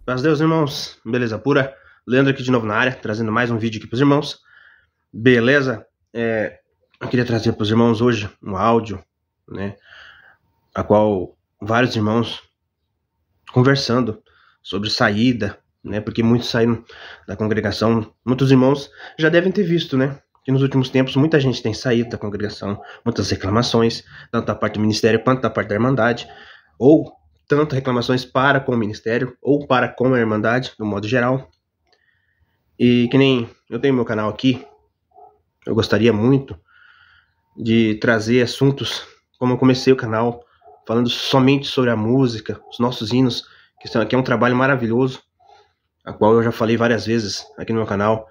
Paz de Deus, irmãos. Beleza pura. Leandro aqui de novo na área, trazendo mais um vídeo aqui para os irmãos. Beleza? Eu queria trazer para os irmãos hoje um áudio, né? A qual vários irmãos conversando sobre saída, né? Porque muitos saíram da congregação. Muitos irmãos já devem ter visto, né? Que nos últimos tempos muita gente tem saído da congregação, muitas reclamações, tanto da parte do ministério quanto da parte da Irmandade, ou tanto reclamações para com o ministério ou para com a Irmandade, no modo geral. E que nem eu tenho meu canal aqui, eu gostaria muito de trazer assuntos, como eu comecei o canal, falando somente sobre a música, os nossos hinos, que é um trabalho maravilhoso, a qual eu já falei várias vezes aqui no meu canal,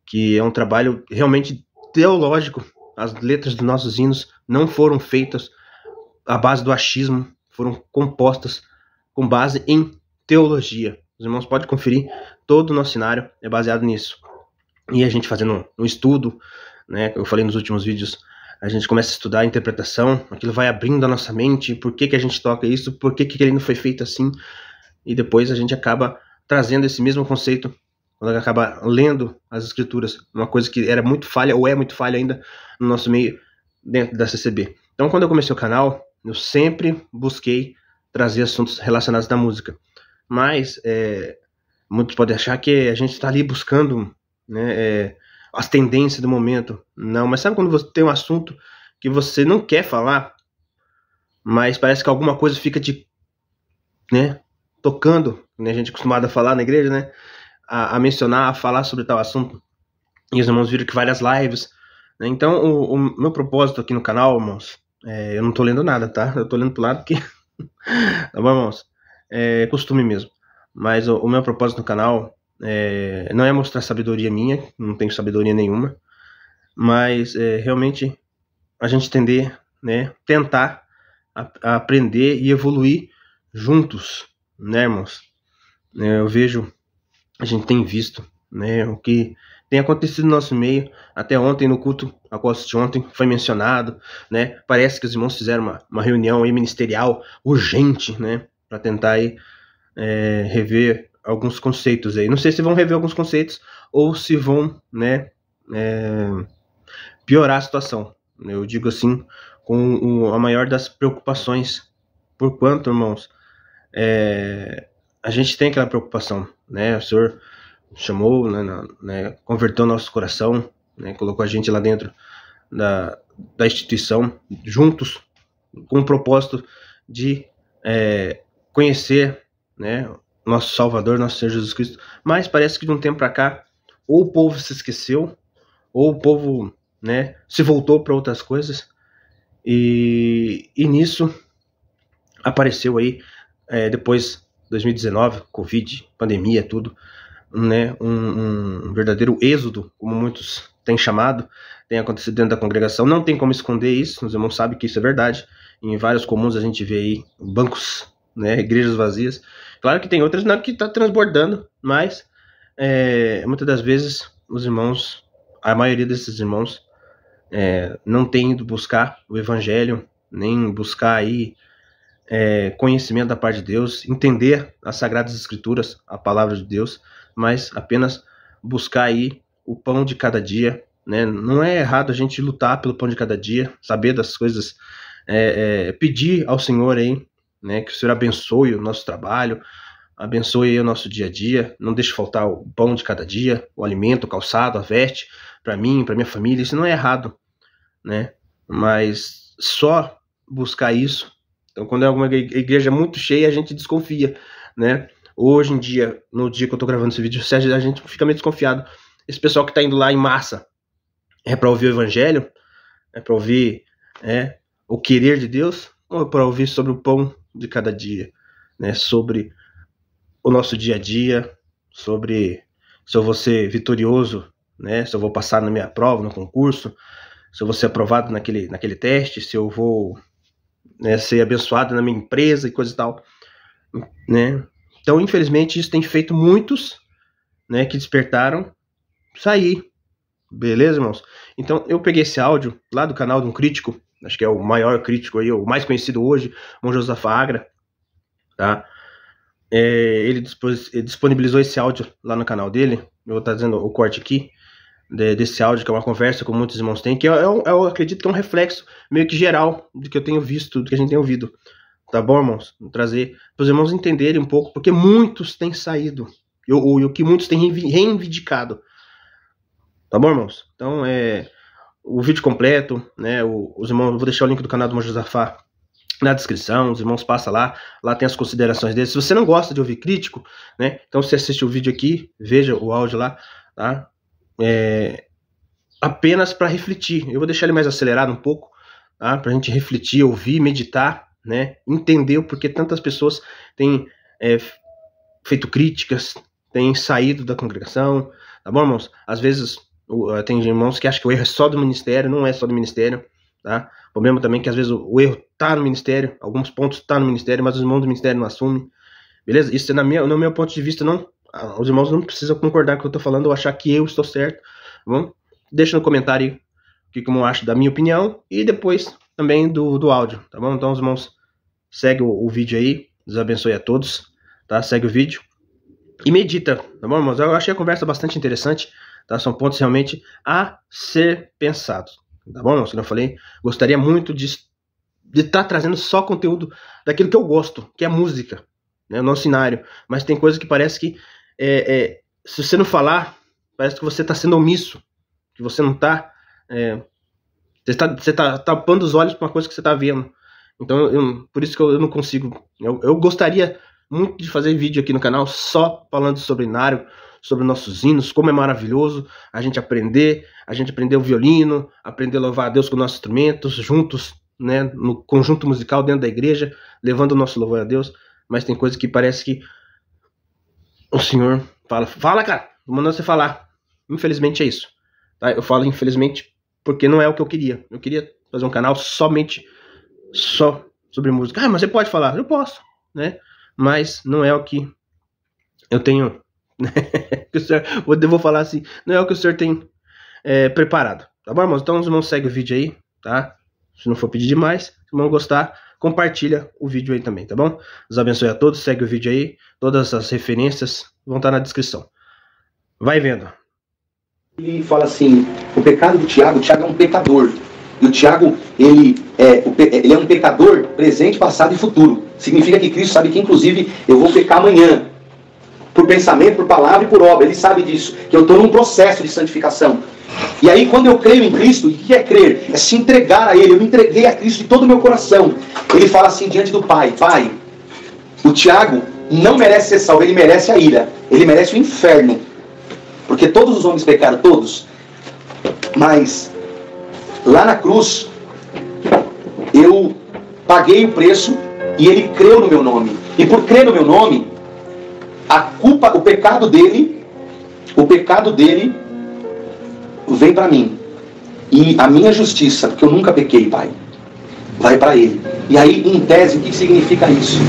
que é um trabalho realmente teológico. As letras dos nossos hinos não foram feitas à base do achismo, foram compostas com base em teologia. Os irmãos podem conferir, todo o nosso cenário é baseado nisso. E a gente fazendo um estudo, né, eu falei nos últimos vídeos, a gente começa a estudar a interpretação, aquilo vai abrindo a nossa mente, por que a gente toca isso, por que ele não foi feito assim, e depois a gente acaba trazendo esse mesmo conceito, quando acaba lendo as escrituras, uma coisa que era muito falha, ou é muito falha ainda no nosso meio, dentro da CCB. Então, quando eu comecei o canal, eu sempre busquei trazer assuntos relacionados à música. Mas muitos podem achar que a gente está ali buscando, né, as tendências do momento. Não, mas sabe quando você tem um assunto que você não quer falar, mas parece que alguma coisa fica te, né, tocando, né, a gente é acostumado a falar na igreja, né, a mencionar, a falar sobre tal assunto. E os irmãos viram que várias lives, né? Então o meu propósito aqui no canal, irmãos, eu não tô lendo nada, tá? Eu tô lendo pro lado porque tá bom, irmãos? É costume mesmo. Mas o meu propósito no canal não é mostrar sabedoria minha, não tenho sabedoria nenhuma, mas realmente a gente entender, né? Tentar a aprender e evoluir juntos, né, irmãos? Eu vejo, a gente tem visto, né, o que tem acontecido no nosso meio. Até ontem, no culto a qual assisti ontem, foi mencionado, né? Parece que os irmãos fizeram uma reunião aí ministerial urgente, né? Para tentar aí, rever alguns conceitos aí. Não sei se vão rever alguns conceitos ou se vão, né, piorar a situação. Eu digo assim, com a maior das preocupações. Por quanto, irmãos, a gente tem aquela preocupação, né? O Senhor chamou, né, converteu nosso coração, né, colocou a gente lá dentro da instituição, juntos, com o propósito de conhecer, né, nosso Salvador, nosso Senhor Jesus Cristo. Mas parece que de um tempo para cá, ou o povo se esqueceu, ou o povo, né, se voltou para outras coisas, e nisso apareceu aí, depois 2019, Covid, pandemia, tudo, né, um verdadeiro êxodo, como muitos têm chamado, tem acontecido dentro da congregação. Não tem como esconder isso, os irmãos sabem que isso é verdade. Em vários comuns a gente vê aí bancos, né, igrejas vazias. Claro que tem outras que está transbordando, mas muitas das vezes os irmãos, a maioria desses irmãos, não tem ido buscar o evangelho, nem buscar aí conhecimento da parte de Deus, entender as sagradas escrituras, a palavra de Deus, mas apenas buscar aí o pão de cada dia, né? Não é errado a gente lutar pelo pão de cada dia, saber das coisas, pedir ao Senhor aí, né, que o Senhor abençoe o nosso trabalho, abençoe aí o nosso dia a dia, não deixe faltar o pão de cada dia, o alimento, o calçado, a veste, para mim, para minha família. Isso não é errado, né? Mas só buscar isso. Então, quando é alguma igreja muito cheia, a gente desconfia, né? Hoje em dia, no dia que eu tô gravando esse vídeo, a gente fica meio desconfiado. Esse pessoal que tá indo lá em massa é para ouvir o evangelho? É para ouvir o querer de Deus? Ou é para ouvir sobre o pão de cada dia, né? Sobre o nosso dia a dia, sobre se eu vou ser vitorioso, né? Se eu vou passar na minha prova, no concurso, se eu vou ser aprovado naquele teste, se eu vou, né, ser abençoado na minha empresa e coisa e tal, né? Então, infelizmente, isso tem feito muitos, né, que despertaram sair. Beleza, irmãos? Então, eu peguei esse áudio lá do canal de um crítico, acho que é o maior crítico aí, o mais conhecido hoje, o Josafá Agra, tá? ele disponibilizou esse áudio lá no canal dele. Eu vou estar dizendo o corte aqui desse áudio, que é uma conversa que muitos irmãos têm, que eu acredito que é um reflexo meio que geral do que eu tenho visto, do que a gente tem ouvido. Tá bom, irmãos? Vou trazer para os irmãos entenderem um pouco, porque muitos têm saído, e o que muitos têm reivindicado. Tá bom, irmãos? Então, o vídeo completo, né? Os irmãos, eu vou deixar o link do canal do irmão Josafá na descrição, os irmãos passam lá tem as considerações deles. Se você não gosta de ouvir crítico, né? Então você assiste o vídeo aqui, veja o áudio lá, tá? Apenas para refletir. Eu vou deixar ele mais acelerado um pouco, tá? Pra gente refletir, ouvir, meditar, né? Entender o porquê tantas pessoas têm feito críticas, têm saído da congregação, tá bom, irmãos? Às vezes tem irmãos que acham que o erro é só do ministério, não é só do ministério, tá? O problema também é que às vezes o erro tá no ministério, alguns pontos tá no ministério, mas os irmãos do ministério não assumem, beleza? Isso no meu ponto de vista, não, os irmãos não precisam concordar com o que eu tô falando ou achar que eu estou certo, tá bom? Deixa no comentário aí o que eu acho da minha opinião e depois também do áudio, tá bom? Então os irmãos, segue o vídeo aí, Deus abençoe a todos, tá? Segue o vídeo e medita, tá bom, irmãos? Eu achei a conversa bastante interessante, tá? São pontos realmente a ser pensados, tá bom, irmãos? Como eu falei, gostaria muito de estar trazendo só conteúdo daquilo que eu gosto, que é música, né? O nosso cenário, mas tem coisa que parece que se você não falar, parece que você está sendo omisso, que você não está você tá tapando os olhos para uma coisa que você está vendo. Então, por isso que eu não consigo. Eu gostaria muito de fazer vídeo aqui no canal só falando sobre o inário, sobre nossos hinos, como é maravilhoso a gente aprender o violino, aprender a louvar a Deus com nossos instrumentos, juntos, né, no conjunto musical dentro da igreja, levando o nosso louvor a Deus. Mas tem coisa que parece que o Senhor fala, cara, mandando você falar. Infelizmente é isso, tá? Eu falo infelizmente porque não é o que eu queria. Eu queria fazer um canal só sobre música. Mas você pode falar? Eu posso, né? Mas não é o que eu tenho, né? Eu vou falar assim, não é o que o senhor tem preparado, tá bom, irmãos? Então os irmãos seguem o vídeo aí, tá? Se não for pedir demais, se o irmão gostar, compartilha o vídeo aí também, tá bom? Deus abençoe a todos, segue o vídeo aí, todas as referências vão estar na descrição. Vai vendo. Ele fala assim, o pecado do Tiago é um pecador. E o Tiago, ele é um pecador presente, passado e futuro. Significa que Cristo sabe que, inclusive, eu vou pecar amanhã. Por pensamento, por palavra e por obra. Ele sabe disso, que eu estou num processo de santificação. E aí, quando eu creio em Cristo, o que é crer? É se entregar a Ele. Eu me entreguei a Cristo de todo o meu coração. Ele fala assim diante do Pai, Pai, o Tiago não merece ser salvo, ele merece a ira. Ele merece o inferno. Porque todos os homens pecaram, todos. Mas, lá na cruz, eu paguei o preço e ele creu no meu nome. E por crer no meu nome, a culpa, o pecado dele vem para mim. E a minha justiça, porque eu nunca pequei, Pai, vai para ele. E aí, em tese, o que significa isso?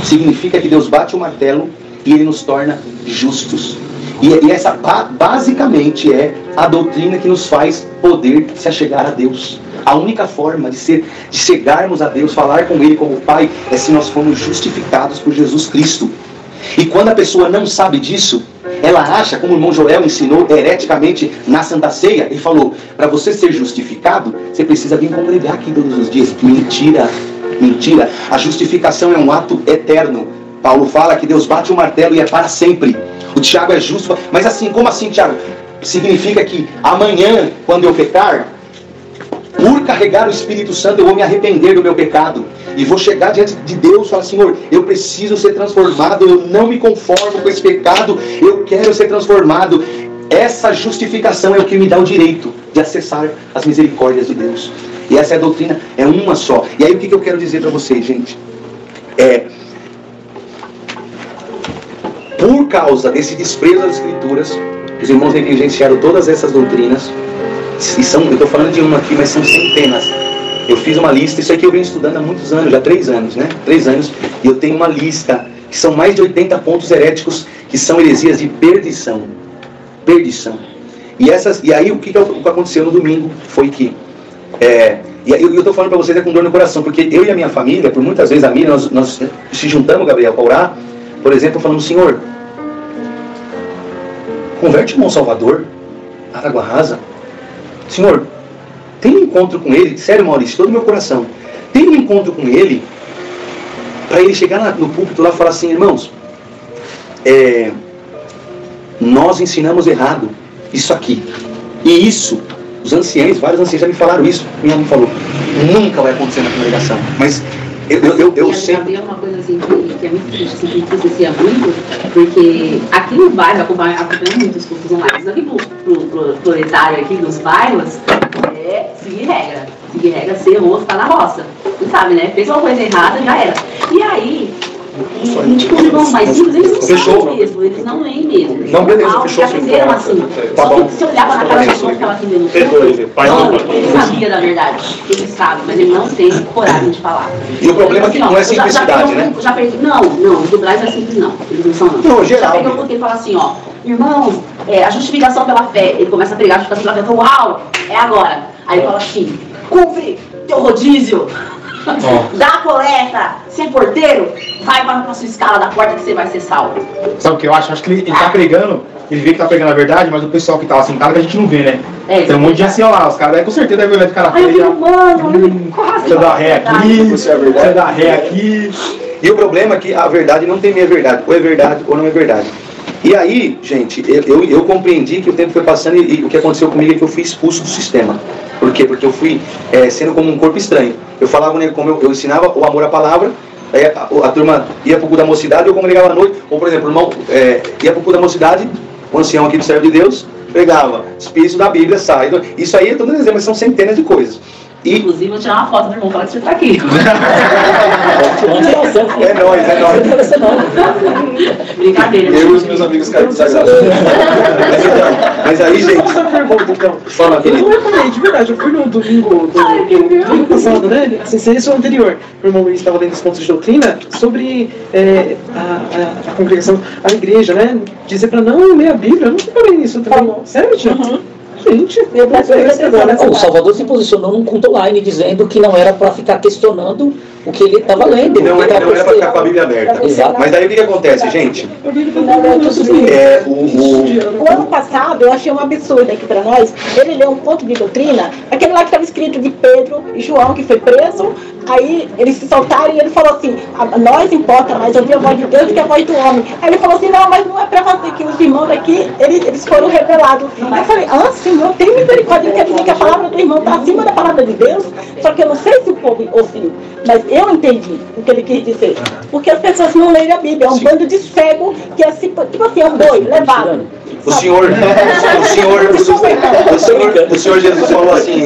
Significa que Deus bate o martelo e ele nos torna justos. E essa basicamente é a doutrina que nos faz poder se achegar a Deus. A única forma de chegarmos a Deus, falar com Ele como Pai, é se nós formos justificados por Jesus Cristo. E quando a pessoa não sabe disso, ela acha, como o irmão Joel ensinou hereticamente na Santa Ceia, ele falou, para você ser justificado, você precisa vir congregar aqui todos os dias. Mentira, mentira. A justificação é um ato eterno. Paulo fala que Deus bate o martelo e é para sempre. O Tiago é justo, mas assim, como assim, Tiago? Significa que amanhã, quando eu pecar, por carregar o Espírito Santo, eu vou me arrepender do meu pecado. E vou chegar diante de Deus e falar, Senhor, eu preciso ser transformado, eu não me conformo com esse pecado, eu quero ser transformado. Essa justificação é o que me dá o direito de acessar as misericórdias de Deus. E essa é a doutrina, é uma só. E aí o que eu quero dizer para vocês, gente? Por causa desse desprezo às Escrituras, os irmãos negligenciaram todas essas doutrinas. E eu estou falando de uma aqui, mas são centenas. Eu fiz uma lista, isso aqui eu venho estudando há muitos anos, já 3 anos, né? 3 anos, e eu tenho uma lista, que são mais de 80 pontos heréticos, que são heresias de perdição. Perdição. E aí o que aconteceu no domingo foi que... E eu estou falando para vocês com dor no coração, porque eu e a minha família, por muitas vezes a Miriam, nós se juntamos, Gabriel, para orar, por exemplo, falando, Senhor, converte o irmão Salvador, Água Rasa. Senhor, tem um encontro com ele, sério, Maurício, todo o meu coração, tem um encontro com ele, para ele chegar no púlpito lá e falar assim, irmãos, nós ensinamos errado isso aqui. E isso, os anciãos, vários anciãos já me falaram isso, minha mãe falou, nunca vai acontecer na congregação. Mas eu sempre... É uma coisa assim que é muito triste, assim, que acontecia muito, porque aqui no bairro, acompanhando muitos cultos online, aqui pro proletário aqui dos bairros, seguir regra. Seguir regra, ser rosto, tá na roça. Você sabe, né? Fez uma coisa errada, já era. E aí, tipo, os irmãos mais simples, eles não sabem mesmo, eles não leem mesmo. Não, beleza, fechou. Aprenderam assim. Tá Só bom. que se olhava na cara da pessoa que estava atendendo o culto, ele sabia da verdade. Ele sabe, mas ele não tem coragem de falar. E o problema é que não é simplicidade, né? Não, do Braz é simples não. Eles não são não. Não, geral. Já pegou porque ele fala assim, ó, irmãos, a justificação pela fé. Ele começa a pregar a justificação pela fé. Fala, uau, é agora. Aí ele fala assim, cumpre teu rodízio. Dá a coleta, se é porteiro, vai para a sua escala da porta que você vai ser salvo. Sabe o que eu acho? Acho que ele tá pregando, ele vê que tá pregando a verdade, mas o pessoal que tá lá sentado que a gente não vê, né? Tem um monte de ancião lá, os caras aí com certeza devem olhar de cara Aí eu feia. digo, mano, quase. Deixa eu dar ré aqui, deixa eu dar ré aqui. E o problema é que a verdade não tem meia verdade, ou é verdade ou não é verdade. E aí, gente, eu compreendi que o tempo foi passando e o que aconteceu comigo é que eu fui expulso do sistema. Por quê? Porque eu fui sendo como um corpo estranho. Eu falava, né, como eu ensinava o amor à palavra, aí a turma ia para o culto da mocidade, eu congregava à noite, ou por exemplo, o irmão ia para o culto da mocidade, o ancião aqui do servo de Deus, pregava, espírito da Bíblia sai. Isso aí, eu estou dizendo, mas são centenas de coisas. Inclusive, vou tirar uma foto do irmão, falar que você está aqui. É nóis. Brincadeira. Eu e os meus amigos caíram de sagrado. Mas aí, gente... Fala, querido. Eu falei, de verdade, eu fui no domingo passado, né? Assim, esse é o anterior. O irmão Luiz estava lendo os pontos de doutrina sobre a congregação, a igreja, né? Dizer para não ler a Bíblia. Eu não separei nisso também. Sério, tia? Gente, o Salvador se posicionou num culto online dizendo que não era para ficar questionando o que ele estava lendo. Não era para ficar com a Bíblia aberta. Exato. Mas daí o que acontece, gente? O ano passado eu achei um absurdo aqui para nós. Ele leu um ponto de doutrina, aquele lá que estava escrito de Pedro e João, que foi preso. Aí eles se soltaram e ele falou assim, a nós importa mais ouvir a voz de Deus do que a voz do homem. Aí ele falou assim, não, mas não é para fazer que os irmãos aqui, eles foram revelados. Aí eu falei, Senhor, tem misericórdia, quer dizer que a palavra do irmão está acima da palavra de Deus. Só que eu não sei se o povo ouviu, mas eu entendi o que ele quis dizer. Porque as pessoas não leem a Bíblia, é um bando de cego que é assim, tipo assim, é um boi levado. O Senhor Jesus falou assim,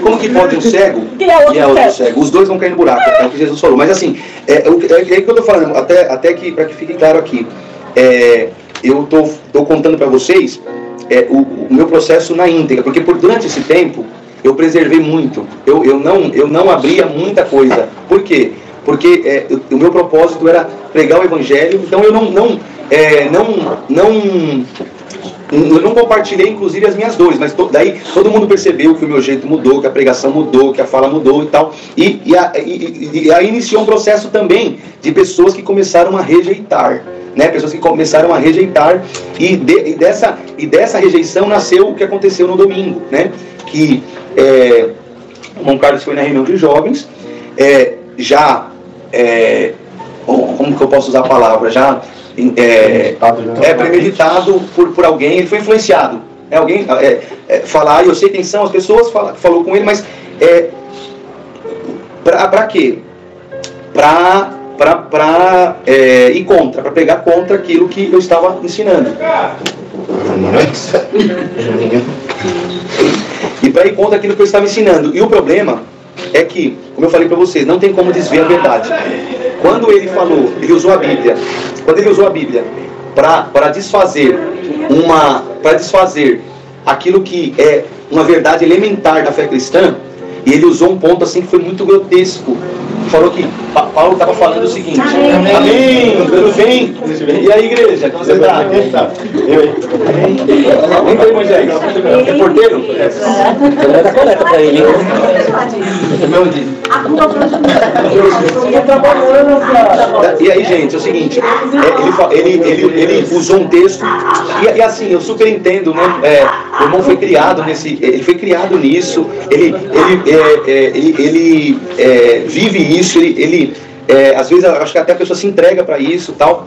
como que pode um cego e é outro cego? Os dois vão cair no buraco, é o que Jesus falou. Mas assim, é o que eu estou falando, até que, para que fique claro aqui, eu estou contando para vocês o meu processo na íntegra, porque durante esse tempo eu preservei muito, eu não abria muita coisa. Por quê? Porque o meu propósito era pregar o Evangelho, então eu não compartilhei, inclusive, as minhas dores, mas daí todo mundo percebeu que o meu jeito mudou, que a pregação mudou, que a fala mudou e tal. E aí iniciou um processo também de pessoas que começaram a rejeitar, né? Pessoas que começaram a rejeitar, e dessa rejeição nasceu o que aconteceu no domingo, né? Que o irmão Carlos foi na reunião de jovens, como que eu posso usar a palavra? Premeditado por alguém, ele foi influenciado. Alguém falar, eu sei quem são as pessoas, falou com ele, mas para quê? Para ir contra, para pegar contra aquilo que eu estava ensinando. E para ir contra aquilo que eu estava ensinando. E o problema é que, como eu falei para vocês, não tem como desviar a verdade. Quando ele falou, ele usou a Bíblia, para desfazer aquilo que é uma verdade elementar da fé cristã, e ele usou um ponto assim que foi muito grotesco, falou que Paulo estava falando o seguinte. Amém! Tudo bem? E aí, igreja? Como você está? Vem para o Evangelho. É porteiro? Vai dar coleta para ele. E aí, gente, é o seguinte, ele usou um texto, e assim, eu super entendo, né? O irmão foi criado ele foi criado nisso, ele vive isso, às vezes eu acho que até a pessoa se entrega para isso, tal.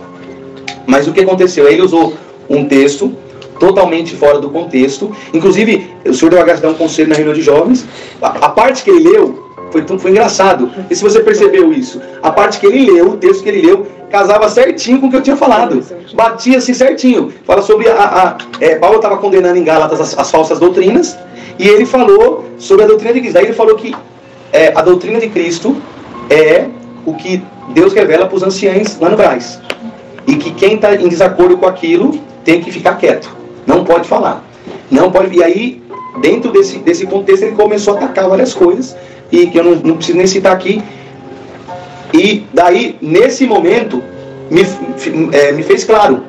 Mas o que aconteceu? Ele usou um texto totalmente fora do contexto. Inclusive, o senhor deu a graça de dar um conselho na reunião de jovens. A parte que ele leu foi engraçado. E se você percebeu isso, a parte que ele leu, o texto que ele leu, casava certinho com o que eu tinha falado. Batia assim certinho. Fala sobre Paulo estava condenando em Gálatas as falsas doutrinas, e ele falou sobre a doutrina de Cristo. Daí ele falou que a doutrina de Cristo é o que Deus revela para os anciãos lá no Brás. E que quem está em desacordo com aquilo tem que ficar quieto. Não pode falar. Não pode. E aí, dentro desse contexto, ele começou a atacar várias coisas, e que eu não preciso nem citar aqui. E daí, nesse momento, me fez claro.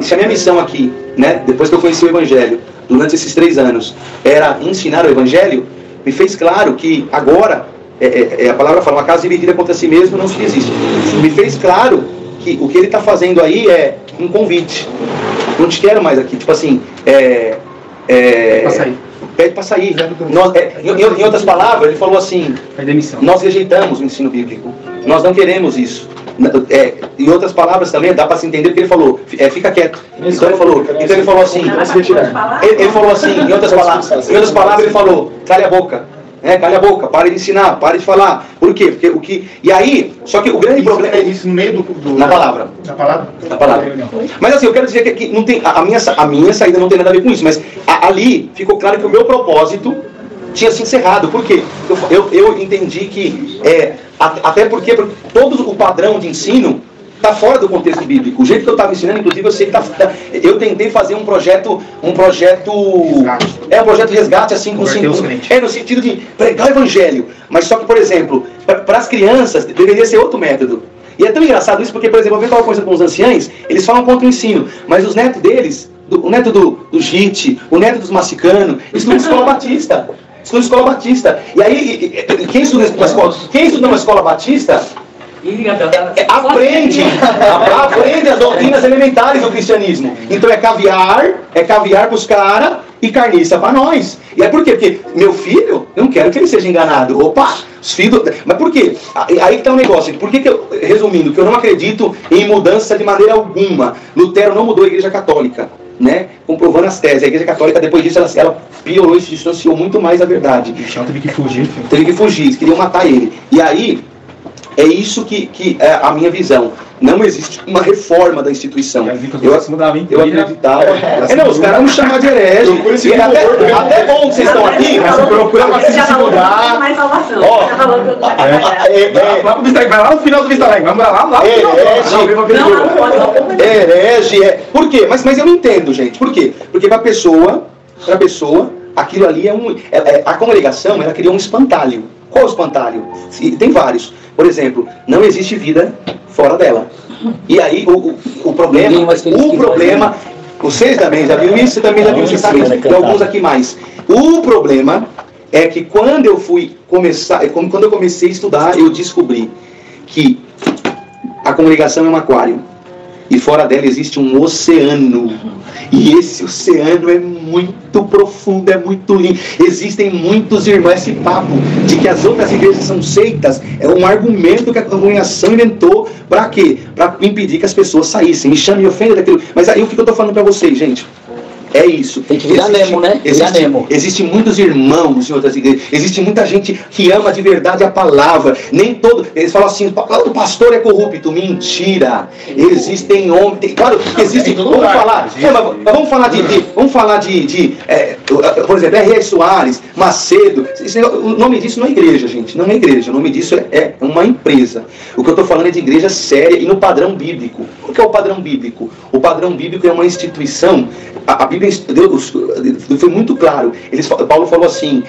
Se a minha missão aqui, né, depois que eu conheci o Evangelho, durante esses 3 anos, era ensinar o Evangelho, me fez claro que agora, a palavra fala, uma casa dividida contra si mesmo não se resiste. Me fez claro que o que ele está fazendo aí é um convite. Não te quero mais aqui. Tipo assim, pede para sair. Em outras palavras, ele falou assim, nós rejeitamos o ensino bíblico. Nós não queremos isso. Em outras palavras também, dá para se entender, porque ele falou, fica quieto. Então ele falou assim, ele falou assim, em outras palavras ele falou, cale a boca. Cale a boca, pare de ensinar, pare de falar. Por quê? Porque e aí, só que o grande problema é isso no meio na palavra. Na palavra. Mas assim, eu quero dizer que não tem, a minha saída não tem nada a ver com isso, mas ali ficou claro que o meu propósito tinha se encerrado. Por quê? Eu entendi que até porque todo o padrão de ensino está fora do contexto bíblico. O jeito que eu estava ensinando, inclusive, eu sei que eu tentei fazer um projeto resgate, assim, no sentido de pregar o Evangelho. Mas só que, por exemplo, para as crianças, deveria ser outro método. E é tão engraçado isso, porque, por exemplo, eu estava conversando com os anciãos, eles falam contra o ensino, mas os netos deles, o neto do JIT, o neto dos Massicano, estudam escola batista. E aí, quem estuda numa escola batista, aprende as doutrinas elementares do cristianismo. Então é caviar para os caras e carniça para nós. E é por quê? Porque meu filho, eu não quero que ele seja enganado. Opa, os filhos. Mas por quê? Aí que está o negócio. Por que resumindo, que eu não acredito em mudança de maneira alguma. Lutero não mudou a Igreja Católica, né? Comprovando as teses. A Igreja Católica, depois disso, ela piorou e se distanciou muito mais da verdade. O Cristiano teve que fugir. Eles queriam matar ele. E aí, é isso que é a minha visão. Não existe uma reforma da instituição. Eu acreditava. Os caras vão me chamar de herege. Até bom que vocês estão aqui. Procura para se mudar. Vai lá no final do Vista Alegre. Vamos lá. Herege. Por quê? Mas eu não entendo, gente. Por quê? Porque para a pessoa, aquilo ali a congregação, ela criou um espantalho. Qual o espantalho? Tem vários. Por exemplo, não existe vida fora dela. E aí o problema, vocês também já viram isso, você também já viu, você sabe, e alguns aqui mais. O problema é que quando eu comecei a estudar, eu descobri que a congregação é um aquário. E fora dela existe um oceano. E esse oceano é muito profundo, é muito lindo. Existem muitos irmãos. Esse papo de que as outras igrejas são seitas é um argumento que a congregação inventou. Para quê? Para impedir que as pessoas saíssem. Me chame e ofenda daquilo. Mas aí o que eu estou falando para vocês, gente? É isso. Tem que virar Nemo, né? Existem muitos irmãos em outras igrejas. Existe muita gente que ama de verdade a palavra. Nem todo. Eles falam assim: o pastor é corrupto. Mentira. Existem homens. Claro que existem. Vamos falar de por exemplo, R.R. Soares, Macedo. O nome disso não é igreja, gente. Não é igreja. O nome disso é uma empresa. O que eu estou falando é de igreja séria e no padrão bíblico. O que é o padrão bíblico? O padrão bíblico é uma instituição. A Bíblia Deus foi muito claro. Paulo falou assim: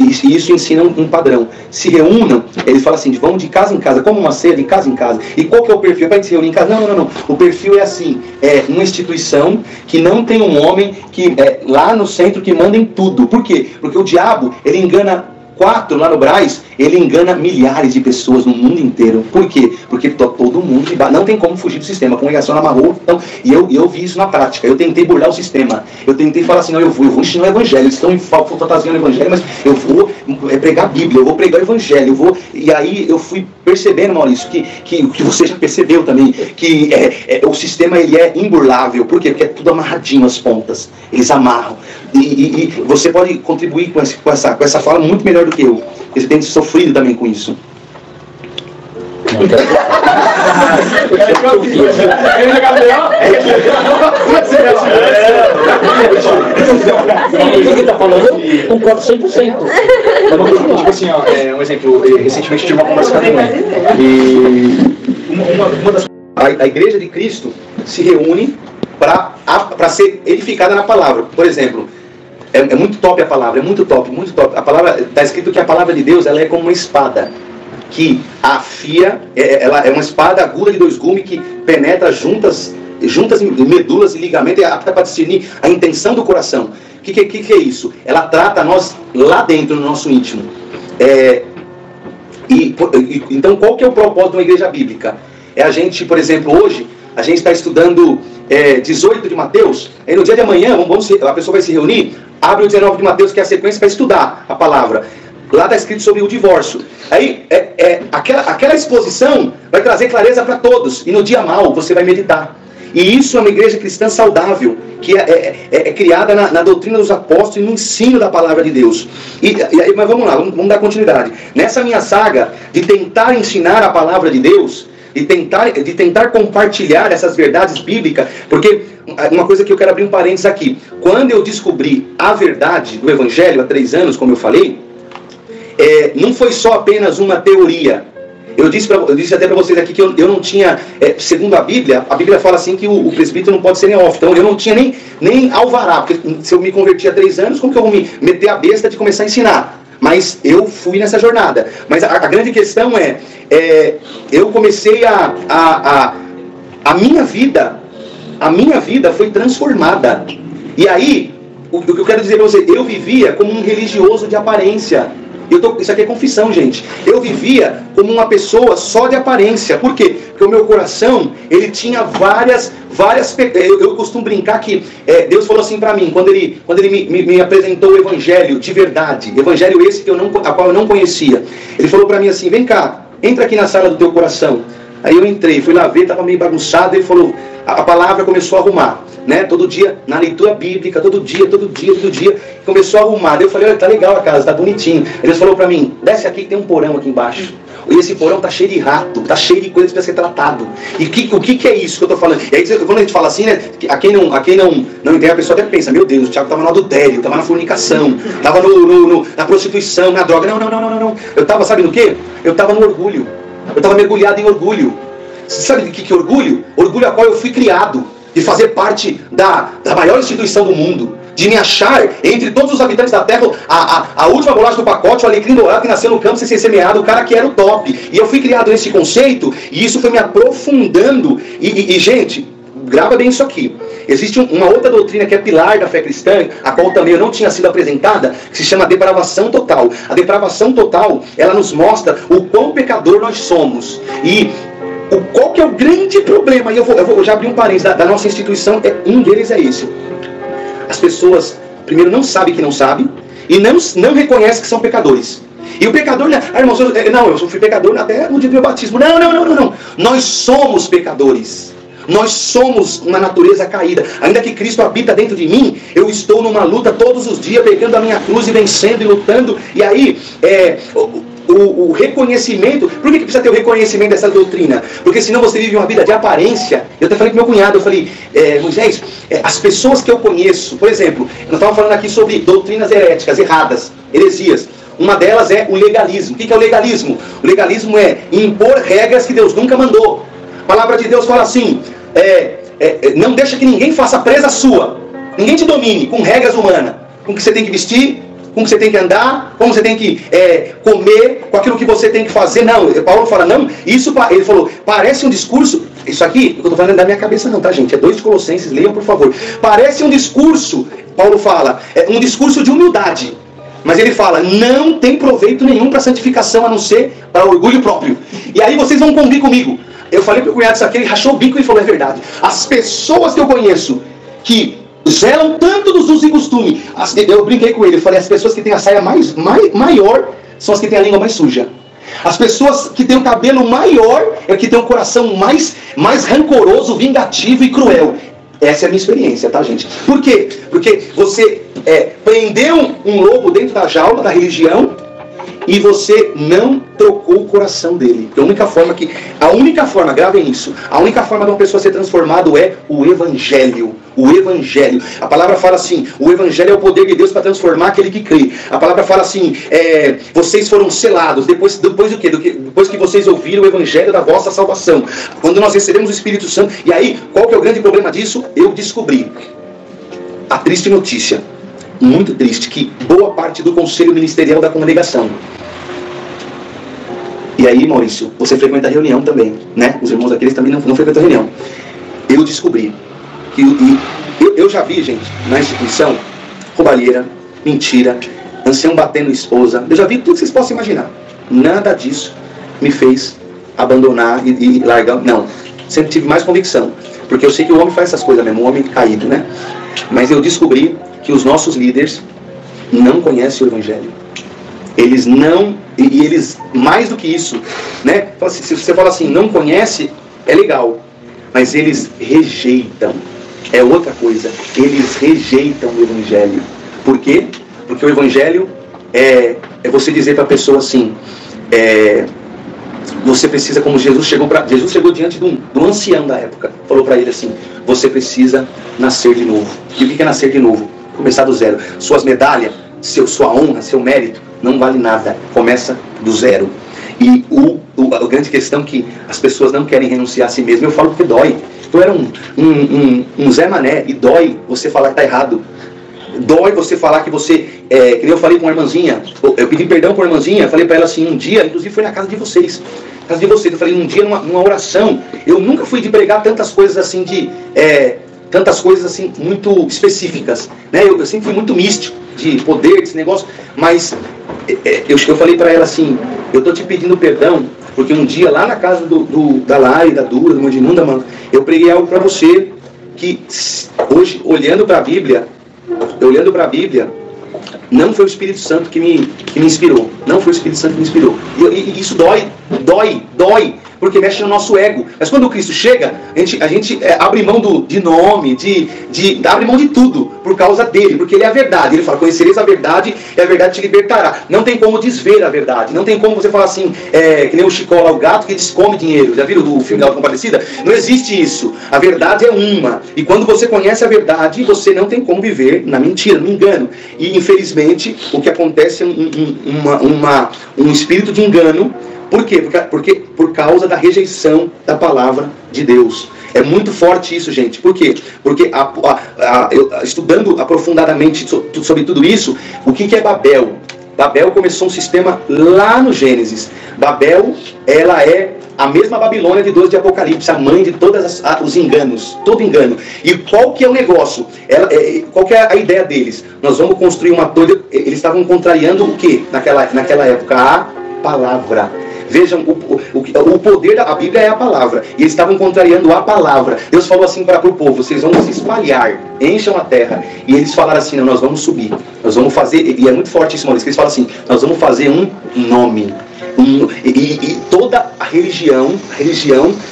E isso ensina um padrão. Se reúnam, ele fala assim, vamos de casa em casa, como uma ceia, de casa em casa. E qual que é o perfil? Para a gente se reunir em casa? Não. O perfil é assim, é uma instituição que não tem um homem que lá no centro que manda em tudo. Por quê? Porque o diabo, ele engana 4 lá no Brás, ele engana milhares de pessoas no mundo inteiro. Por quê? Porque todo mundo não tem como fugir do sistema. A congregação amarrou. Então, e eu vi isso na prática. Eu tentei burlar o sistema. Eu tentei falar assim, não, eu vou ensinar o evangelho. Eles estão fantasiando o evangelho, mas eu vou pregar a Bíblia, eu vou pregar o evangelho. E aí eu fui percebendo, Maurício, que você já percebeu também, que o sistema ele é imburlável. Por quê? Porque é tudo amarradinho as pontas. Eles amarram. E você pode contribuir com essa fala muito melhor do que eu. Você tem sofrido também com isso. O que ele está falando? Concordo 100%. Tipo assim, ó, um exemplo, recentemente tive uma conversa com a minha mãe. E uma das... A Igreja de Cristo se reúne para ser edificada na palavra. Por exemplo, é muito top a palavra, é muito top, muito top. A palavra, está escrito que a palavra de Deus ela é como uma espada que afia, ela é uma espada aguda de 2 gumes que penetra juntas em medulas e ligamentos, é apta para discernir a intenção do coração. O que é isso? Ela trata nós lá dentro, no nosso íntimo. Então, qual que é o propósito de uma igreja bíblica? É a gente, por exemplo, hoje, a gente está estudando 18 de Mateus, aí no dia de amanhã, a pessoa vai se reunir, abre o 19 de Mateus, que é a sequência para estudar a palavra. Lá está escrito sobre o divórcio. Aí, aquela exposição vai trazer clareza para todos, e no dia mau você vai meditar. E isso é uma igreja cristã saudável, que é criada na doutrina dos apóstolos e no ensino da palavra de Deus. Mas vamos lá, vamos dar continuidade. Nessa minha saga de tentar ensinar a palavra de Deus, de tentar compartilhar essas verdades bíblicas, porque uma coisa que eu quero abrir um parênteses aqui. Quando eu descobri a verdade do Evangelho há 3 anos, como eu falei, não foi só apenas uma teoria. Eu disse até para vocês aqui que eu não tinha, segundo a Bíblia fala assim que o presbítero não pode ser neófito. Então eu não tinha nem alvará, porque se eu me converti há 3 anos, como que eu vou me meter a besta de começar a ensinar? Mas eu fui nessa jornada. Mas a grande questão eu comecei a minha vida foi transformada. E aí, o que eu quero dizer para você, eu vivia como um religioso de aparência. Isso aqui é confissão, gente. Eu vivia como uma pessoa só de aparência. Por quê? Porque o meu coração, ele tinha várias... Eu costumo brincar que Deus falou assim para mim, quando ele me apresentou o evangelho de verdade, evangelho esse a qual eu não conhecia. Ele falou para mim assim, vem cá, entra aqui na sala do teu coração. Aí eu entrei, fui lá ver, estava meio bagunçado, ele falou, a palavra começou a arrumar, né? Todo dia, na leitura bíblica, todo dia, começou a arrumar. Daí eu falei, olha, tá legal a casa, tá bonitinho. Ele falou pra mim, desce aqui que tem um porão aqui embaixo. E esse porão tá cheio de rato, tá cheio de coisa que precisa ser tratado. E o que é isso que eu tô falando? E aí quando a gente fala assim, né, a quem não entende, a pessoa até pensa, meu Deus, o Thiago tava no adultério, tava na fornicação, tava na prostituição, na droga. Não. Eu tava, sabe no quê? Eu tava no orgulho. Eu tava mergulhado em orgulho. Você sabe o que é orgulho? Orgulho a qual eu fui criado. De fazer parte da maior instituição do mundo. De me achar entre todos os habitantes da terra a última bolacha do pacote, o alecrim dourado que nasceu no campo sem ser semeado, o cara que era o top. E eu fui criado nesse conceito e isso foi me aprofundando. E gente, grava bem isso aqui. Existe uma outra doutrina que é pilar da fé cristã, a qual também não tinha sido apresentada, que se chama depravação total. A depravação total, ela nos mostra o quão pecador nós somos. E qual que é o grande problema? E eu vou já abrir um parênteses da nossa instituição. Um deles é esse. As pessoas, primeiro, não sabem que não sabem e não reconhecem que são pecadores. E o pecador, irmãos, eu fui pecador até no dia do meu batismo. Não. Nós somos pecadores. Nós somos uma natureza caída. Ainda que Cristo habita dentro de mim, eu estou numa luta todos os dias, pegando a minha cruz e vencendo e lutando. E aí, o reconhecimento... Por que precisa ter o reconhecimento dessa doutrina? Porque senão você vive uma vida de aparência. Eu até falei com meu cunhado, eu falei, Moisés, as pessoas que eu conheço, por exemplo, nós estávamos falando aqui sobre doutrinas heréticas, erradas, heresias. Uma delas é o legalismo. O que é o legalismo? O legalismo é impor regras que Deus nunca mandou. A palavra de Deus fala assim, não deixa que ninguém faça presa sua. Ninguém te domine com regras humanas. Com o que você tem que vestir, como você tem que andar, como você tem que comer, com aquilo que você tem que fazer. Não, Paulo fala, não, isso, ele falou, parece um discurso, isso aqui, o que eu estou falando é da minha cabeça não, tá gente? É 2 Colossenses, leiam por favor. Parece um discurso, Paulo fala, é um discurso de humildade. Mas ele fala, não tem proveito nenhum para santificação, a não ser para orgulho próprio. E aí vocês vão convir comigo. Eu falei para o cunhado isso aqui, ele rachou o bico e falou, é verdade. As pessoas que eu conheço, que zelam tanto dos usos e costumes, eu brinquei com ele, eu falei, as pessoas que têm a saia maior são as que têm a língua mais suja. As pessoas que têm o cabelo maior é que têm o coração mais rancoroso, vingativo e cruel. Essa é a minha experiência, tá, gente? Por quê? Porque você prendeu um lobo dentro da jaula da religião e você não trocou o coração dele. Porque a única forma, gravem isso, a única forma de uma pessoa ser transformada é o Evangelho. O Evangelho. A palavra fala assim, o Evangelho é o poder de Deus para transformar aquele que crê. A palavra fala assim, vocês foram selados, depois do quê? Depois que vocês ouviram o Evangelho da vossa salvação. Quando nós recebemos o Espírito Santo. E aí, qual que é o grande problema disso? Eu descobri a triste notícia, muito triste, que boa parte do conselho ministerial da congregação. E aí, Maurício, você frequenta a reunião também, né? Os irmãos daqueles também não frequentam a reunião. Eu descobri que eu já vi, gente, na instituição, roubalheira, mentira, ancião batendo esposa. Eu já vi tudo que vocês possam imaginar. Nada disso me fez abandonar e largar. Não, sempre tive mais convicção. Porque eu sei que o homem faz essas coisas mesmo, o homem caído, né? Mas eu descobri que os nossos líderes não conhecem o Evangelho. Eles não, e eles, mais do que isso, né? Se você fala assim, não conhece, é legal. Mas eles rejeitam. É outra coisa. Eles rejeitam o Evangelho. Por quê? Porque o Evangelho é você dizer para a pessoa assim, você precisa, como Jesus chegou diante de um ancião da época, falou para ele assim, você precisa nascer de novo. E o que é nascer de novo? Começar do zero. Suas medalhas, sua honra, seu mérito, não vale nada. Começa do zero. E a grande questão é que as pessoas não querem renunciar a si mesmo. Eu falo porque dói. Eu era um Zé Mané, e dói você falar que está errado. Dói você falar que você, que nem eu falei com uma irmãzinha, eu pedi perdão com uma irmãzinha, falei para ela assim, um dia, inclusive foi na casa de vocês, eu falei um dia numa oração, eu nunca fui de pregar tantas coisas assim, muito específicas, né? Eu sempre fui muito místico, de poder, desse negócio, mas eu falei para ela assim, eu tô te pedindo perdão, porque um dia lá na casa da Lari, da Dura, do Mandinunda, mano, eu preguei algo para você, que hoje, olhando para a Bíblia, não foi o Espírito Santo que me inspirou. Não foi o Espírito Santo que me inspirou. E isso dói, porque mexe no nosso ego. Mas quando o Cristo chega, a gente abre mão de nome, abre mão de tudo por causa dele, porque ele é a verdade. Ele fala, conhecereis a verdade e a verdade te libertará. Não tem como desver a verdade. Não tem como você falar assim, que nem o Chicó lá, o gato que descome dinheiro. Já viram o filme da Compadecida? Não existe isso. A verdade é uma. E quando você conhece a verdade, você não tem como viver na mentira, no engano. E infelizmente, o que acontece é um espírito de engano. Por quê? Porque por causa da rejeição da palavra de Deus. É muito forte isso, gente. Por quê? Porque estudando aprofundadamente sobre tudo isso, o que é Babel? Babel começou um sistema lá no Gênesis. Babel, ela é a mesma Babilônia de 12 de Apocalipse, a mãe de todos os enganos, todo engano. E qual que é o negócio? Qual que é a ideia deles? Nós vamos construir uma torre. Eles estavam contrariando o quê? Naquela época? A palavra. Vejam, o poder da Bíblia é a palavra. E eles estavam contrariando a palavra. Deus falou assim para o povo, vocês vão se espalhar, encham a terra. E eles falaram assim, não, nós vamos subir. Nós vamos fazer, e é muito forte isso, Maurício, que eles falam assim, nós vamos fazer um nome. E toda a religião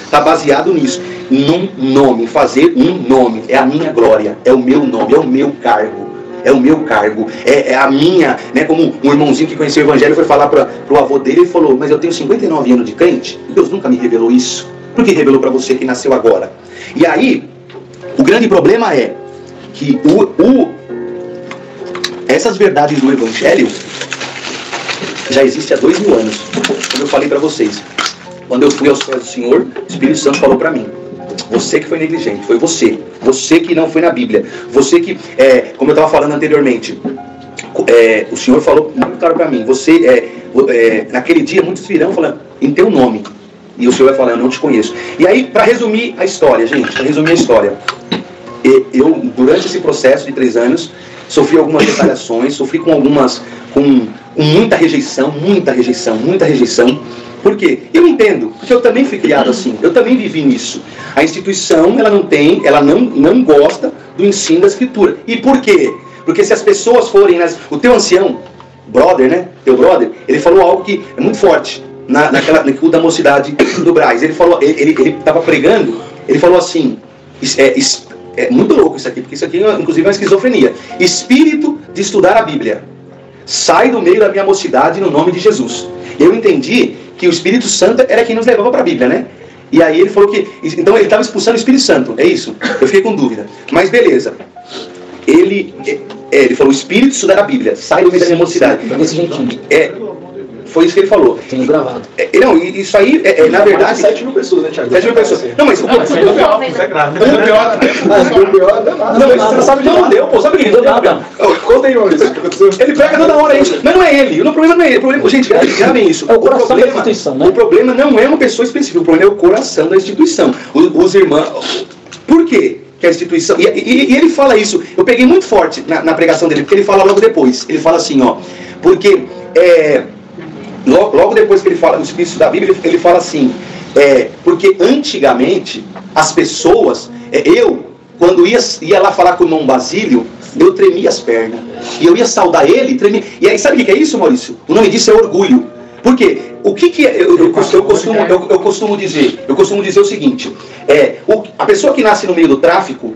está baseado nisso. Num nome, fazer um nome. É a minha glória, é o meu nome, é o meu cargo. É o meu cargo, é a minha, né? Como um irmãozinho que conheceu o Evangelho foi falar para o avô dele, ele falou, mas eu tenho 59 anos de crente, Deus nunca me revelou isso. Por que revelou para você que nasceu agora? E aí, o grande problema é que essas verdades do Evangelho já existem há 2000 anos. Como eu falei para vocês, quando eu fui aos pés do Senhor, o Espírito Santo falou para mim, você que foi negligente, foi você que não foi na Bíblia, você que, como eu estava falando anteriormente, o Senhor falou muito claro para mim, você, naquele dia muitos virão falando em teu nome, e o Senhor vai falar, eu não te conheço. E aí, para resumir a história, gente, eu, durante esse processo de 3 anos, sofri algumas retaliações, sofri com muita rejeição. Por quê? Eu entendo, porque eu também fui criado assim, eu também vivi nisso. A instituição, ela não gosta do ensino da Escritura. E por quê? Porque se as pessoas forem, o teu ancião, teu brother, ele falou algo que é muito forte, no culto da mocidade do Braz. Ele estava pregando, ele falou assim, é muito louco isso aqui, porque isso aqui inclusive é uma esquizofrenia. Espírito de estudar a Bíblia, sai do meio da minha mocidade no nome de Jesus. Eu entendi que o Espírito Santo era quem nos levava para a Bíblia, né? E aí ele falou que, então ele estava expulsando o Espírito Santo, é isso? Eu fiquei com dúvida. Mas beleza. Ele falou, o Espírito de estudar a Bíblia, sai do meio da minha mocidade. Desse jeitinho. Foi isso que ele falou. Tenho gravado. Não, isso aí, na verdade... 7.000 pessoas, né, Thiago? 7.000 pessoas. Não, mas o pior... Não, mas você não sabe de onde deu, pô. Sabe o que ele deu? Conta aí, Maurício. Ele prega toda hora isso. Mas não é ele. O problema não é ele. O problema, gente, gravem isso. É o coração da instituição, né? O problema não é uma pessoa específica. O problema é o coração da instituição. Os irmãos... Por quê? Que a instituição... E ele fala isso. Eu peguei muito forte na pregação dele, porque ele fala logo depois. Ele fala assim, ó... Porque... Logo depois que ele fala do Espírito da Bíblia, ele fala assim, porque antigamente as pessoas, quando ia lá falar com o irmão Basílio, eu tremia as pernas, e eu ia saudar ele, tremia. E aí sabe o que é isso, Maurício? O nome disso é orgulho. Por quê? O que é, eu costumo dizer o seguinte, a pessoa que nasce no meio do tráfico,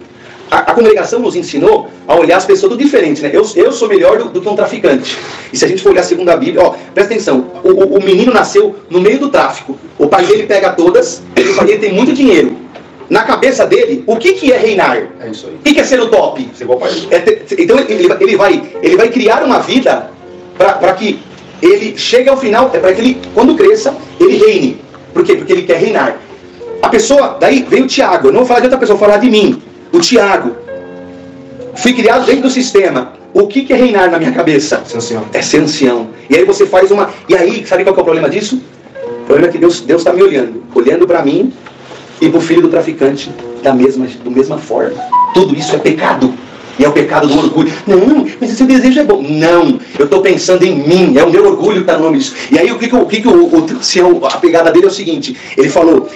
a congregação nos ensinou a olhar as pessoas tudo diferente, né? Eu sou melhor do que um traficante. E se a gente for olhar segundo a Bíblia, presta atenção, o menino nasceu no meio do tráfico. O pai dele pega todas, o pai dele tem muito dinheiro. Na cabeça dele, o que é reinar? É isso aí. O que é ser o top? Ser igual pai. Então ele vai criar uma vida para que ele chegue ao final, para que ele, quando cresça, ele reine. Por quê? Porque ele quer reinar. A pessoa, daí vem o Tiago, eu não vou falar de outra pessoa, vou falar de mim. O Tiago, fui criado dentro do sistema. O que é reinar na minha cabeça? Ser ancião. É ser ancião. E aí você faz uma... E aí, sabe qual que é o problema disso? O problema é que Deus está me olhando para mim e para o filho do traficante da mesma forma. Tudo isso é pecado. E é o pecado do orgulho. Não, mas esse desejo é bom. Não, eu estou pensando em mim. É o meu orgulho que está no nome disso. E aí, a pegada dele é o seguinte. Ele falou,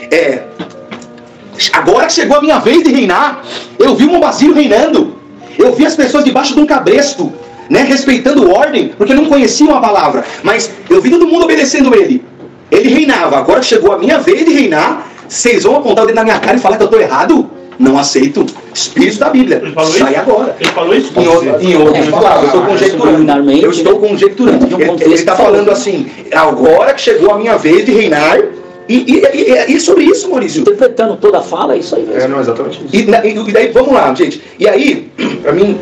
agora que chegou a minha vez de reinar, eu vi um Basílio reinando. Eu vi as pessoas debaixo de um cabresto, né, respeitando ordem, porque não conheciam a palavra. Mas eu vi todo mundo obedecendo ele. Ele reinava. Agora que chegou a minha vez de reinar, vocês vão apontar o dedo na minha cara e falar que eu estou errado? Não aceito. Espírito da Bíblia. Sai agora. Ele falou isso? Em outras palavras, eu estou conjecturando. Ele está falando assim, agora que chegou a minha vez de reinar. E sobre isso, Maurício. Interpretando toda a fala, é isso aí mesmo. Não, exatamente isso. E daí, vamos lá, gente. E aí, para mim,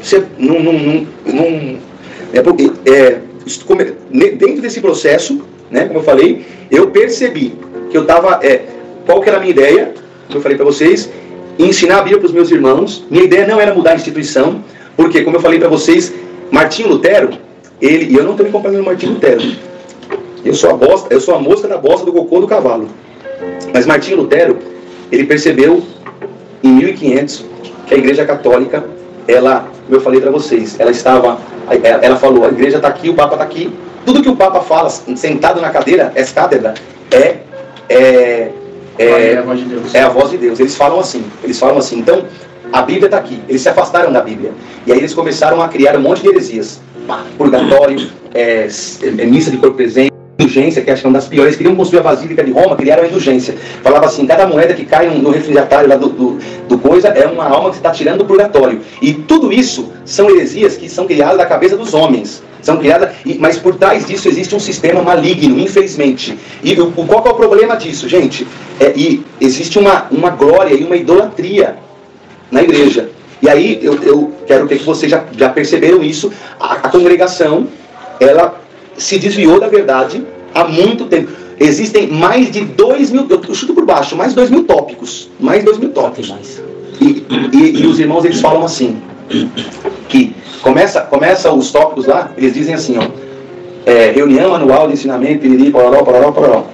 você dentro desse processo, né, como eu falei, eu percebi que eu estava... qual que era a minha ideia? Como eu falei para vocês, ensinar a Bíblia para os meus irmãos. Minha ideia não era mudar a instituição, porque, como eu falei para vocês, Martinho Lutero, e eu não estou me comparando com Martinho Lutero. Eu sou a mosca da bosta do cocô do cavalo. Mas Martinho Lutero, ele percebeu em 1500 que a Igreja Católica, ela, como eu falei para vocês, ela falou, a igreja está aqui, o Papa está aqui. Tudo que o Papa fala, sentado na cadeira, cátedra, é a voz de Deus. É a voz de Deus. Eles falam assim. Então, a Bíblia está aqui. Eles se afastaram da Bíblia. E aí eles começaram a criar um monte de heresias. Purgatório, missa de corpo presente, indulgência, que acho que é uma das piores. Eles queriam construir a Basílica de Roma, criaram a indulgência. Falava assim, cada moeda que cai no refrigiratário lá do coisa é uma alma que você está tirando do purgatório. E tudo isso são heresias que são criadas da cabeça dos homens. São criadas, mas por trás disso existe um sistema maligno, infelizmente. E qual que é o problema disso, gente? E existe uma glória e uma idolatria na igreja. E aí eu quero que vocês já perceberam isso. A congregação, ela se desviou da verdade há muito tempo. Existem mais de 2.000, eu chuto por baixo, mais 2.000 tópicos. Mais 2.000 tópicos. E os irmãos, eles falam assim, que Começa os tópicos lá, eles dizem assim, ó, reunião anual de ensinamento, piriri, pororó, pororó, pororó.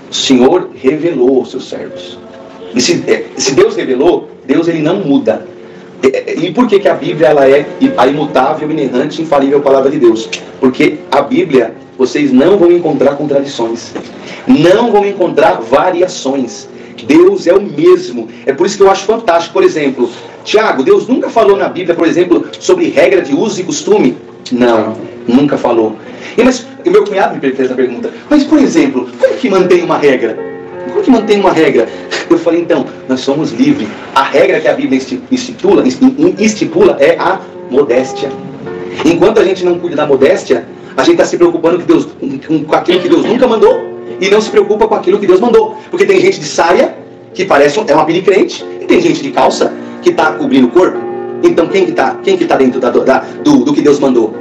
O Senhor revelou aos seus servos. E se Deus revelou, Deus ele não muda. E por que a Bíblia ela é a imutável, inerrante, infalível palavra de Deus? Porque a Bíblia, vocês não vão encontrar contradições, não vão encontrar variações. Deus é o mesmo. É por isso que eu acho fantástico. Por exemplo, Tiago, Deus nunca falou na Bíblia, por exemplo, sobre regra de uso e costume? Não, nunca falou. Mas o meu cunhado me fez essa pergunta. Mas, por exemplo, como que mantém uma regra? Como que mantém uma regra? Eu falei, então, nós somos livres. A regra que a Bíblia estipula é a modéstia. Enquanto a gente não cuida da modéstia, a gente está se preocupando com aquilo que Deus nunca mandou e não se preocupa com aquilo que Deus mandou. Porque tem gente de saia que parece uma mini crente e tem gente de calça que está cobrindo o corpo. Então quem que tá dentro do que Deus mandou?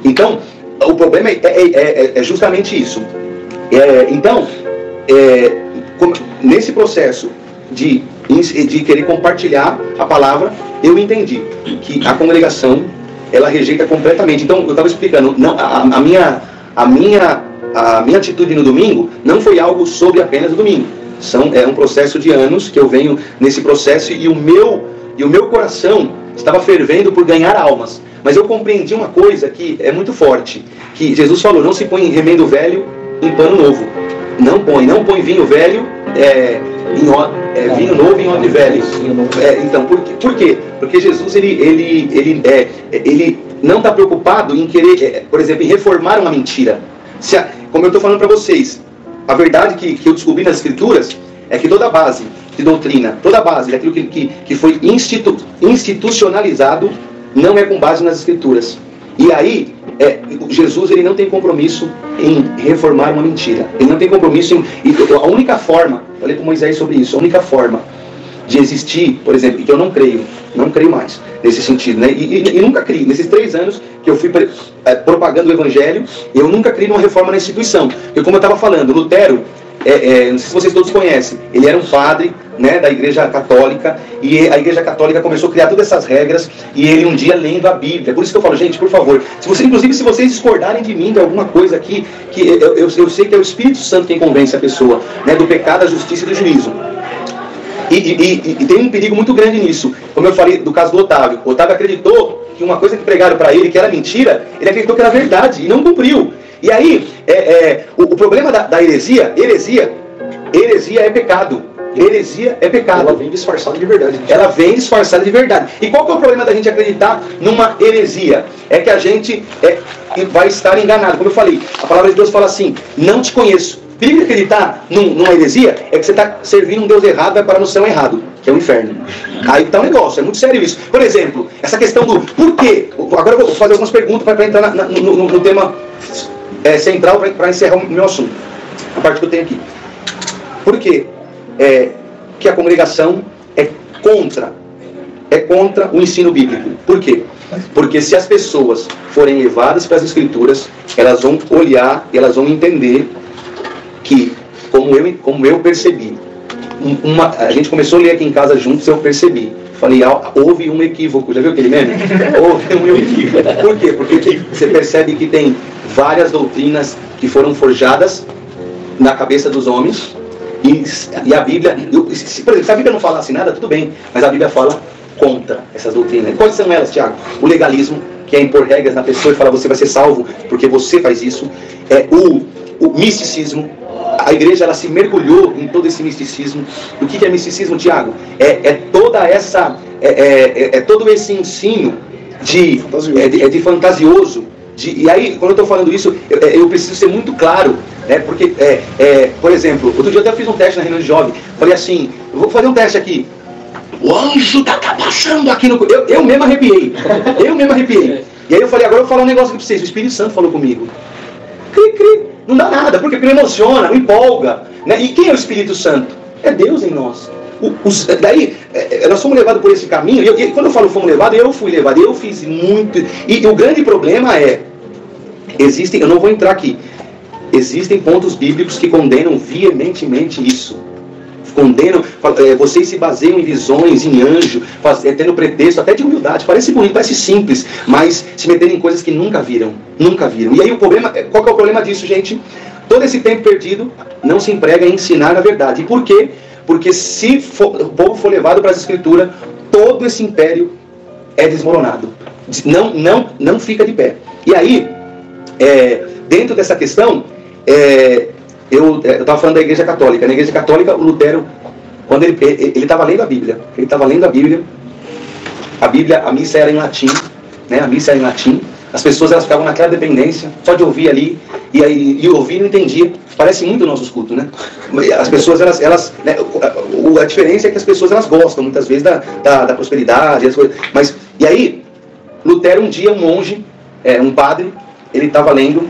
Então, o problema é justamente isso. Nesse processo de querer compartilhar a palavra, eu entendi que a congregação ela rejeita completamente. Então, eu estava explicando, não, a minha atitude no domingo não foi algo sobre apenas o domingo. É um processo de anos que eu venho nesse processo e o meu coração estava fervendo por ganhar almas. Mas eu compreendi uma coisa que é muito forte, que Jesus falou, não se põe remendo velho em pano novo. Não põe vinho velho, vinho novo em odre velho. Então, por quê? Porque Jesus ele não está preocupado em querer, por exemplo, em reformar uma mentira. Como eu estou falando para vocês, a verdade que eu descobri nas Escrituras é que toda base de doutrina, toda base daquilo que foi institucionalizado não é com base nas Escrituras. E aí, Jesus ele não tem compromisso em reformar uma mentira. Ele não tem compromisso a única forma, eu falei com Moisés sobre isso, a única forma de existir, por exemplo, e que eu não creio mais nesse sentido, né? E nunca criei, nesses 3 anos que eu fui propagando o Evangelho, eu nunca criei uma reforma na instituição. Porque como eu estava falando, Lutero, não sei se vocês todos conhecem, ele era um padre, né, da Igreja Católica, e a Igreja Católica começou a criar todas essas regras, e ele um dia lendo a Bíblia. Por isso que eu falo, gente, por favor, inclusive se vocês discordarem de mim de alguma coisa aqui, que eu sei que é o Espírito Santo quem convence a pessoa, né, do pecado, da justiça e do juízo. E tem um perigo muito grande nisso. Como eu falei do caso do Otávio. O Otávio acreditou que uma coisa que pregaram para ele, que era mentira, ele acreditou que era verdade, e não cumpriu. E aí, o problema da heresia é pecado. Heresia é pecado. Ela vem disfarçada de verdade. Ela vem disfarçada de verdade. E qual que é o problema da gente acreditar numa heresia? É que a gente vai estar enganado. Como eu falei, a palavra de Deus fala assim, não te conheço. O perigo de acreditar numa heresia é que você está servindo um Deus errado, vai parar no céu errado, que é o inferno. Aí está um negócio, é muito sério isso. Por exemplo, essa questão do por quê? Agora eu vou fazer algumas perguntas para entrar no tema central para encerrar o meu assunto. A parte que eu tenho aqui. Por quê? Que a congregação é contra o ensino bíblico. Por quê? Porque se as pessoas forem levadas para as Escrituras, elas vão olhar e elas vão entender que, como eu percebi, a gente começou a ler aqui em casa juntos, eu percebi. Falei, houve um equívoco. Já viu aquele meme? Houve um equívoco. Por quê? Porque você percebe que tem várias doutrinas que foram forjadas na cabeça dos homens. E a Bíblia, por exemplo, se a Bíblia não falasse nada, tudo bem, mas a Bíblia fala contra essas doutrinas. Quais são elas, Tiago? O legalismo, que é impor regras na pessoa e falar você vai ser salvo porque você faz isso. O misticismo. A igreja ela se mergulhou em todo esse misticismo. O que é misticismo, Tiago? Todo esse ensino de fantasioso. E aí, quando eu estou falando isso, eu preciso ser muito claro, né? Porque, por exemplo, outro dia eu até fiz um teste na reunião de jovem. Falei assim, vou fazer um teste aqui. O anjo está passando aqui no... Eu mesmo arrepiei. E aí eu falei, agora eu vou falar um negócio aqui para vocês. O Espírito Santo falou comigo. Não dá nada, porque não emociona, não empolga, né? E quem é o Espírito Santo? É Deus em nós. Daí, nós fomos levados por esse caminho, e quando eu falo fomos levados, eu fui levado, eu fiz muito. E o grande problema eu não vou entrar aqui, existem pontos bíblicos que condenam veementemente isso. condenam, vocês se baseiam em visões, em anjo, tendo pretexto até de humildade, parece bonito, parece simples, mas se metendo em coisas que nunca viram. E aí o problema, qual que é o problema disso, gente? Todo esse tempo perdido não se emprega em ensinar a verdade. E por quê? Porque se o povo for levado para as escrituras, todo esse império é desmoronado. Não fica de pé. E aí, dentro dessa questão, eu estava falando da Igreja Católica. Na Igreja Católica, o Lutero, quando ele estava lendo a Bíblia, a missa era em latim, né? A missa era em latim. As pessoas elas ficavam naquela dependência, só de ouvir ali, e ouvir não entendia. Parece muito nossos cultos, né? As pessoas, né, a diferença é que as pessoas elas gostam muitas vezes da prosperidade, as coisas. Mas, e aí, Lutero um dia, um monge, um padre, ele estava lendo,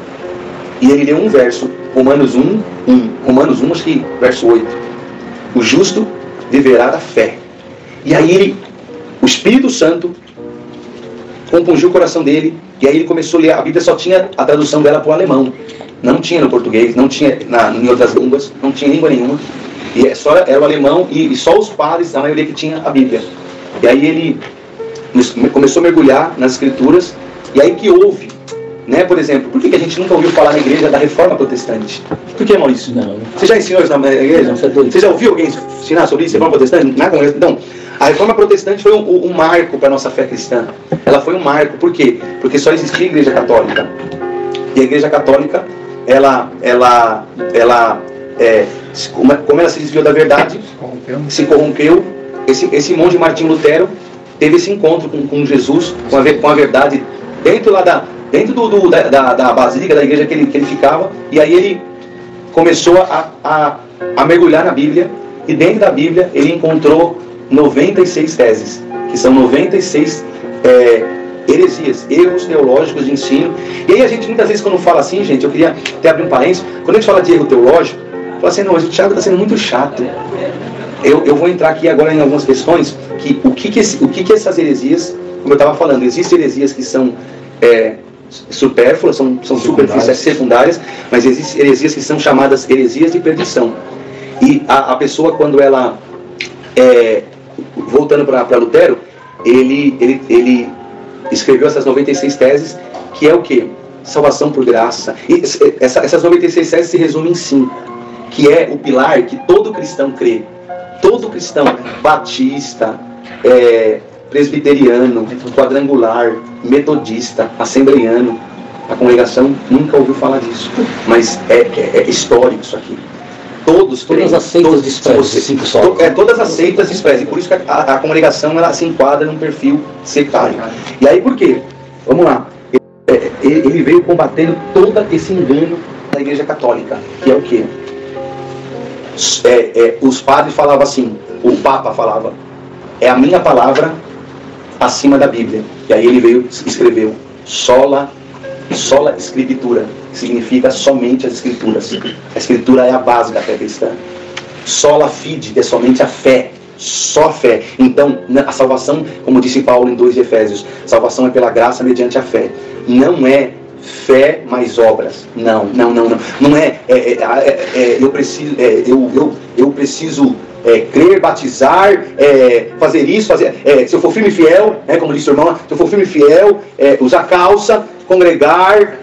e ele leu um verso, Romanos 1, acho que verso 8. O justo viverá da fé. E aí o Espírito Santo compungiu o coração dele, e aí ele começou a ler. A Bíblia só tinha a tradução dela para o alemão, não tinha no português, não tinha em outras línguas, não tinha língua nenhuma, e só era o alemão, e só os padres, a maioria que tinha a Bíblia. E aí ele começou a mergulhar nas escrituras, e aí que houve, né, por exemplo, por que a gente nunca ouviu falar na igreja da Reforma Protestante? Por que, Maurício? Não. Você já ensinou isso na igreja? Você já ouviu alguém ensinar sobre isso, Reforma Protestante? Então, a Reforma Protestante foi um marco para a nossa fé cristã. Ela foi um marco, por quê? Porque só existia a Igreja Católica. E a Igreja Católica, como ela se desviou da verdade, se corrompeu, esse monge Martinho Lutero teve esse encontro com Jesus, com a verdade, dentro da basílica da igreja que ele ficava, e aí ele começou a mergulhar na Bíblia, e dentro da Bíblia ele encontrou 96 teses, que são 96 heresias, erros teológicos de ensino. E aí a gente muitas vezes quando fala assim, gente, eu queria até abrir um parênteses, quando a gente fala de erro teológico, fala assim, não, mas o Thiago está sendo muito chato. Eu vou entrar aqui agora em algumas questões, que o que essas heresias, como eu estava falando, existem heresias que são supérfluas, são superficiais, secundárias, mas existem heresias que são chamadas heresias de perdição. E a pessoa, quando ela, voltando para Lutero, ele escreveu essas 96 teses, que é o quê? Salvação por graça. E essas 96 teses se resumem em 5, que é o pilar que todo cristão crê. Todo cristão, batista, presbiteriano, quadrangular, metodista, assembleiano, a congregação nunca ouviu falar disso, mas é histórico isso aqui. Todas as seitas desprezam. Todas as seitas desprezam, por isso que a congregação ela se enquadra num perfil sectário. E aí por quê? Vamos lá. Ele veio combatendo todo esse engano da Igreja Católica, que é o quê? Os padres falavam assim, o Papa falava, é a minha palavra acima da Bíblia. E aí ele veio e escreveu sola Escritura, que significa somente as Escrituras. A Escritura é a base da fé cristã. Sola fide, é somente a fé, só a fé. Então, a salvação, como disse Paulo em 2 de Efésios, salvação é pela graça mediante a fé. Não é fé mais obras. Não. Não é eu preciso crer, batizar, fazer isso, se eu for firme e fiel, como disse o irmão, se eu for firme e fiel, usar calça, congregar,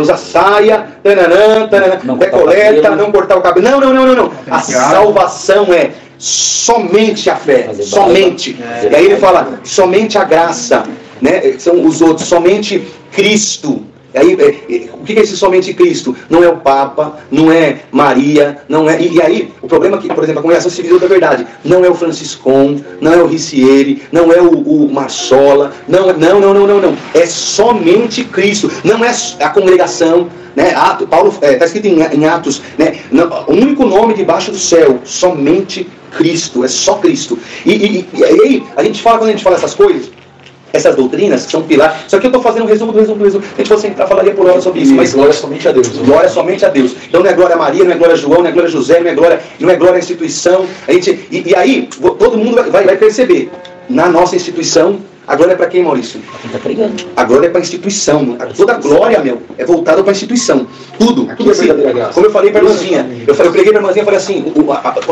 usar saia, coleta, não cortar o cabelo. Não. A salvação é somente a fé, somente. E aí ele fala, somente a graça, né? São os outros, somente Cristo. Aí, o que é esse somente Cristo? Não é o Papa, não é Maria, não é... E aí, o problema é que, por exemplo, a congregação se divisou da verdade. Não é o Franciscon, não é o Ricieri, não é o Marsola, não. É somente Cristo. Não é a congregação, né? Paulo, está escrito em Atos, né? O único nome debaixo do céu, somente Cristo, é só Cristo. E aí, quando a gente fala essas coisas, essas doutrinas que são pilar. Só que eu estou fazendo um resumo. A gente fosse entrar, falaria por hora sobre isso. Mas glória somente a Deus. Glória somente a Deus. Então não é glória a Maria, não é glória a João, não é glória a José, não é glória à instituição. E aí todo mundo vai perceber. Na nossa instituição, A glória é para quem, Maurício? Tá pregando. A glória é para a instituição. Toda a glória, meu, é voltada para a instituição. Tudo assim. Como eu falei para a irmãzinha, eu preguei para a irmãzinha e falei assim,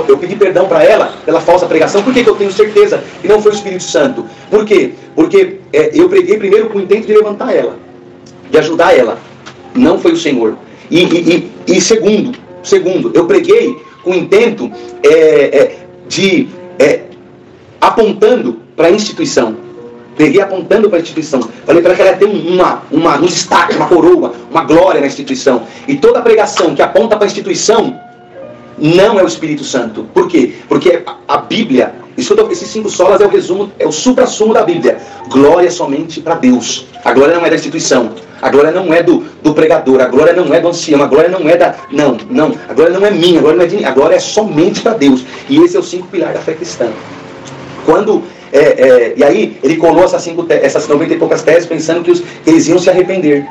eu pedi perdão para ela pela falsa pregação. Por que eu tenho certeza que não foi o Espírito Santo? Por quê? Porque eu preguei primeiro com o intento de levantar ela, de ajudar ela. Não foi o Senhor. E segundo, eu preguei com o intento de apontando para a instituição. Preguei apontando para a instituição. Falei para ela que ela ia ter um destaque, uma coroa, uma glória na instituição. E toda pregação que aponta para a instituição não é o Espírito Santo. Por quê? Porque a Bíblia, esses 5 solas é o resumo, é o supra-sumo da Bíblia. Glória somente para Deus. A glória não é da instituição. A glória não é do pregador. A glória não é do ancião. A glória não é da... Não. A glória não é minha. A glória não é de mim. A glória é somente para Deus. E esse é o 5 pilar da fé cristã. E aí ele colou essas 90 e poucas teses pensando que eles iam se arrepender.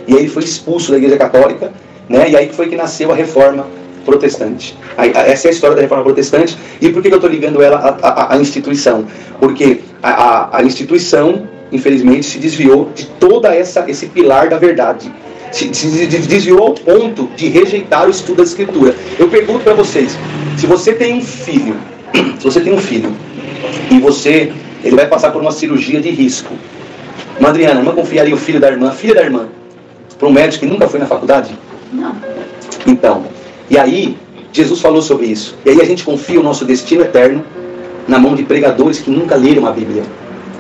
E aí ele foi expulso da Igreja Católica, né? E aí foi que nasceu a Reforma Protestante. Essa é a história da Reforma Protestante. E por que eu estou ligando ela à instituição? Porque a instituição, infelizmente, se desviou de toda esse pilar da verdade. Se desviou ao ponto de rejeitar o estudo da Escritura. Eu pergunto para vocês, se você tem um filho e ele vai passar por uma cirurgia de risco, Adriana, a irmã confiaria o filha da irmã, para um médico que nunca foi na faculdade? Não. Então, e aí Jesus falou sobre isso. E aí a gente confia o nosso destino eterno na mão de pregadores que nunca leram a Bíblia.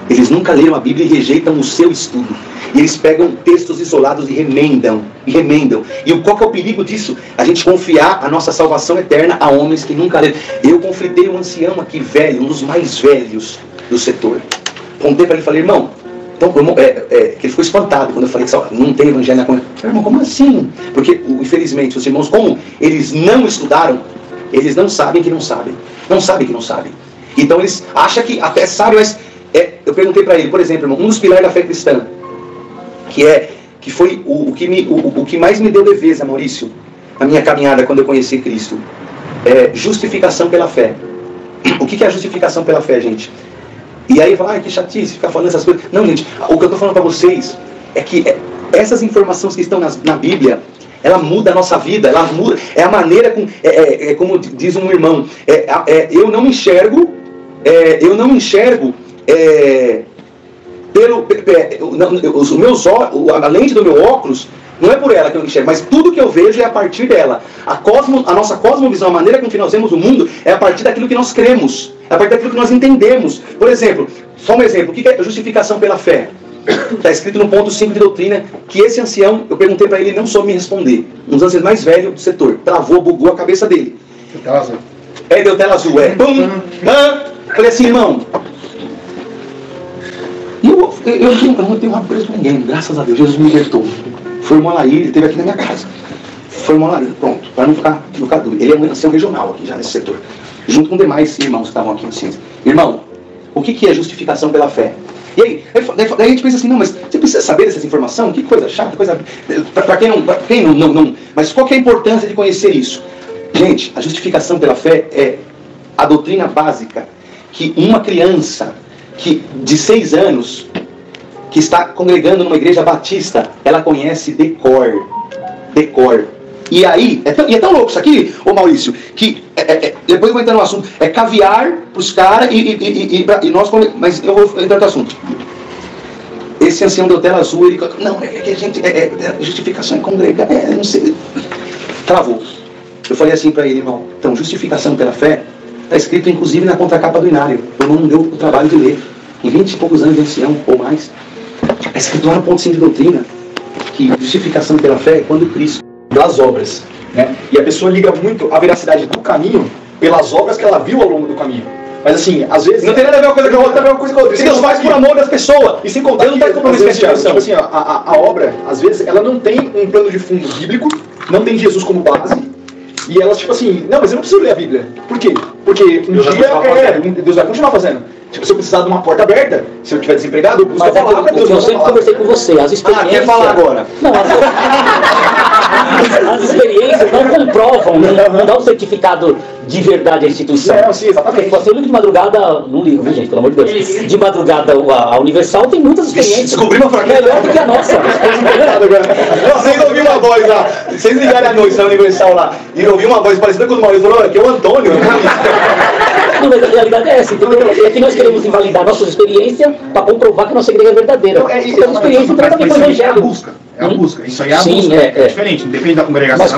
Eles nunca leram a Bíblia e rejeitam o seu estudo. E eles pegam textos isolados e remendam. E qual que é o perigo disso? A gente confiar a nossa salvação eterna a homens que nunca leram. Eu conflitei um ancião aqui, velho, um dos mais velhos do setor. Contei para ele e falei, irmão, então, que ele ficou espantado quando eu falei que não tem evangelho na comunidade. Irmão, como assim? Porque, infelizmente, os irmãos, como eles não estudaram, eles não sabem que não sabem. Não sabem que não sabem. Então eles acham que até sabem, mas... eu perguntei para ele, por exemplo, irmão, um dos pilares da fé cristã, que foi o que mais me deu leveza, Maurício, na minha caminhada quando eu conheci Cristo, justificação pela fé. O que é a justificação pela fé, gente? E aí fala, que chatice, ficar falando essas coisas. Não, gente, o que eu estou falando para vocês é que essas informações que estão na Bíblia, ela muda a nossa vida, ela muda, é a maneira, como diz um irmão, eu não enxergo os meus olhos, a lente do meu óculos não é por ela que eu enxergo, mas tudo que eu vejo é a partir dela. A nossa cosmovisão, a maneira com que nós vemos o mundo é a partir daquilo que nós cremos, é a partir daquilo que nós entendemos. Por exemplo, só um exemplo, o que é justificação pela fé? Está escrito no ponto 5 de doutrina que esse ancião, eu perguntei para ele, não soube me responder. Um dos anciãos mais velhos do setor, travou, bugou a cabeça dele. Deu tela azul. Deu tela azul, Pum! Falei assim, irmão, eu não tenho rabo preso com ninguém, graças a Deus, Jesus me libertou. Foi o Molair, ele esteve aqui na minha casa. Foi o Molair, pronto, para não ficar dúvida. Ele é um ancião regional aqui já nesse setor, junto com demais irmãos que estavam aqui assim. Irmão, o que é justificação pela fé? E aí a gente pensa assim, não, mas você precisa saber dessas informações? Que coisa chata, coisa... Para quem não... Mas qual que é a importância de conhecer isso? Gente, a justificação pela fé é a doutrina básica que uma criança de 6 anos que está congregando numa igreja batista, ela conhece de cor. E aí, é tão louco isso aqui, ô Maurício, que depois eu vou entrar no assunto, é caviar pros caras e nós, mas eu vou entrar no assunto. Esse ancião deu tela azul, ele, não, a gente, justificação é congregar, não sei, travou. Eu falei assim para ele, irmão, então, justificação pela fé, está escrito inclusive na contracapa do Inário, o irmão não deu o trabalho de ler, em 20 e poucos anos de ancião, ou mais, é escrito lá no ponto 5 de doutrina, que justificação pela fé é quando Cristo das obras, né? E a pessoa liga muito a veracidade do caminho pelas obras que ela viu ao longo do caminho. Mas assim, às vezes... Não tem nada a ver uma coisa com a outra, tem a ver uma coisa com a outra. Se Deus faz por amor das pessoas. E sem contar Deus não está compromisso com a tipo assim, a obra, às vezes, ela não tem um plano de fundo bíblico, não tem Jesus como base, e elas, tipo assim, não, mas eu não preciso ler a Bíblia. Por quê? Porque um dia Deus vai continuar fazendo. Tipo, se eu precisar de uma porta aberta, se eu estiver desempregado, eu busco falar para Deus. Eu sempre conversei com você, as experiências... quer falar agora? Não, As experiências não comprovam, não dá um certificado de verdade à instituição. Não, sim, exatamente. Porque eu li de madrugada, não li, viu, gente, pelo amor de Deus. De madrugada a Universal tem muitas experiências. Descobri uma fraqueza. Melhor do que a nossa. Vocês ouviram uma voz lá, vocês ligaram à noite na Universal lá, e ouviram uma voz parecida com o do Maurício, falou, aqui é o Antônio. Não, mas a realidade é essa, entendeu? É que nós queremos invalidar nossas experiências para comprovar que nossa igreja é verdadeira. Então, Porque as experiências trazem com o É a evangelho. busca. É a busca. Isso aí é a Sim, busca. é. É diferente, não depende da congregação. Mas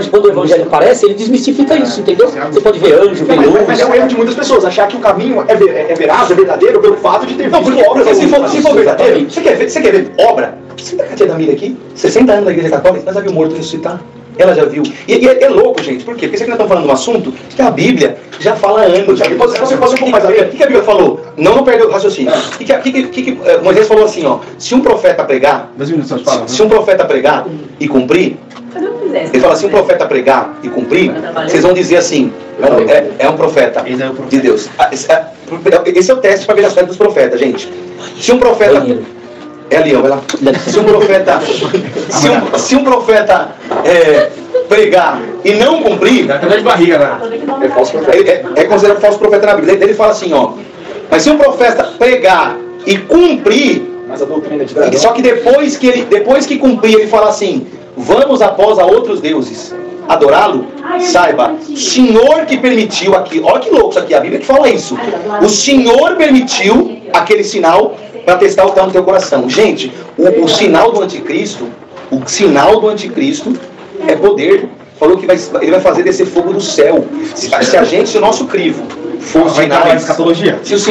quando o evangelho aparece, ele desmistifica isso, entendeu? Você pode ver anjo, ver Mas é um erro de muitas pessoas, achar que o caminho é veraz, é verdadeiro, pelo fato de ter Não, visto porque obras. se for verdadeiro, você quer ver obra? Senta com a tia Damira aqui, 60 anos na igreja católica, nós já viu morto ressuscitar. Ela já viu. E é louco, gente. Por quê? Porque isso aqui nós estamos falando de um assunto que a Bíblia já fala anos. Você pode um pouco mais a Bíblia? O que a Bíblia falou? Não perdeu o raciocínio. O que Moisés falou assim, ó. Se um profeta pregar, 2 minutos só de falar. se um profeta pregar e cumprir, ele fala, se um profeta pregar e cumprir, vocês vão dizer assim, é um profeta de Deus. Esse é o teste para ver as fé dos profetas, gente. Se um profeta... É ali, ó, vai lá. Se um profeta pregar e não cumprir, Dá até de barriga, né? É falso profeta. é considerado falso profeta na Bíblia. Ele fala assim, ó. Mas se um profeta pregar e cumprir, Mas a doutrina de dragão. só que depois que cumprir, ele fala assim: vamos após a outros deuses adorá-lo, saiba, o Senhor que permitiu aqui, olha que louco isso aqui, a Bíblia que fala isso. O Senhor permitiu aquele sinal para testar o que está no teu coração. Gente, o sinal do anticristo, é poder. Falou que ele vai fazer descer fogo do céu. Se o nosso crivo for Vai entrar na sinais, escatologia. se os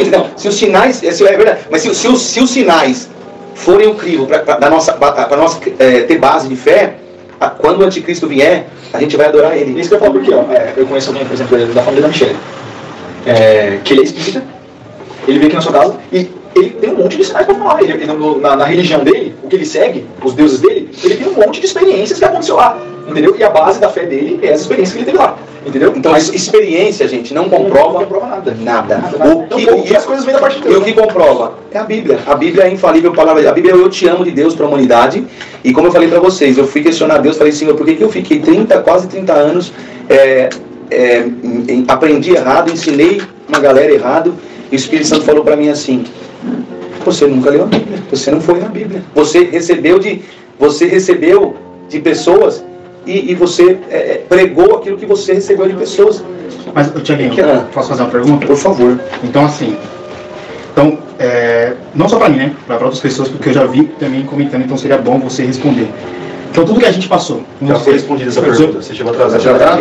sinais, isso é verdade, mas se os sinais forem o crivo para nós ter base de fé, quando o anticristo vier, a gente vai adorar ele. Isso que eu falo porque, ó, eu conheço alguém, por exemplo, da família da Michelle, que ele é espírita, ele veio aqui na sua casa e ele tem um monte de sinais para falar. Na religião dele, o que ele segue, os deuses dele, ele tem um monte de experiências que aconteceu lá, entendeu? E a base da fé dele é as experiências que ele teve lá, entendeu? Então, mas experiência, gente, não comprova nada. E as coisas vêm da parte de E Deus. o que comprova? É a Bíblia. A Bíblia é a infalível palavra. A Bíblia é o eu te amo de Deus para a humanidade. E como eu falei para vocês, eu fui questionar Deus, falei, Senhor, por que eu fiquei quase 30 anos, aprendi errado, ensinei uma galera errado, e o Espírito Santo falou para mim assim: você nunca leu a Bíblia, você não foi na Bíblia. Você recebeu de pessoas e você pregou aquilo que você recebeu de pessoas. Mas, Tiaguinho, posso fazer uma pergunta? Por favor. Então, assim, não só para mim, né? Para outras pessoas, porque eu já vi também comentando, então seria bom você responder. Então, tudo que a gente passou... Já foi respondida essa pergunta. Você chegou atrasado. Já Já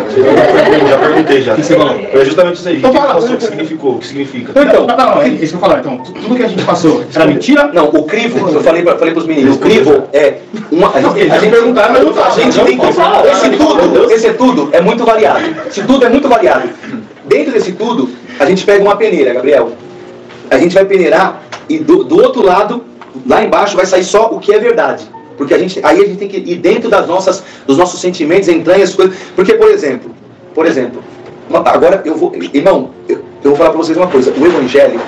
perguntei já. O que você falou? É justamente isso aí. Então fala. O que significou? O que significa? Não, é isso que eu falar. Então, tudo que a gente passou era mentira? Não, o crivo, eu falei para os meninos, o crivo é uma... A gente perguntaram, mas não fala. A gente tem que... Esse tudo é muito variado. Esse tudo é muito variado. Dentro desse tudo, a gente pega uma peneira, Gabriel. A gente vai peneirar e do outro lado, lá embaixo, vai sair só o que é verdade. Porque aí a gente tem que ir dentro dos nossos sentimentos, entranhas, coisas. Porque, por exemplo, agora eu vou falar para vocês uma coisa. O Evangelho,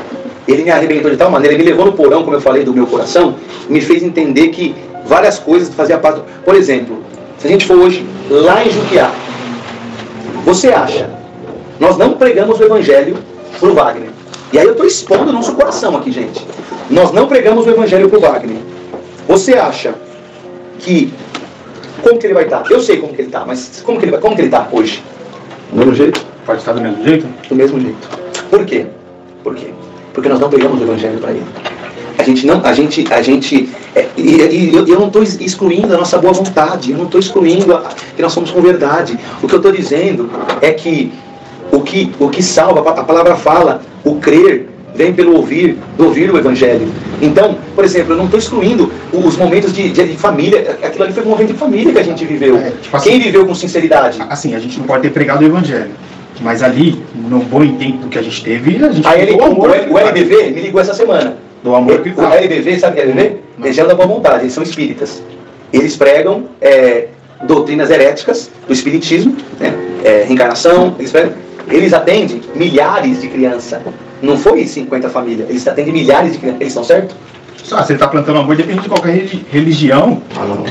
ele me arrebentou de tal maneira, ele me levou no porão, como eu falei, do meu coração, me fez entender que várias coisas faziam parte. Por exemplo, se a gente for hoje lá em Juquiá, você acha, nós não pregamos o Evangelho pro Wagner. E aí eu estou expondo o nosso coração aqui, gente. Nós não pregamos o Evangelho pro Wagner. Você acha que... Como que ele vai estar? Eu sei como que ele está, mas como que ele está hoje? Do mesmo jeito? Pode estar do mesmo jeito? Do mesmo jeito. Por quê? Porque nós não pregamos o Evangelho para ele. Eu não estou excluindo a nossa boa vontade, eu não estou excluindo que nós somos com verdade. O que eu estou dizendo é que o que salva, a palavra fala, o crer vem pelo ouvir o Evangelho. Então, por exemplo, eu não estou excluindo os momentos de família. Aquilo ali foi um momento de família que a gente viveu. Assim, quem viveu com sinceridade? Assim, a gente não pode ter pregado o Evangelho. Mas ali, no bom intento que a gente teve, a gente... O LBV me ligou essa semana. Do amor que o LBV, sabe o que é LBV? Legião da Boa Vontade. Eles são espíritas. Eles pregam doutrinas heréticas do espiritismo, né? Reencarnação. Eles atendem milhares de crianças. Não foi 50 famílias. Eles atendem milhares de crianças. Eles estão certos? se ele está plantando amor, depende de qualquer religião. Não, o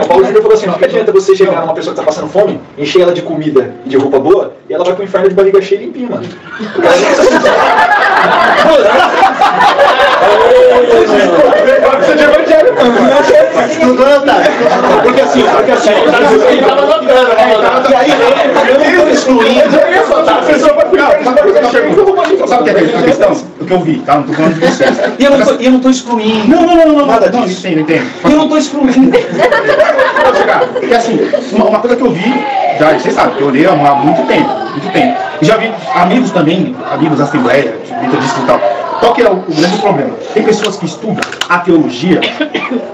Paulo Júnior falou assim, não adianta você chegar numa pessoa que está passando fome, encher ela de comida e de roupa boa, e ela vai pro inferno de barriga cheia e limpinha, mano. Você de evangelho, mano. Porque assim, ele tava notando, e aí eu não tô excluindo. Sabe o que é a questão? O que eu vi, tá? Não tô falando de vocês. E eu não tô excluindo. Não, nada não, disso. Não entendo. Eu não tô excluindo. Pode chegar. Porque assim, uma coisa que eu vi, já, vocês sabem, que eu olhei há muito tempo. E já vi amigos também, amigos da Assembleia, metodistas e tal. Qual que é o grande problema? Tem pessoas que estudam a teologia,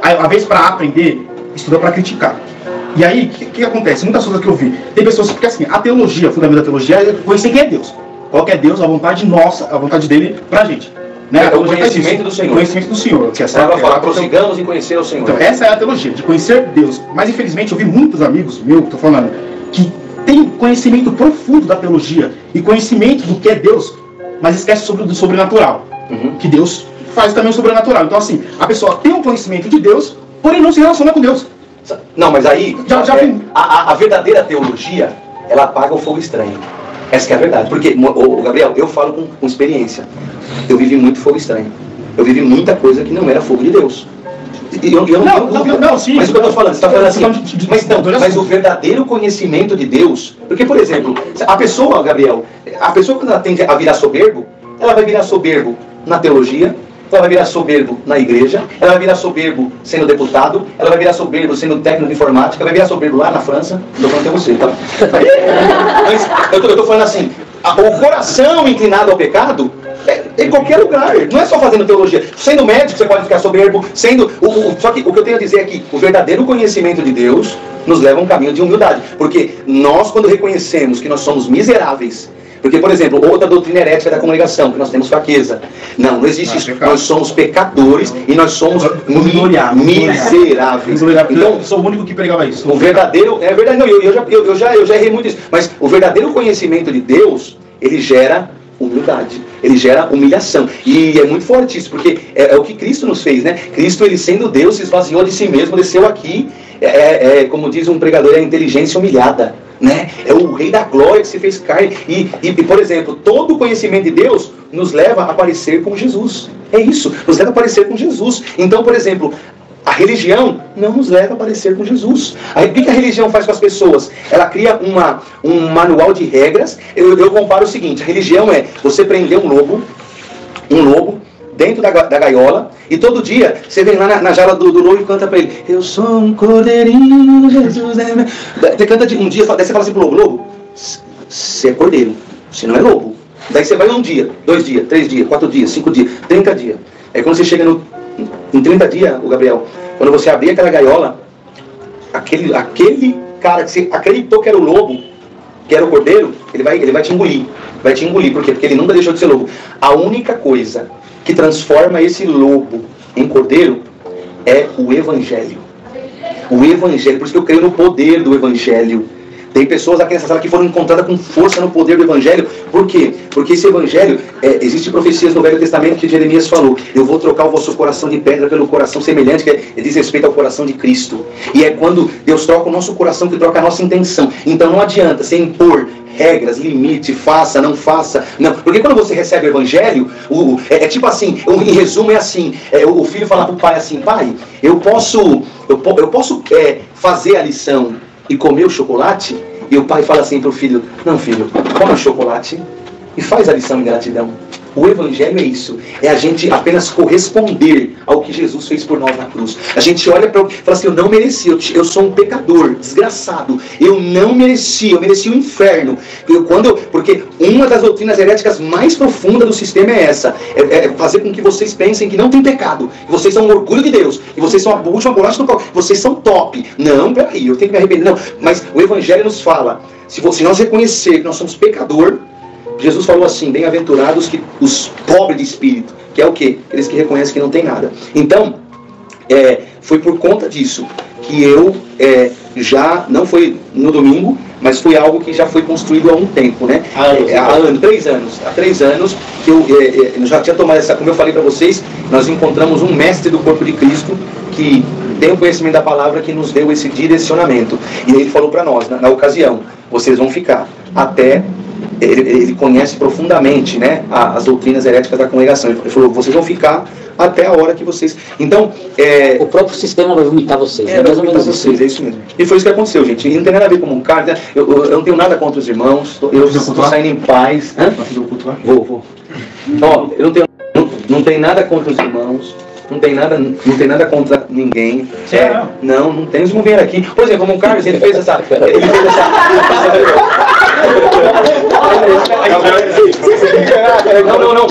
a vez para aprender, estudam para criticar. E aí, o que acontece? Muitas coisas que eu vi. Tem pessoas que, assim, a teologia, o fundamento da teologia é conhecer quem é Deus. Qual que é Deus, a vontade nossa, a vontade dele pra gente. Né? É o conhecimento do Senhor. O conhecimento do Senhor. Que ela vai falar, prossigamos em conhecer o Senhor. Então, essa é a teologia, de conhecer Deus. Mas, infelizmente, eu vi muitos amigos meus, tô falando, que tem conhecimento profundo da teologia e conhecimento do que é Deus, mas esquece sobre do sobrenatural. Que Deus faz também o sobrenatural. Então, assim, a pessoa tem um conhecimento de Deus, porém não se relaciona com Deus. Não, mas aí, a verdadeira teologia, ela apaga o fogo estranho. Essa que é a verdade. Porque, Gabriel, eu falo com experiência. Eu vivi muito fogo estranho. Eu vivi muita coisa que não era fogo de Deus. Não, sim. Mas o que eu estou falando, você está falando assim, mas o verdadeiro conhecimento de Deus, porque, por exemplo, a pessoa, Gabriel, a pessoa quando ela tende a virar soberbo, ela vai virar soberbo na teologia, ela vai virar soberbo na igreja, ela vai virar soberbo sendo deputado, ela vai virar soberbo sendo técnico de informática, vai virar soberbo lá na França, estou falando que é você, tá? Mas eu estou falando assim, o coração inclinado ao pecado, em qualquer lugar, não é só fazendo teologia. Sendo médico você pode ficar soberbo, só que o que eu tenho a dizer aqui, o verdadeiro conhecimento de Deus nos leva a um caminho de humildade, porque nós quando reconhecemos que nós somos miseráveis, porque, por exemplo, outra doutrina herética da congregação, que nós temos fraqueza. Não existe isso. Nós somos pecadores e nós somos miseráveis. Então, eu sou o único que pregava isso. O verdadeiro, é verdade, não, eu já errei muito isso. Mas o verdadeiro conhecimento de Deus, ele gera humildade, ele gera humilhação. E é muito forte isso, porque é o que Cristo nos fez, né? Cristo, ele sendo Deus, se esvaziou de si mesmo, desceu aqui, como diz um pregador, é a inteligência humilhada. Né? É o Rei da Glória que se fez carne. E, por exemplo, todo o conhecimento de Deus nos leva a parecer com Jesus. É isso, nos leva a parecer com Jesus. Então, por exemplo, a religião não nos leva a parecer com Jesus. O que a religião faz com as pessoas? Ela cria um manual de regras. Eu comparo o seguinte, a religião é você prender um lobo dentro da gaiola, e todo dia você vem lá na jaula do lobo e canta pra ele: eu sou um cordeirinho, Jesus é meu. Você canta um dia, daí você fala assim pro lobo: você é cordeiro, você não é lobo. Daí você vai um dia, 2 dias, 3 dias, 4 dias, 5 dias, 30 dias. Aí quando você chega em 30 dias, o Gabriel, quando você abrir aquela gaiola, aquele cara que você acreditou que era o lobo, que era o cordeiro, ele vai te engolir. Vai te engolir, por quê? Porque ele nunca deixou de ser lobo. A única coisa que transforma esse lobo em cordeiro é o Evangelho. O Evangelho, por isso que eu creio no poder do Evangelho. Tem pessoas aqui nessa sala que foram encontradas com força no poder do Evangelho. Por quê? Porque esse Evangelho, existe profecias no Velho Testamento que Jeremias falou: eu vou trocar o vosso coração de pedra pelo coração semelhante, que diz respeito ao coração de Cristo. E é quando Deus troca o nosso coração que troca a nossa intenção. Então não adianta você impor regras, limite, faça, não faça. Não. Porque quando você recebe o Evangelho, é tipo assim, em resumo é assim, o filho fala para o pai assim: pai, eu posso fazer a lição e comer o chocolate? E o pai fala assim para o filho: não, filho, come o chocolate e faz a lição em gratidão. O Evangelho é isso, é a gente apenas corresponder ao que Jesus fez por nós na cruz. A gente olha para e fala assim: eu não mereci, eu sou um pecador, desgraçado, eu não mereci, eu mereci o inferno. Porque uma das doutrinas heréticas mais profundas do sistema é essa, é fazer com que vocês pensem que não tem pecado, que vocês são um orgulho de Deus, que vocês são a última bolacha do pau, vocês são top. Não, peraí, eu tenho que me arrepender. Não, mas o Evangelho nos fala, se nós reconhecer que nós somos pecador, Jesus falou assim: bem-aventurados os pobres de espírito, que é o quê? Aqueles que reconhecem que não tem nada. Então, foi por conta disso que eu já, não foi no domingo, mas foi algo que já foi construído há um tempo, né? Há 3 anos que eu já tinha tomado essa, como eu falei para vocês, nós encontramos um mestre do corpo de Cristo que tem o conhecimento da palavra, que nos deu esse direcionamento. E ele falou para nós, na ocasião, vocês vão ficar até... Ele conhece profundamente, né, as doutrinas heréticas da congregação. Ele falou, vocês vão ficar até a hora que vocês... Então, o próprio sistema vai vomitar vocês. Vai vomitar vocês, é isso mesmo. E foi isso que aconteceu, gente. E não tem nada a ver com um cara. Eu não tenho nada contra os irmãos. Eu estou saindo em paz. Vou. Ó, eu não tenho nada contra os irmãos. Não tem nada contra ninguém. Não tem. Eles não vieram aqui. Por exemplo, como o Carlos, ele fez essa... Não.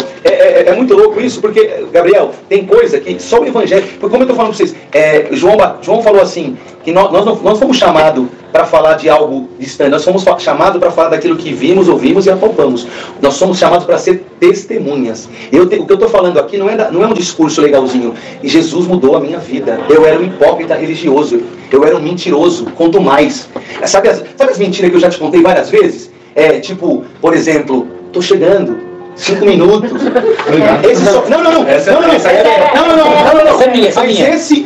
É muito louco isso, porque, Gabriel, tem coisa que só o Evangelho... Porque como eu estou falando para vocês, João falou assim, que nós não fomos chamados para falar de algo distante, nós fomos chamados para falar daquilo que vimos, ouvimos e apalpamos. Nós somos chamados para ser testemunhas. O que eu estou falando aqui não é um discurso legalzinho. E Jesus mudou a minha vida. Eu era um hipócrita religioso. Eu era um mentiroso. Quanto mais. Sabe as mentiras que eu já te contei várias vezes? Tipo, por exemplo, estou chegando. 5 minutos.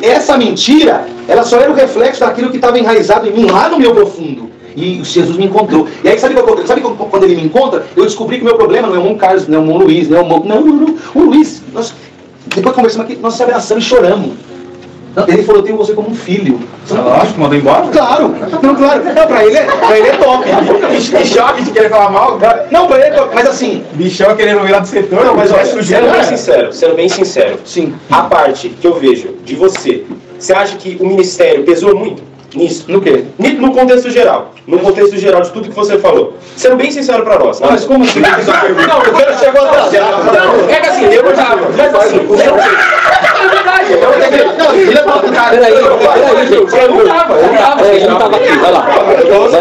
Essa mentira, ela só era o reflexo daquilo que estava enraizado em mim, lá no meu profundo. E Jesus me encontrou. E aí, sabe quando ele me encontra? Eu descobri que o meu problema não é o irmão Carlos, não é o irmão Luiz, não é o irmão... Não. O Luiz, depois conversamos aqui, nós se abraçamos e choramos. Ele falou, eu tenho você como um filho. Lógico, mandou embora? Claro. Não, pra ele é top. Bichão que quer falar mal? Não, pra ele é top, mas assim... Bichão querendo virar do setor. Não, mas olha, sendo bem sincero, sim. A parte que eu vejo de você acha que o ministério pesou muito nisso? No quê? No contexto geral. No contexto geral de tudo que você falou. Sendo bem sincero pra nós. Mas como assim? Não, eu quero chegar até... Não, é que assim, eu tava... Mas assim, o meu... É verdade. Peraí, gente. Eu não tava aqui, vai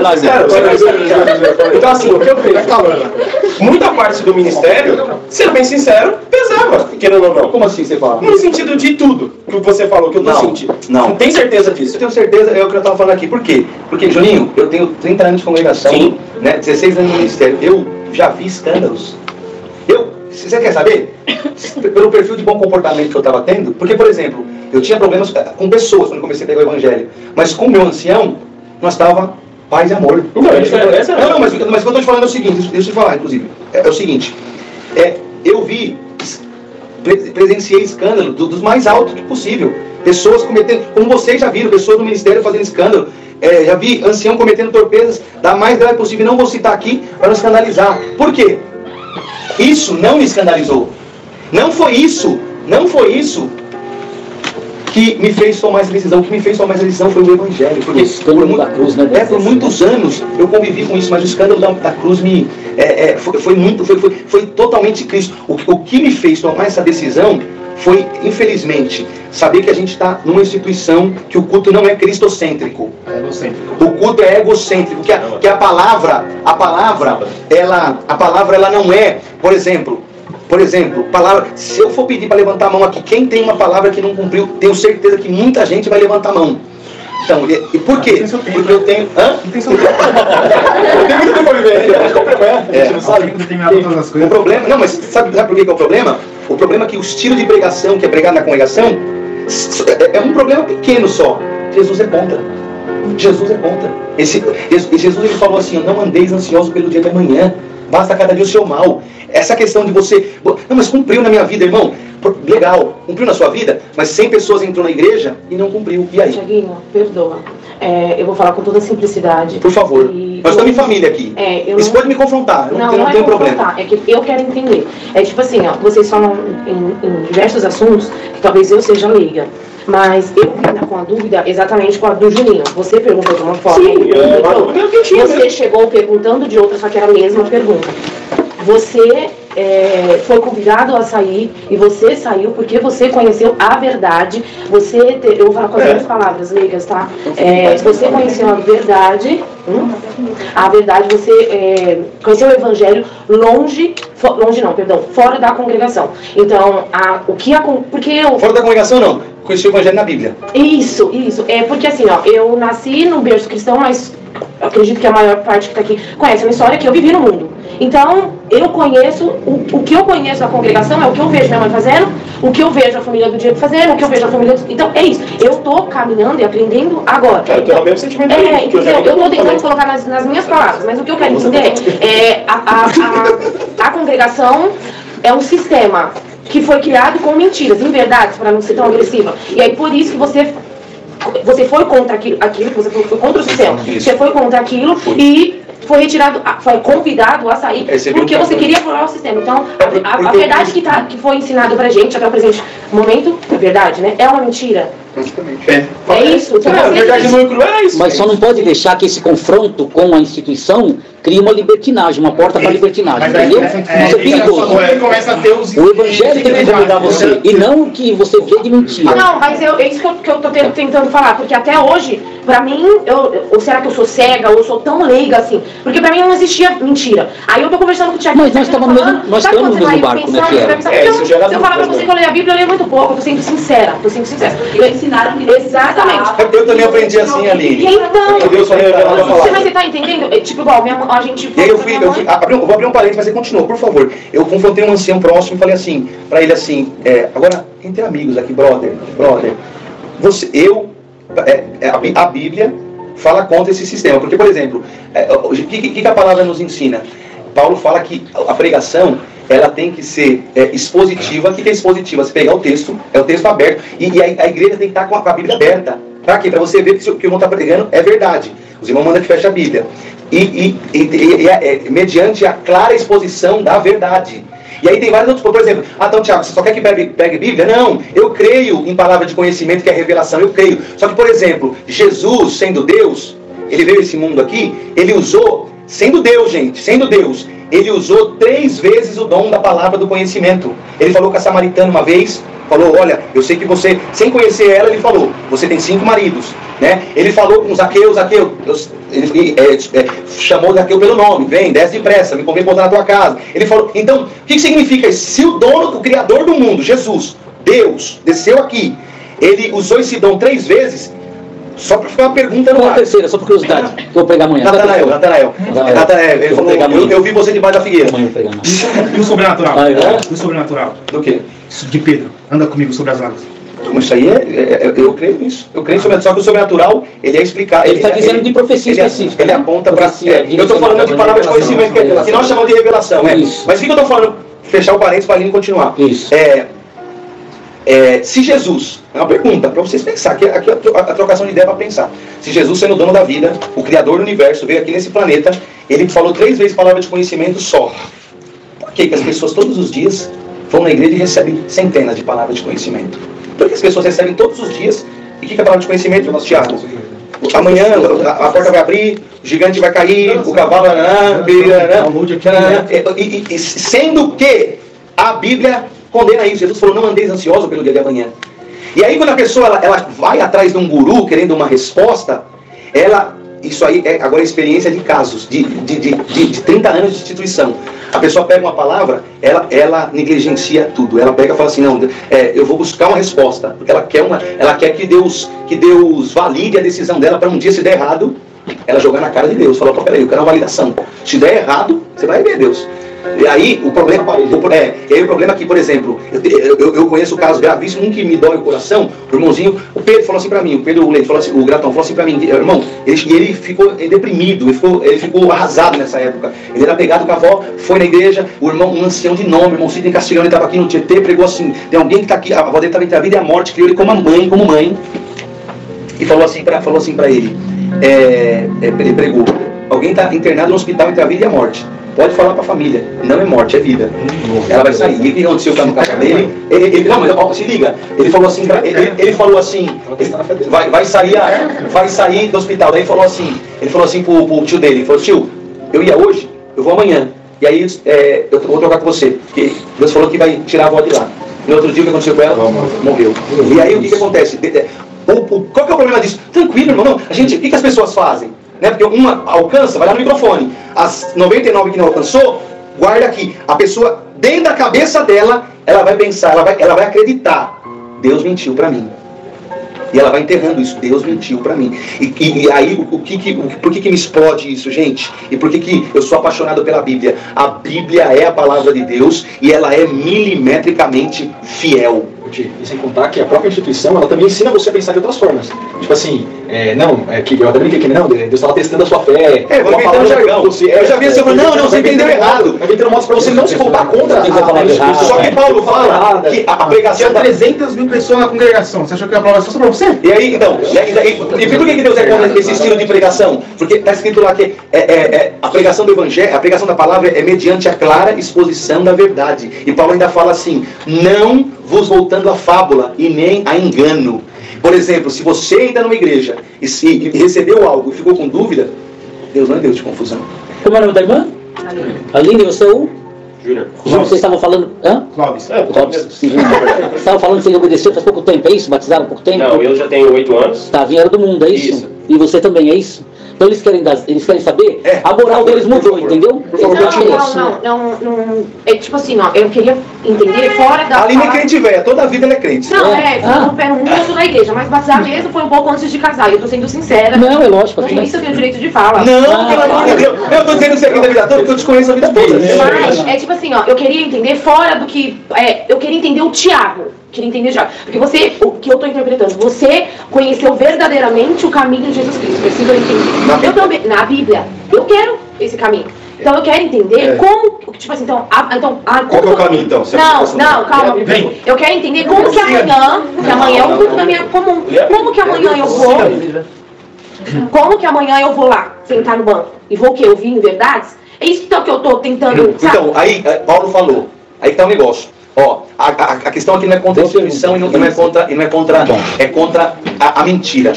lá, Zé. Então assim, o que eu vejo, muita parte do ministério, sendo bem sincero, pesava, querendo ou não. Como assim você fala? No sentido de tudo que você falou, que eu tô sentindo. Não. Tem certeza disso? Eu tenho certeza, é o que eu estava falando aqui. Por quê? Porque, Juninho, eu tenho 30 anos de congregação, né, 16 anos de ministério. Eu já vi escândalos. Você quer saber? Pelo perfil de bom comportamento que eu estava tendo. Porque, por exemplo, eu tinha problemas com pessoas quando eu comecei a pegar o evangelho. Mas com o meu ancião, nós estava paz e amor. Não, mas o que eu estou te falando é o seguinte, deixa eu te falar, inclusive. É o seguinte, eu presenciei escândalo dos mais altos que possível. Pessoas cometendo, como vocês já viram, pessoas no ministério fazendo escândalo. Já vi ancião cometendo torpezas da mais grave possível. Não vou citar aqui para não escandalizar. Por quê? Isso não me escandalizou. Não foi isso que me fez tomar essa decisão. O que me fez tomar essa decisão foi o Evangelho. Porque da cruz, né? Por muitos anos eu convivi com isso, mas o escândalo da cruz foi totalmente Cristo. O que me fez tomar essa decisão foi, infelizmente, saber que a gente está numa instituição que o culto não é cristocêntrico. O culto é egocêntrico. Que a palavra ela não é, por exemplo, se eu for pedir para levantar a mão aqui, quem tem uma palavra que não cumpriu, tenho certeza que muita gente vai levantar a mão. Então, e por quê? Porque eu tenho... Não tem seu tempo. Eu tenho muito tempo para viver. A gente não sabe determinar todas as coisas. O problema... Não, mas sabe por que é o problema? O problema é que o estilo de pregação que é pregado na congregação é um problema pequeno só. Jesus é contra. Jesus ele falou assim, não andeis ansiosos pelo dia de amanhã. Basta cada dia o seu mal. Essa questão de você... Não, mas cumpriu na minha vida, irmão. Legal, cumpriu na sua vida, mas 100 pessoas entrou na igreja e não cumpriu. E aí? Tiaguinho, perdoa. Eu vou falar com toda simplicidade. Por favor. Nós estamos em família aqui. Isso pode me confrontar. Não tem problema. É que eu quero entender. É tipo assim, ó, vocês falam em diversos assuntos que talvez eu seja leiga. Mas eu vim com a dúvida exatamente com a do Juninho. Você perguntou de uma forma. Sim, você chegou perguntando de outra, só que era a mesma pergunta. Você foi convidado a sair e você saiu porque você conheceu a verdade. Eu vou falar com as minhas palavras leigas, tá? Você conheceu a verdade. Você conheceu o evangelho fora da congregação. Então, fora da congregação não, conheci o evangelho na Bíblia. Isso, porque assim, ó, eu nasci no berço cristão, mas eu acredito que a maior parte que tá aqui conhece a minha história, que eu vivi no mundo. Então, eu conheço, o que eu conheço da congregação é o que eu vejo minha mãe fazendo, o que eu vejo a família do Diego fazendo, o que eu vejo a família do... Então, é isso. Eu tô caminhando e aprendendo agora. Eu tenho o mesmo sentimento. Eu tô tentando colocar nas minhas palavras, mas o que eu quero entender é a congregação é um sistema que foi criado com mentiras, inverdades, para não ser tão agressiva. E aí, por isso que você foi contra aquilo que você foi contra o sistema. Você foi contra aquilo e foi retirado, foi convidado a sair porque você queria burlar o sistema. Então, a verdade que foi ensinada pra gente até o presente momento, a verdade, né? É uma mentira. É isso. Então, a verdade não é cruel, é isso. Mas só não pode deixar que esse confronto com a instituição crie uma libertinagem, uma porta para libertinagem, entendeu? Isso é perigoso. O evangelho tem que convidar você, e não o que você vê de mentira. Não, mas é isso que eu tô tentando falar, porque até hoje, pra mim, ou será que eu sou cega, ou eu sou tão leiga assim? Porque pra mim não existia mentira. Aí eu tô conversando com o Tiago. Mas nós estamos no mesmo barco, né, que era? Se eu falar pra você que eu leio a Bíblia, eu leio muito pouco, eu tô sendo sincera. Eles ensinaram que exatamente. Eu também aprendi assim, Aline. E então, Deus você tá entendendo? Tipo, igual, a gente... E aí eu vou abrir um parênteses, mas você continua, por favor. Eu confrontei um ancião próximo e falei assim, pra ele assim, agora, entre amigos aqui, brother, a Bíblia fala contra esse sistema. Porque, por exemplo, o que a palavra nos ensina? Paulo fala que a pregação, ela tem que ser expositiva. O que é expositiva? Você pegar o texto, é o texto aberto, e a igreja tem que estar com a Bíblia aberta. Pra quê? Pra você ver que o que o irmão está pregando é verdade. Os irmãos mandam que feche a Bíblia. Mediante a clara exposição da verdade. E aí tem vários outros, por exemplo, então Tiago, você só quer que pegue Bíblia? Não, eu creio em palavra de conhecimento, que é revelação, eu creio. Só que, por exemplo, Jesus, sendo Deus, ele veio a esse mundo aqui, ele usou, sendo Deus, gente, sendo Deus, ele usou 3 vezes o dom da palavra do conhecimento. Ele falou com a samaritana uma vez, falou, olha, eu sei que você, sem conhecer ela, ele falou, você tem 5 maridos, né? Ele falou com Zaqueu, ele chamou Zaqueu pelo nome, vem, desce depressa, me convém voltar na tua casa. Ele falou, então, o que significa isso? Se o dono, o criador do mundo, Jesus, Deus, desceu aqui, ele usou esse dom 3 vezes, só para ficar uma pergunta no ar. A terceira, só por curiosidade, que eu vou pegar amanhã. Natanael, ele falou, eu vi você debaixo da figueira. E o sobrenatural? E o sobrenatural? Do quê? De Pedro, anda comigo sobre as águas. Mas isso aí eu creio nisso. Eu creio sobre, só que o sobrenatural, ele é explicar. Ele está dizendo de profecia específica. Ele aponta para... eu estou falando de palavra de conhecimento, que nós chamamos de revelação. Mas o que eu estou falando? Fechar o parênteses para a Aline continuar. Isso. Se Jesus... É uma pergunta para vocês pensar, aqui a trocação de ideia para pensar. Se Jesus, sendo o dono da vida, o criador do universo, veio aqui nesse planeta, ele falou 3 vezes palavra de conhecimento só. Por que as pessoas todos os dias vão na igreja e recebem centenas de palavras de conhecimento? Por que as pessoas recebem todos os dias? E o que é a palavra de conhecimento, Tiago? Amanhã a porta vai abrir, o gigante vai cair, o cavalo... Sendo que a Bíblia condena isso. Jesus falou, não andeis ansiosos pelo dia de amanhã. E aí quando a pessoa ela vai atrás de um guru querendo uma resposta, isso aí é agora experiência de casos, de 30 anos de instituição. A pessoa pega uma palavra, ela negligencia tudo. Ela pega e fala assim, não, eu vou buscar uma resposta. Porque ela quer que Deus valide a decisão dela para um dia, se der errado, ela jogar na cara de Deus. Fala, peraí, eu quero uma validação. Se der errado, você vai ver Deus. E aí o problema aqui, por exemplo, eu conheço o caso gravíssimo, um que me dói o coração, o irmãozinho, o Pedro falou assim pra mim, o Gratão falou assim pra mim, irmão, ele ficou deprimido, ele ficou arrasado nessa época. Ele era pegado com a avó, foi na igreja, o irmão, um ancião de nome, o irmão Sidney Castilhão, ele estava aqui no Tietê, pregou assim, tem alguém que está aqui, a avó dele estava entre a vida e a morte, criou ele como mãe, e falou assim pra ele, ele pregou, alguém está internado no hospital entre a vida e a morte. Pode falar para a família, não é morte, é vida. Ela vai sair. E o que aconteceu no caso dele? Não, mas se liga. Ele falou assim, vai sair do hospital. Daí ele falou assim pro tio dele, ele falou, tio, eu ia hoje, eu vou amanhã. e aí eu vou trocar com você, porque Deus falou que vai tirar a avó de lá. No outro dia, o que aconteceu com ela? Morreu. E aí, o que acontece? Qual que é o problema disso? Tranquilo, irmão. Não. O que as pessoas fazem? Né? Porque uma alcança, vai lá no microfone. As 99 que não alcançou, guarda aqui. A pessoa, dentro da cabeça dela, ela vai pensar, ela vai acreditar. Deus mentiu para mim. E ela vai enterrando isso. Deus mentiu para mim. E aí, por que me explode isso, gente? E por que eu sou apaixonado pela Bíblia? A Bíblia é a palavra de Deus e ela é milimetricamente fiel. E sem contar que a própria instituição, ela também ensina você a pensar de outras formas. Tipo assim, que eu até brinquei que Deus estava testando a sua fé. Vou inventando jargão. Eu já vi assim, não, você entendeu errado. Vai inventando modos para você não se voltar contra a instituição. Só que Paulo fala que a pregação... Tinha 300 mil pessoas na congregação. Você achou que a prova era só para você? E aí, então, e por que Deus é contra esse estilo de pregação? Porque está escrito lá que a pregação do evangelho, a pregação da palavra é mediante a clara exposição da verdade. E Paulo ainda fala assim, não vos voltando a fábula e nem a engano. Por exemplo, se você ainda numa igreja e recebeu algo e ficou com dúvida, Deus não é Deus de confusão. Como é o nome da irmã? Aline, você é o? Júnior. Vocês estavam falando... Hã? Clóvis. Clóvis. Vocês estavam falando que vocês obedeceram faz pouco tempo, é isso? Batizaram há pouco tempo? Não, eu já tenho 8 anos. Tá, vieram do mundo, é isso? Isso. E você também, é isso? Então eles querem saber, a moral deles mudou, entendeu? Não, é tipo assim, ó, eu queria entender fora da... A Aline é crente velha, toda a vida ela é crente. Não, no pé mundo na igreja, mas batizar mesmo foi um pouco antes de casar, e eu tô sendo sincera. Não, é lógico. Por isso eu tenho direito de fala. Não, pelo amor de Deus, eu tô dizendo isso aqui da vida toda, porque eu te conheço a vida toda. Mas, é tipo assim, ó, eu queria entender fora do que... eu queria entender o Tiago. Queria entender já. Porque o que eu estou interpretando, você conheceu verdadeiramente o caminho de Jesus Cristo. Preciso entender. Eu também, na Bíblia, eu quero esse caminho. Então eu quero entender como, tipo assim, qual que é o caminho então? Não, calma. Eu quero entender como que amanhã é um culto da minha comum. Como que amanhã eu vou? Como que amanhã eu vou lá, sentar no banco? E vou o quê? Ouvir em verdades? É isso então que eu estou tentando. Sabe? Então, aí Paulo falou, aí tá o negócio. Ó, a questão aqui não é contra a instituição e não é contra a mentira.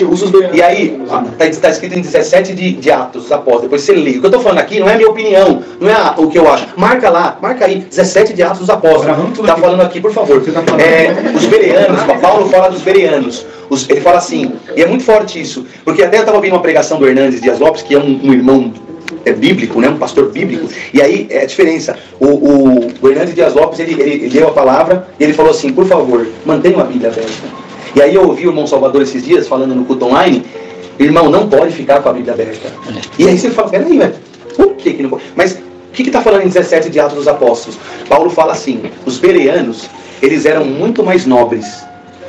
E aí, está escrito em 17 de Atos dos Apóstolos, depois você lê. O que eu estou falando aqui não é a minha opinião, não é o que eu acho. Marca aí, 17 de Atos dos Apóstolos. Está falando aqui, por favor. Os bereanos, Paulo fala dos bereanos. Ele fala assim, e é muito forte isso, porque até eu estava ouvindo uma pregação do Hernandes Dias Lopes, que é um irmão bíblico, né? Um pastor bíblico, e aí é a diferença. O Hernandes Dias Lopes, ele deu a palavra e ele falou assim, por favor, mantenha a Bíblia aberta. E aí eu ouvi o irmão Salvador esses dias falando no culto online, irmão, não pode ficar com a Bíblia aberta. E aí você fala, peraí, velho, por que não pode? Mas o que está falando em 17 de Atos dos Apóstolos? Paulo fala assim, os bereanos, eles eram muito mais nobres.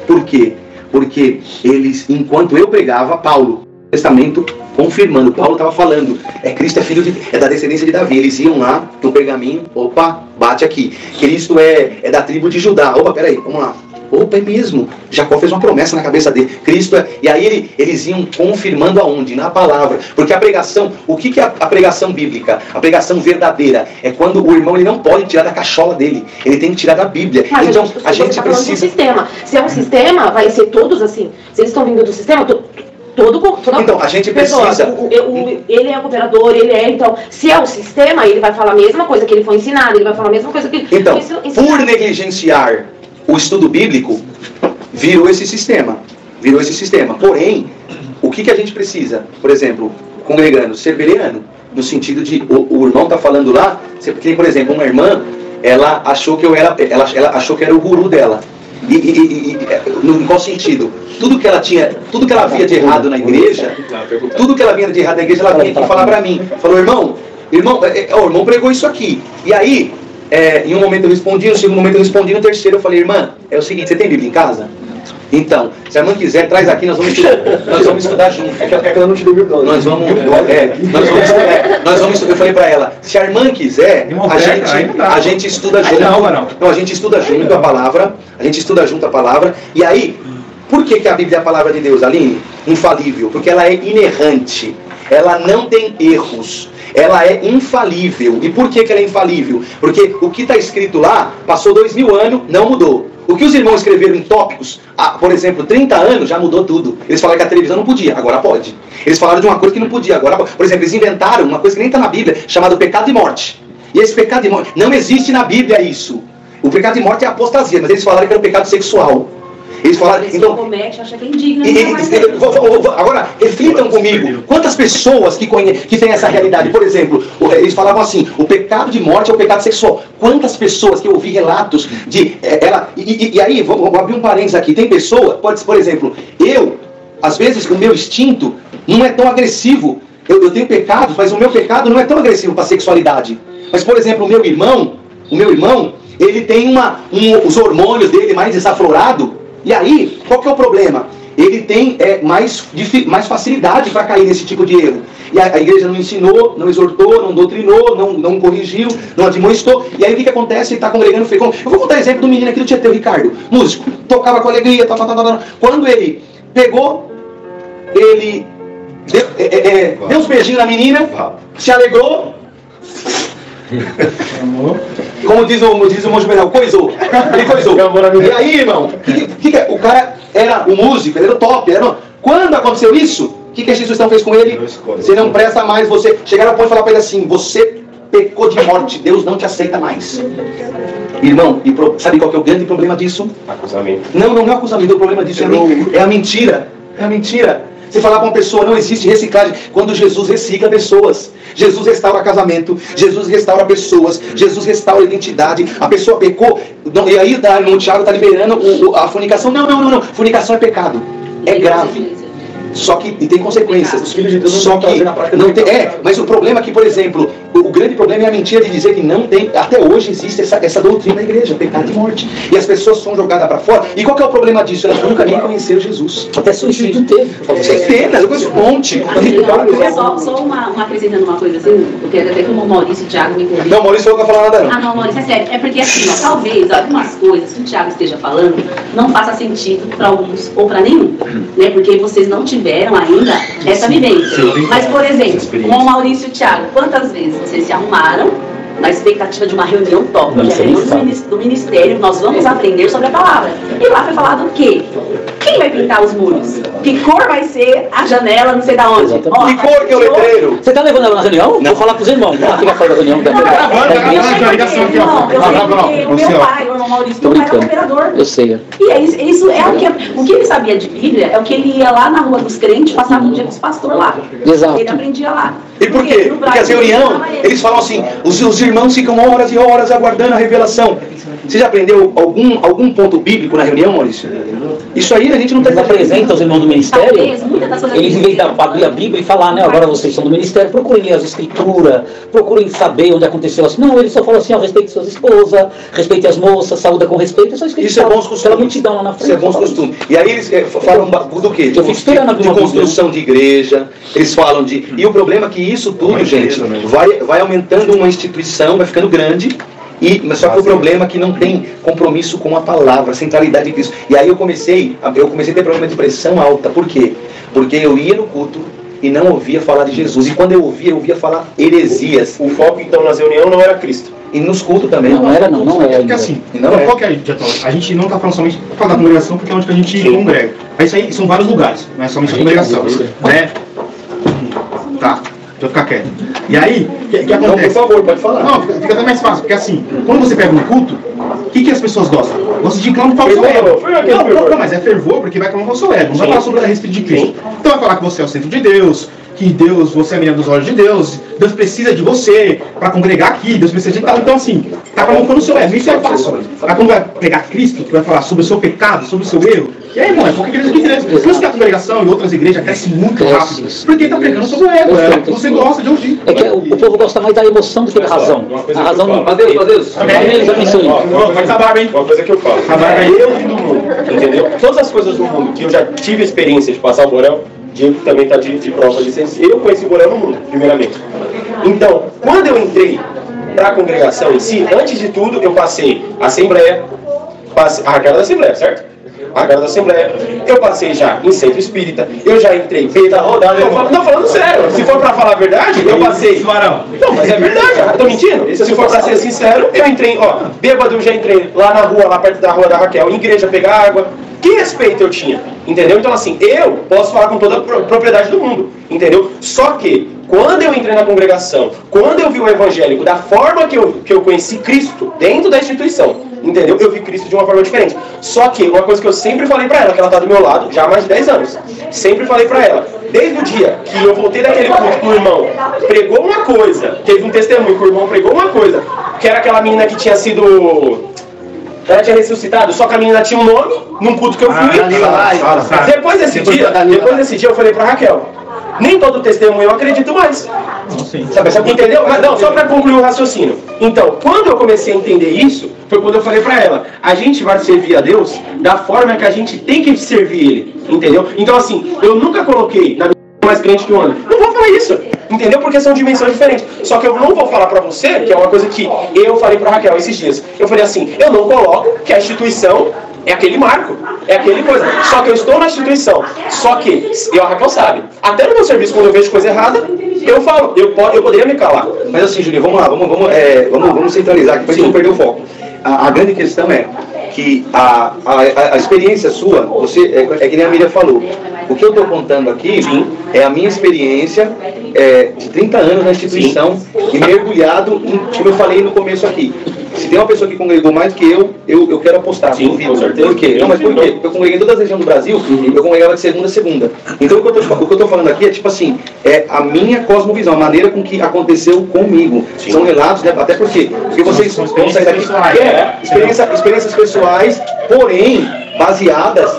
Por quê? Porque eles, enquanto eu pregava, Paulo, Testamento confirmando, Paulo estava falando, Cristo é filho é da descendência de Davi. Eles iam lá no pergaminho, opa, bate aqui. Cristo é da tribo de Judá. Opa, peraí, vamos lá. Opa, é mesmo. Jacó fez uma promessa na cabeça dele. Cristo é... E aí eles iam confirmando aonde? Na palavra. Porque a pregação, o que é a pregação bíblica? A pregação verdadeira é quando o irmão ele não pode tirar da cachola dele. Ele tem que tirar da Bíblia. Mas então a gente precisa... Um sistema. Se é um sistema, vai ser todos assim. Se eles estão vindo do sistema... Então, a gente precisa... Ele é operador, então, se é o sistema, ele vai falar a mesma coisa que ele foi ensinado, ele vai falar a mesma coisa que ele então, foi ensinado. Por negligenciar o estudo bíblico, virou esse sistema. Porém, o que a gente precisa? Por exemplo, congregando, ser bereano, no sentido de, o irmão está falando lá, porque, por exemplo, uma irmã, ela achou que ela achou que era o guru dela. Em qual sentido? Tudo que ela via de errado na igreja, ela vinha aqui falar pra mim. Falou, irmão, o irmão pregou isso aqui. E aí, em um momento eu respondi, no segundo momento eu respondi, no terceiro eu falei, irmã, é o seguinte, você tem Bíblia em casa? Então, se a irmã quiser, traz aqui, nós vamos estudar junto. É que ela não te deu Bíblia. Nós vamos eu falei pra ela, se a irmã quiser, a gente estuda junto. Não, a gente estuda junto a palavra, e aí, por que a Bíblia é a palavra de Deus, Aline? Infalível, porque ela é inerrante, ela não tem erros, ela é infalível. E por que ela é infalível? Porque o que está escrito lá, passou 2000 anos, não mudou. O que os irmãos escreveram em tópicos, por exemplo, 30 anos, já mudou tudo. Eles falaram que a televisão não podia, agora pode. Eles falaram de uma coisa que não podia, agora pode. Por exemplo, eles inventaram uma coisa que nem está na Bíblia, chamada pecado e morte. E esse pecado de morte, não existe na Bíblia isso. O pecado de morte é a apostasia, mas eles falaram que era um pecado sexual. Eles falaram, então, comete, acha que é indigno. agora, reflitam comigo. Quantas pessoas que têm essa realidade? Por exemplo, eles falavam assim, o pecado de morte é o pecado sexual. Quantas pessoas que eu ouvi relatos de... E aí, vou abrir um parênteses aqui. Tem pessoa, por exemplo, às vezes, o meu instinto não é tão agressivo. Eu tenho pecados, mas o meu pecado não é tão agressivo para a sexualidade. Mas, por exemplo, o meu irmão, ele tem os hormônios dele mais desaflorados. E aí, qual que é o problema? Ele tem mais facilidade para cair nesse tipo de erro. E a igreja não ensinou, não exortou, não doutrinou, não corrigiu, não admoestou. E aí o que acontece? Ele está congregando. Eu vou contar exemplo do menino aqui do Tietê, o Ricardo, músico, tocava com alegria, Quando ele pegou, ele deu uns beijinhos na menina, se alegrou. Como diz o Monge Benal, coisou. Ele coisou. E aí, irmão, o cara era o músico, ele era o top. Quando aconteceu isso, o que a Jesus fez com ele? Você não presta mais, você... Chegaram ao ponto de falar para ele assim, você pecou de morte, Deus não te aceita mais. Irmão, sabe qual que é o grande problema disso? Acusamento. Não é acusamento, o problema disso é a mentira. É a mentira. Você falar para uma pessoa, não existe reciclagem. Quando Jesus recicla pessoas, Jesus restaura casamento, Jesus restaura pessoas, Jesus restaura identidade. A pessoa pecou, e aí o Tiago está liberando a fornicação. Não. Fornicação é pecado. É grave. Só que tem consequências. Os filhos de Deus não estão na prática. Mas o problema é que, por exemplo, o grande problema é a mentira de dizer que não tem. Até hoje existe essa doutrina na igreja, pecado de morte. E as pessoas são jogadas para fora. E qual que é o problema disso? Elas nunca nem conheceram Jesus. Até suicídio teve. Centenas, eu conheço um monte. Só acrescentando uma coisa assim, eu quero até que o Maurício e o Thiago me entendam. Não, Maurício não vai falar nada não. Ah, não, Maurício, é sério. É porque assim, talvez algumas coisas que o Thiago esteja falando não faça sentido para alguns ou para nenhum. Né? Porque vocês não tiveram ainda essa vivência. Mas, por exemplo, como o Maurício e o Thiago, quantas vezes vocês se arrumaram na expectativa de uma reunião top, que é a reunião do ministério, nós vamos aprender sobre a palavra. E lá foi falado o quê? Quem vai pintar os muros? Que cor vai ser a janela, não sei da onde? Que cor que é o letreiro? Você tá levando ela na reunião? Não. Vou falar pros irmãos. Ela fica fora da reunião. O meu pai, o irmão Maurício, meu pai era operador. Eu sei. E isso é o que ele sabia de Bíblia, é o que ele ia lá na rua dos crentes, passava um dia com os pastores lá. Exato. Ele aprendia lá. E por quê? Porque as reuniões, eles falam assim, os irmãos ficam horas e horas aguardando a revelação. Você já aprendeu algum ponto bíblico na reunião, Maurício? Isso aí a gente não tem. Apresenta os irmãos do ministério, eles em vez de abrir a Bíblia e falar, né, agora vocês são do ministério, procurem ler as escrituras, procurem saber onde aconteceu assim. Não, eles só falam assim, ó, respeite suas esposas, respeite as moças, saúda com respeito, é só escritura. Isso é bons costumes. Aquela multidão lá na frente. Isso é bons costumes. E aí eles falam do quê? De construção de igreja, eles falam de... E o problema é que isso tudo, gente, vai aumentando uma instituição, vai ficando grande. Mas só que o problema é que não tem compromisso com a palavra, a centralidade de Cristo. E aí eu comecei a ter problema de pressão alta. Por quê? Porque eu ia no culto e não ouvia falar de Jesus. E quando eu ouvia falar heresias. O foco então nas reuniões não era Cristo. E nos cultos também. Não era. Porque assim, qual que é, a gente não está falando somente da congregação, porque é onde que a gente congrega. Mas isso aí são vários lugares, não é somente a congregação. Né? Tá. Deixa eu ficar quieto. E aí, o que acontece? Não, por favor, pode falar. Não, fica até mais fácil, porque assim, quando você pega um culto, o que as pessoas gostam? Gostam de clamar o seu ego. Não, mas é fervor, porque vai clamar o seu ego. Não vai falar sobre a respeito de Cristo. Então vai falar que você é o centro de Deus, que Deus, você é a menina dos olhos de Deus, Deus precisa de você para congregar aqui, Deus precisa de tal. Então assim, tá colocando o seu ego, isso é fácil. Aí quando vai pegar Cristo, que vai falar sobre o seu pecado, sobre o seu erro, e aí, irmão, é porque igreja de igreja. Por isso que a congregação e outras igrejas crescem muito rápido, porque ele tá pregando sobre o ego, você gosta de ouvir. É que o povo gosta mais da emoção do que da razão. A razão não... Adeus. Vai acabar, hein? Uma coisa que eu falo. Eu vim do mundo, entendeu? Todas as coisas do mundo que eu já tive experiência de passar o Borel, Diego também está de prova de ciência. Eu conheci o Borel no mundo, primeiramente. Então, quando eu entrei para a congregação em si, antes de tudo, eu passei a Assembleia, a Raquel da Assembleia, certo? A Raquel da Assembleia. Eu passei já em Centro Espírita, eu já entrei da rodada. Não, falando sério, se for para falar a verdade, eu passei. Não, mas é verdade, eu tô mentindo. Se for para ser sincero, eu entrei, bêbado, eu já entrei lá na rua, lá perto da rua da Raquel, em igreja, pegar água. Que respeito eu tinha? Entendeu? Então assim, eu posso falar com toda a propriedade do mundo, entendeu? Só que, quando eu entrei na congregação, quando eu vi o evangélico da forma que eu conheci Cristo dentro da instituição, entendeu? Eu vi Cristo de uma forma diferente. Só que, uma coisa que eu sempre falei pra ela, que ela tá do meu lado já há mais de 10 anos, sempre falei pra ela, desde o dia que eu voltei daquele culto que o irmão pregou uma coisa, teve um testemunho que o irmão pregou uma coisa, que era aquela menina que tinha sido... Ela tinha ressuscitado, só que a menina tinha um nome, num culto que eu fui. Depois desse dia eu falei pra Raquel, nem todo testemunho eu acredito mais. Sabe, entendeu? Mas não, só para concluir o raciocínio. Então, quando eu comecei a entender isso, foi quando eu falei pra ela, a gente vai servir a Deus da forma que a gente tem que servir Ele, entendeu? Então assim, eu nunca coloquei na minha mais crente que o Ana. Não vou falar isso, entendeu? Porque são dimensões diferentes. Só que eu não vou falar pra você, que é uma coisa que eu falei pra Raquel esses dias. Eu falei assim, eu não coloco que a instituição é aquele marco, é aquele coisa. Só que eu estou na instituição. Só que, a Raquel sabe, até no meu serviço, quando eu vejo coisa errada, eu falo, eu poderia me calar. Mas assim, Julinho, vamos lá, vamos centralizar aqui, para a gente não perder o foco. A grande questão é que a experiência sua, você, é que nem a Miriam falou, o que eu estou contando aqui é a minha experiência de 30 anos na instituição e mergulhado, como eu falei no começo aqui. Se tem uma pessoa que congregou mais que eu quero apostar. Sim, com certeza. Por quê? Não, mas por quê? Porque eu congreguei em todas as regiões do Brasil, eu congregava de segunda a segunda. Então o que eu estou falando aqui é tipo assim, é a minha cosmovisão, a maneira com que aconteceu comigo. Sim. São relatos, né? Até porque vocês vão sair daqui. Experiências pessoais, porém baseadas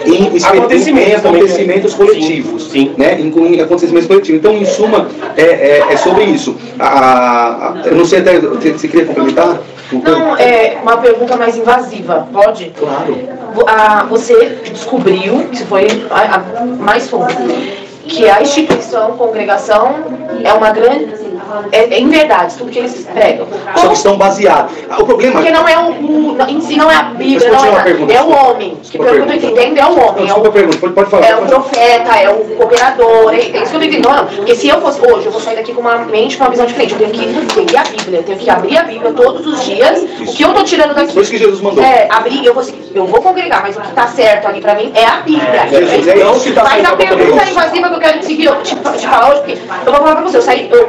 em acontecimentos coletivos, né? Em acontecimentos coletivos. Então, em suma, é sobre isso. Eu não sei até, você queria complementar? Não, é uma pergunta mais invasiva, pode? Claro. Você descobriu, se foi mais fundo, que a instituição, congregação, é uma grande... É em verdade, tudo que eles pregam. Só que estão baseados. O problema... Porque não é em si não é a Bíblia, não é o homem. Pelo que eu estou entendendo, é o homem. Pode falar. É o profeta, é o cooperador, é isso que eu estou entendendo. Não, porque se eu fosse hoje, eu vou sair daqui com uma mente, com uma visão diferente. Eu tenho que ler a Bíblia, eu tenho que abrir a Bíblia todos os dias. O que eu estou tirando daqui... Por isso que Jesus mandou. Abrir, eu vou congregar, mas o que está certo ali para mim é a Bíblia. Mas a pergunta invasiva que eu quero te falar hoje, porque eu vou falar para você,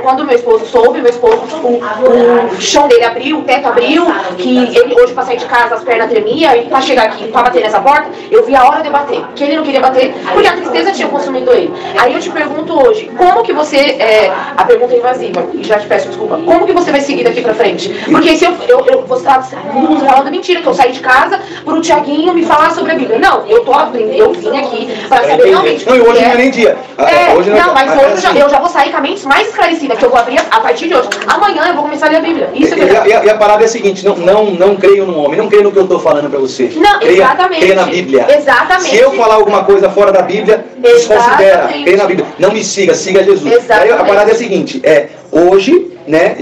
quando meu esposo soube, o chão dele abriu, o teto abriu, que ele hoje pra sair de casa as pernas tremiam, e pra chegar aqui, pra bater nessa porta, eu vi a hora de bater, que ele não queria bater, porque a tristeza tinha consumido ele. Aí eu te pergunto hoje, como que você, a pergunta é invasiva, e já te peço desculpa, como que você vai seguir daqui pra frente? Porque se você tá falando mentira, que eu saí de casa pro Tiaguinho me falar sobre a Bíblia. Não, eu vim aqui pra saber realmente. Não, e hoje não é nem dia. Hoje eu já vou sair com a mente mais esclarecida, que eu vou abrir a partir de hoje. Amanhã eu vou começar a ler a Bíblia. Isso é verdade. E a parada é a seguinte, não creio no homem, não creio no que eu estou falando para você. Não, exatamente. Creia na Bíblia. Exatamente. Se eu falar alguma coisa fora da Bíblia, desconsidera. Creia na Bíblia. Não me siga Jesus. Aí a parada é a seguinte, hoje, né,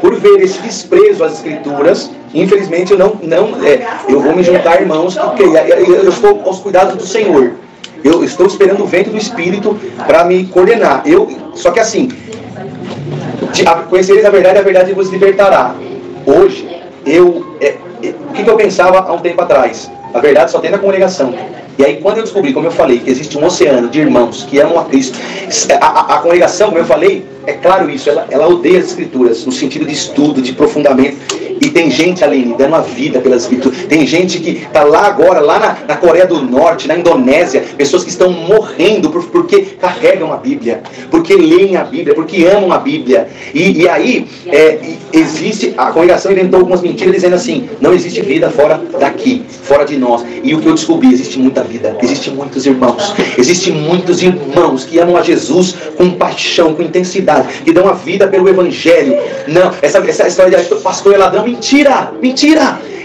por ver esse desprezo às Escrituras, infelizmente eu vou me juntar a irmãos que eu estou aos cuidados do Senhor. Eu estou esperando o vento do Espírito para me coordenar. Só que assim, conhecereis a verdade vos libertará. Hoje, o que eu pensava há um tempo atrás? A verdade só tem na congregação. E aí, quando eu descobri, como eu falei, que existe um oceano de irmãos que amam a Cristo, a congregação, como eu falei, é claro isso, ela odeia as Escrituras, no sentido de estudo, de aprofundamento. E tem gente, Aline, dando a vida pelas Escrituras. Tem gente que está lá agora, lá na Coreia do Norte, na Indonésia, pessoas que estão morrendo porque carregam a Bíblia, porque leem a Bíblia, porque amam a Bíblia. E aí, a congregação inventou algumas mentiras dizendo assim, não existe vida fora daqui, fora de nós. E o que eu descobri, existe muita vida, existem muitos irmãos que amam a Jesus com paixão, com intensidade, que dão a vida pelo Evangelho. Não, essa história de pastor é ladrão, mentira!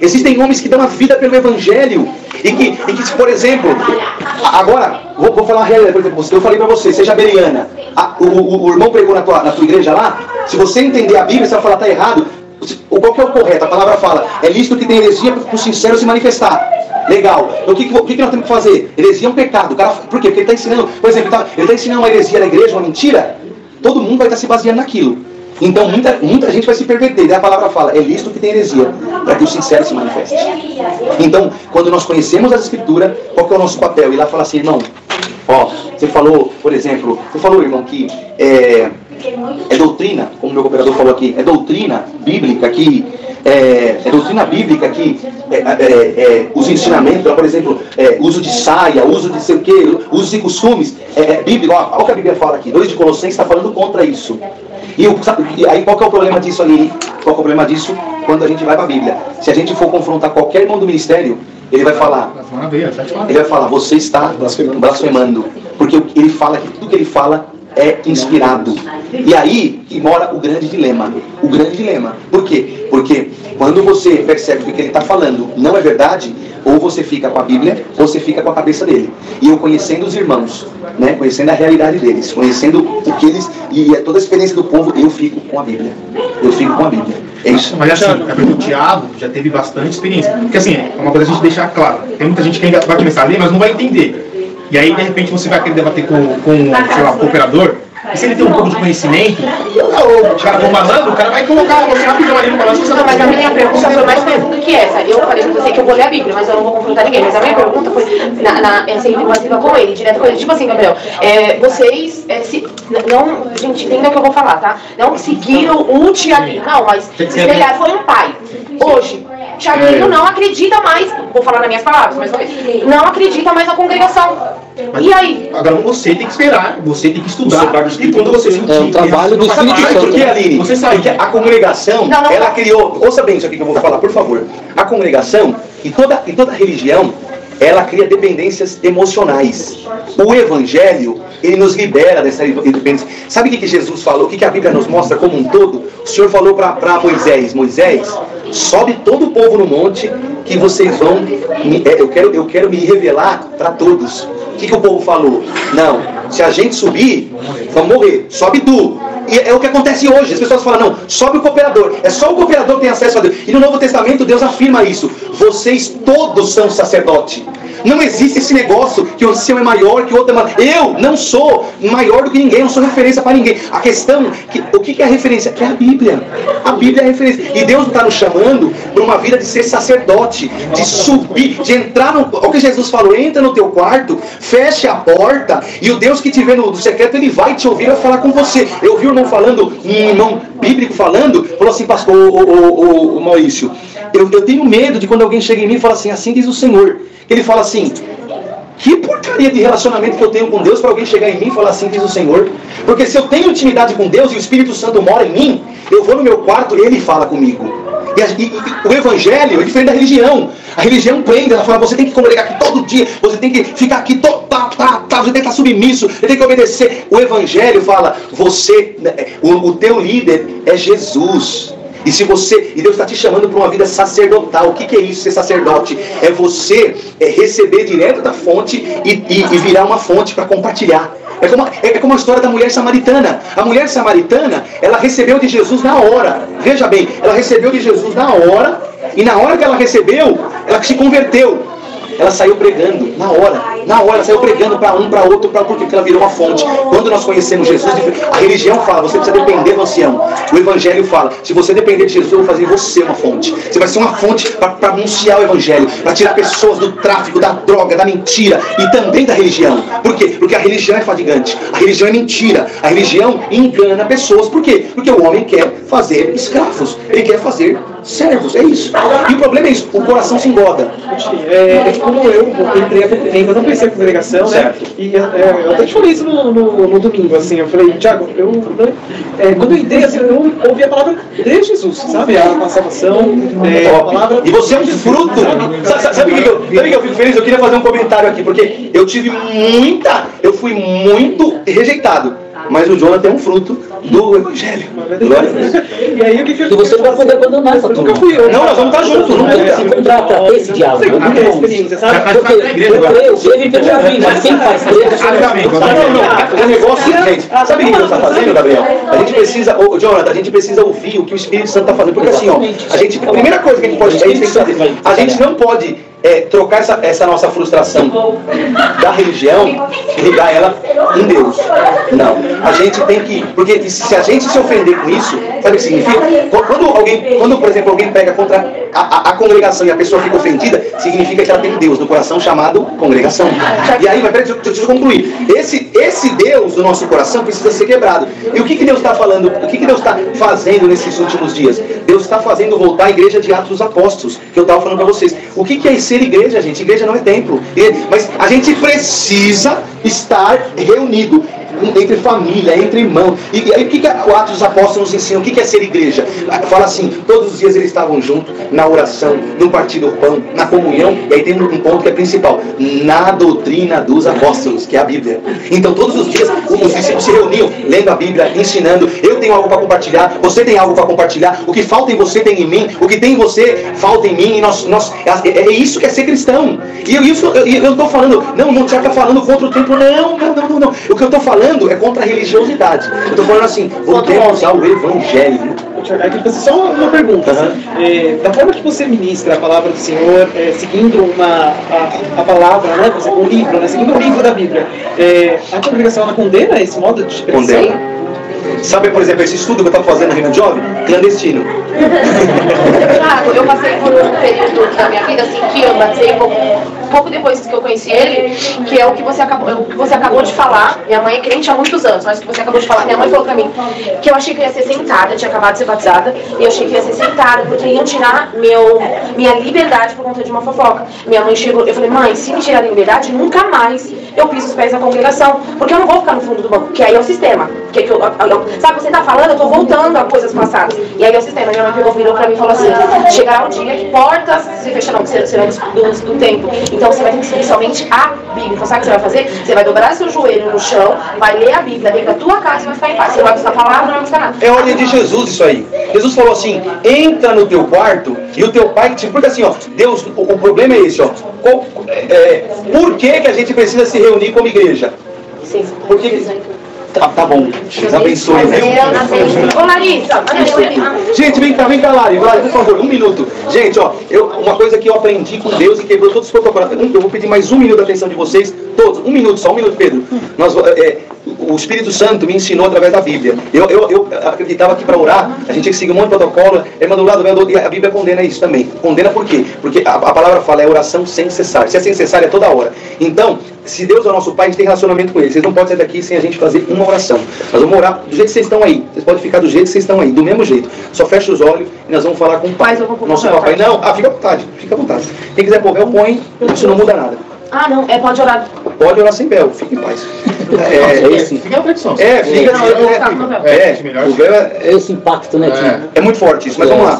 Existem homens que dão a vida pelo Evangelho. E que por exemplo, agora, vou falar uma realidade, por exemplo, eu falei pra você, seja beriana. O irmão pregou na tua igreja lá, se você entender a Bíblia, você vai falar, tá errado. Qual que é o correto? A palavra fala, é lícito que tem heresia para o sincero se manifestar. Legal. Então, o que nós temos que fazer? Heresia é um pecado. Por quê? Porque ele está ensinando, por exemplo, ele está ensinando uma heresia na igreja, uma mentira. Todo mundo vai estar se baseando naquilo. Então muita gente vai se perverter. Daí a palavra fala, é lícito que tem heresia, para que o sincero se manifeste. Então, quando nós conhecemos as Escrituras, qual que é o nosso papel? Ir lá e falar assim, irmão, ó, você falou, por exemplo, irmão, que é doutrina, como o meu cooperador falou aqui, é doutrina bíblica que os ensinamentos, por exemplo, uso de saia, uso de sei o quê, uso de costumes, bíblico, olha o que a Bíblia fala aqui, 2 de Colossenses está falando contra isso. E aí qual que é o problema disso ali? Qual que é o problema disso quando a gente vai para a Bíblia? Se a gente for confrontar qualquer irmão do ministério, ele vai falar, você está blasfemando, porque ele fala que tudo que ele fala é inspirado. E aí que mora o grande dilema. O grande dilema. Por quê? Porque quando você percebe que o que ele está falando não é verdade, ou você fica com a Bíblia, ou você fica com a cabeça dele. E eu conhecendo os irmãos, né, conhecendo a realidade deles, conhecendo o que eles, e toda a experiência do povo, eu fico com a Bíblia. Eu fico com a Bíblia. É isso. Mas assim, o Tiago já teve bastante experiência. Porque assim, é uma coisa a gente deixar claro. Tem muita gente que ainda vai começar a ler, mas não vai entender. E aí, de repente, você vai querer debater com sei lá, o cooperador. E se ele tem um pouco de conhecimento, o cara for malandro, o cara vai colocar você rapidão ali no balanço. Mas a minha pergunta foi mais profunda que essa. Eu falei pra você que eu vou ler a Bíblia, mas eu não vou confrontar ninguém. Mas a minha pergunta foi passiva com ele, direto com ele. Tipo assim, Gabriel, vocês não, gente, entenda o que eu vou falar, tá? Não seguiram o Tiaguinho, não, mas espelhar foi um pai. Hoje, Tiaguinho não acredita mais, vou falar nas minhas palavras, mas não acredita mais na congregação. E aí? Agora você tem que esperar, você tem que estudar. E quando você sentir. É um trabalho do Espírito Santo. Porque, Aline, você sabe que a congregação, ela criou. Ouça bem isso aqui que eu vou falar, por favor. A congregação e toda religião, ela cria dependências emocionais. O Evangelho, ele nos libera dessa dependência. Sabe o que Jesus falou? O que a Bíblia nos mostra como um todo? O Senhor falou para Moisés: Moisés, sobe todo o povo no monte que vocês vão. Eu quero me revelar para todos. O que o povo falou? Não, se a gente subir, vamos morrer. Sobe tu. E é o que acontece hoje. As pessoas falam, não, sobe o cooperador. É só o cooperador que tem acesso a Deus. E no Novo Testamento Deus afirma isso. Vocês todos são sacerdote. Não existe esse negócio que o seu é maior, que o outro é maior. Eu não sou maior do que ninguém, eu não sou referência para ninguém. A questão, o que é a referência? É a Bíblia. A Bíblia é a referência. E Deus está nos chamando para uma vida de ser sacerdote, de subir, de entrar no... O que Jesus falou, entra no teu quarto, feche a porta, e o Deus que te vê no secreto, ele vai te ouvir, vai falar com você. Eu ouvi um irmão falando, um irmão bíblico falando, falou assim, pastor, o Maurício, eu tenho medo de quando alguém chega em mim e fala assim diz o Senhor. Ele fala assim, que porcaria de relacionamento que eu tenho com Deus para alguém chegar em mim e falar assim diz o Senhor? Porque se eu tenho intimidade com Deus e o Espírito Santo mora em mim, eu vou no meu quarto e ele fala comigo. E o Evangelho é diferente da religião. A religião prende, ela fala, você tem que congregar aqui todo dia, você tem que ficar aqui, você tem que estar submisso, você tem que obedecer. O Evangelho fala, o teu líder é Jesus. E Deus está te chamando para uma vida sacerdotal. O que é isso, ser sacerdote? É você receber direto da fonte e virar uma fonte para compartilhar. É como a história da mulher samaritana. A mulher samaritana, ela recebeu de Jesus na hora. Veja bem, ela recebeu de Jesus na hora. E na hora que ela recebeu, ela se converteu. Ela saiu pregando, na hora ela saiu pregando para um, para outro, porque ela virou uma fonte. Quando nós conhecemos Jesus, a religião fala, você precisa depender do ancião. O Evangelho fala, se você depender de Jesus, eu vou fazer você uma fonte. Você vai ser uma fonte para anunciar o Evangelho, para tirar pessoas do tráfico, da droga, da mentira e também da religião. Por quê? Porque a religião é fadigante, a religião é mentira, a religião engana pessoas. Por quê? Porque o homem quer fazer escravos, ele quer fazer servos, é isso. E o problema é isso, o coração se engorda. Como eu entrei, ainda não conhecia a congregação, né? E eu até te falei isso no domingo, assim, eu falei, Tiago, quando eu entrei, assim, eu ouvi a palavra de Jesus, sabe? A salvação, a palavra... E você é um fruto. Sabe o que eu fico feliz? Eu queria fazer um comentário aqui, porque eu fui muito rejeitado. Mas o Jonathan é um fruto do Evangelho. Glória a Deus. E aí, e você não vai poder abandonar essa turma. Não, nós vamos estar juntos. Se encontrar para ter esse diálogo. Porque eu creio e pelo fim, mas quem faz crer... O negócio, gente, sabe o que Deus está fazendo, Gabriel? A gente precisa, Jonathan, a gente precisa ouvir o que o Espírito Santo está fazendo. Porque assim, a primeira coisa que a gente pode fazer, a gente não pode trocar essa nossa frustração da religião e ligar ela em Deus. Não. A gente tem que... Porque se a gente se ofender com isso, Sabe o que significa? Quando, por exemplo, alguém pega contra a congregação e a pessoa fica ofendida, significa que ela tem um Deus no coração chamado congregação. E aí, peraí, deixa eu concluir. Esse Deus do nosso coração precisa ser quebrado. E o que Deus está falando? O que Deus está fazendo nesses últimos dias? Deus está fazendo voltar a igreja de Atos dos Apóstolos, que eu estava falando para vocês. O que é ser igreja, gente? Igreja não é templo. Mas a gente precisa estar reunido entre família, entre irmãos. E aí o que o Atos dos Apóstolos nos ensina? O que é ser igreja? Fala assim, todos os dias eles estavam juntos, na oração, no partir do pão, na comunhão, e aí tem um ponto que é principal, na doutrina dos apóstolos, que é a Bíblia. Então todos os dias os discípulos se reuniam, lendo a Bíblia, ensinando, eu tenho algo para compartilhar, você tem algo para compartilhar, o que falta em você tem em mim, o que tem em você falta em mim, e é isso que é ser cristão. E eu estou falando, não está falando contra o templo, não. O que eu estou falando é contra a religiosidade. Eu estou falando assim, voltemos ao Evangelho. Aqui vai ser só uma pergunta. Da forma que você ministra a palavra do Senhor, seguindo a palavra, né, um livro, né, seguindo o livro da Bíblia, a congregação ela condena esse modo de expressão? Condena. Sabe, por exemplo, esse estudo que eu estou fazendo no Reino Jovem? Clandestino. Eu passei por um período da minha vida assim, que eu batei um pouco depois que eu conheci ele, que é o que você acabou de falar. Minha mãe é crente há muitos anos, mas o que você acabou de falar, minha mãe falou pra mim que eu achei que eu ia ser sentada, eu tinha acabado de ser batizada, e eu achei que eu ia ser sentada, porque iam tirar minha liberdade por conta de uma fofoca. Minha mãe chegou, eu falei, mãe, se me tirar a liberdade, nunca mais eu piso os pés na congregação, porque eu não vou ficar no fundo do banco, que aí é o sistema. Sabe, você tá falando, eu tô voltando a coisas passadas. E aí é o sistema. Minha mãe virou pra mim e falou assim, chegará um dia que portas se fecharão, serão do tempo. Então você vai ter que seguir somente a Bíblia. Então sabe o que você vai fazer? Você vai dobrar seu joelho no chão, vai ler a Bíblia dentro da tua casa e vai ficar em paz. Você não vai buscar a palavra, não vai buscar nada. É a ordem de Jesus isso aí. Jesus falou assim, entra no teu quarto e o teu pai te... Porque assim, ó, Deus, o problema é esse, ó. Por que a gente precisa se reunir como igreja? Sim. Porque... Tá bom, Deus abençoe, viu? Ô Larissa, gente, vem cá, Lari, por favor, 1 minuto. Gente, ó, uma coisa que eu aprendi com Deus e quebrou todos os protocolos. Eu vou pedir mais 1 minuto de atenção de vocês, todos. 1 minuto, só 1 minuto, Pedro. O Espírito Santo me ensinou através da Bíblia. Eu acreditava que para orar, a gente tinha que seguir um monte de protocolo, do lado, e a Bíblia condena isso também. Condena por quê? Porque a palavra fala, é oração sem cessar. Se é sem cessar, é toda hora. Então, se Deus é o nosso Pai, a gente tem relacionamento com Ele. Vocês não podem sair daqui sem a gente fazer uma oração. Nós vamos orar do jeito que vocês estão aí. Vocês podem ficar do jeito que vocês estão aí, do mesmo jeito. Só fecha os olhos e nós vamos falar com o Pai. Nosso Papai. Não, fica à vontade. Quem quiser pôr véu, põe. Isso não muda nada. Ah, não, pode orar. Pode orar sem véu, fique em paz. Esse impacto, né? É muito forte isso, mas vamos lá.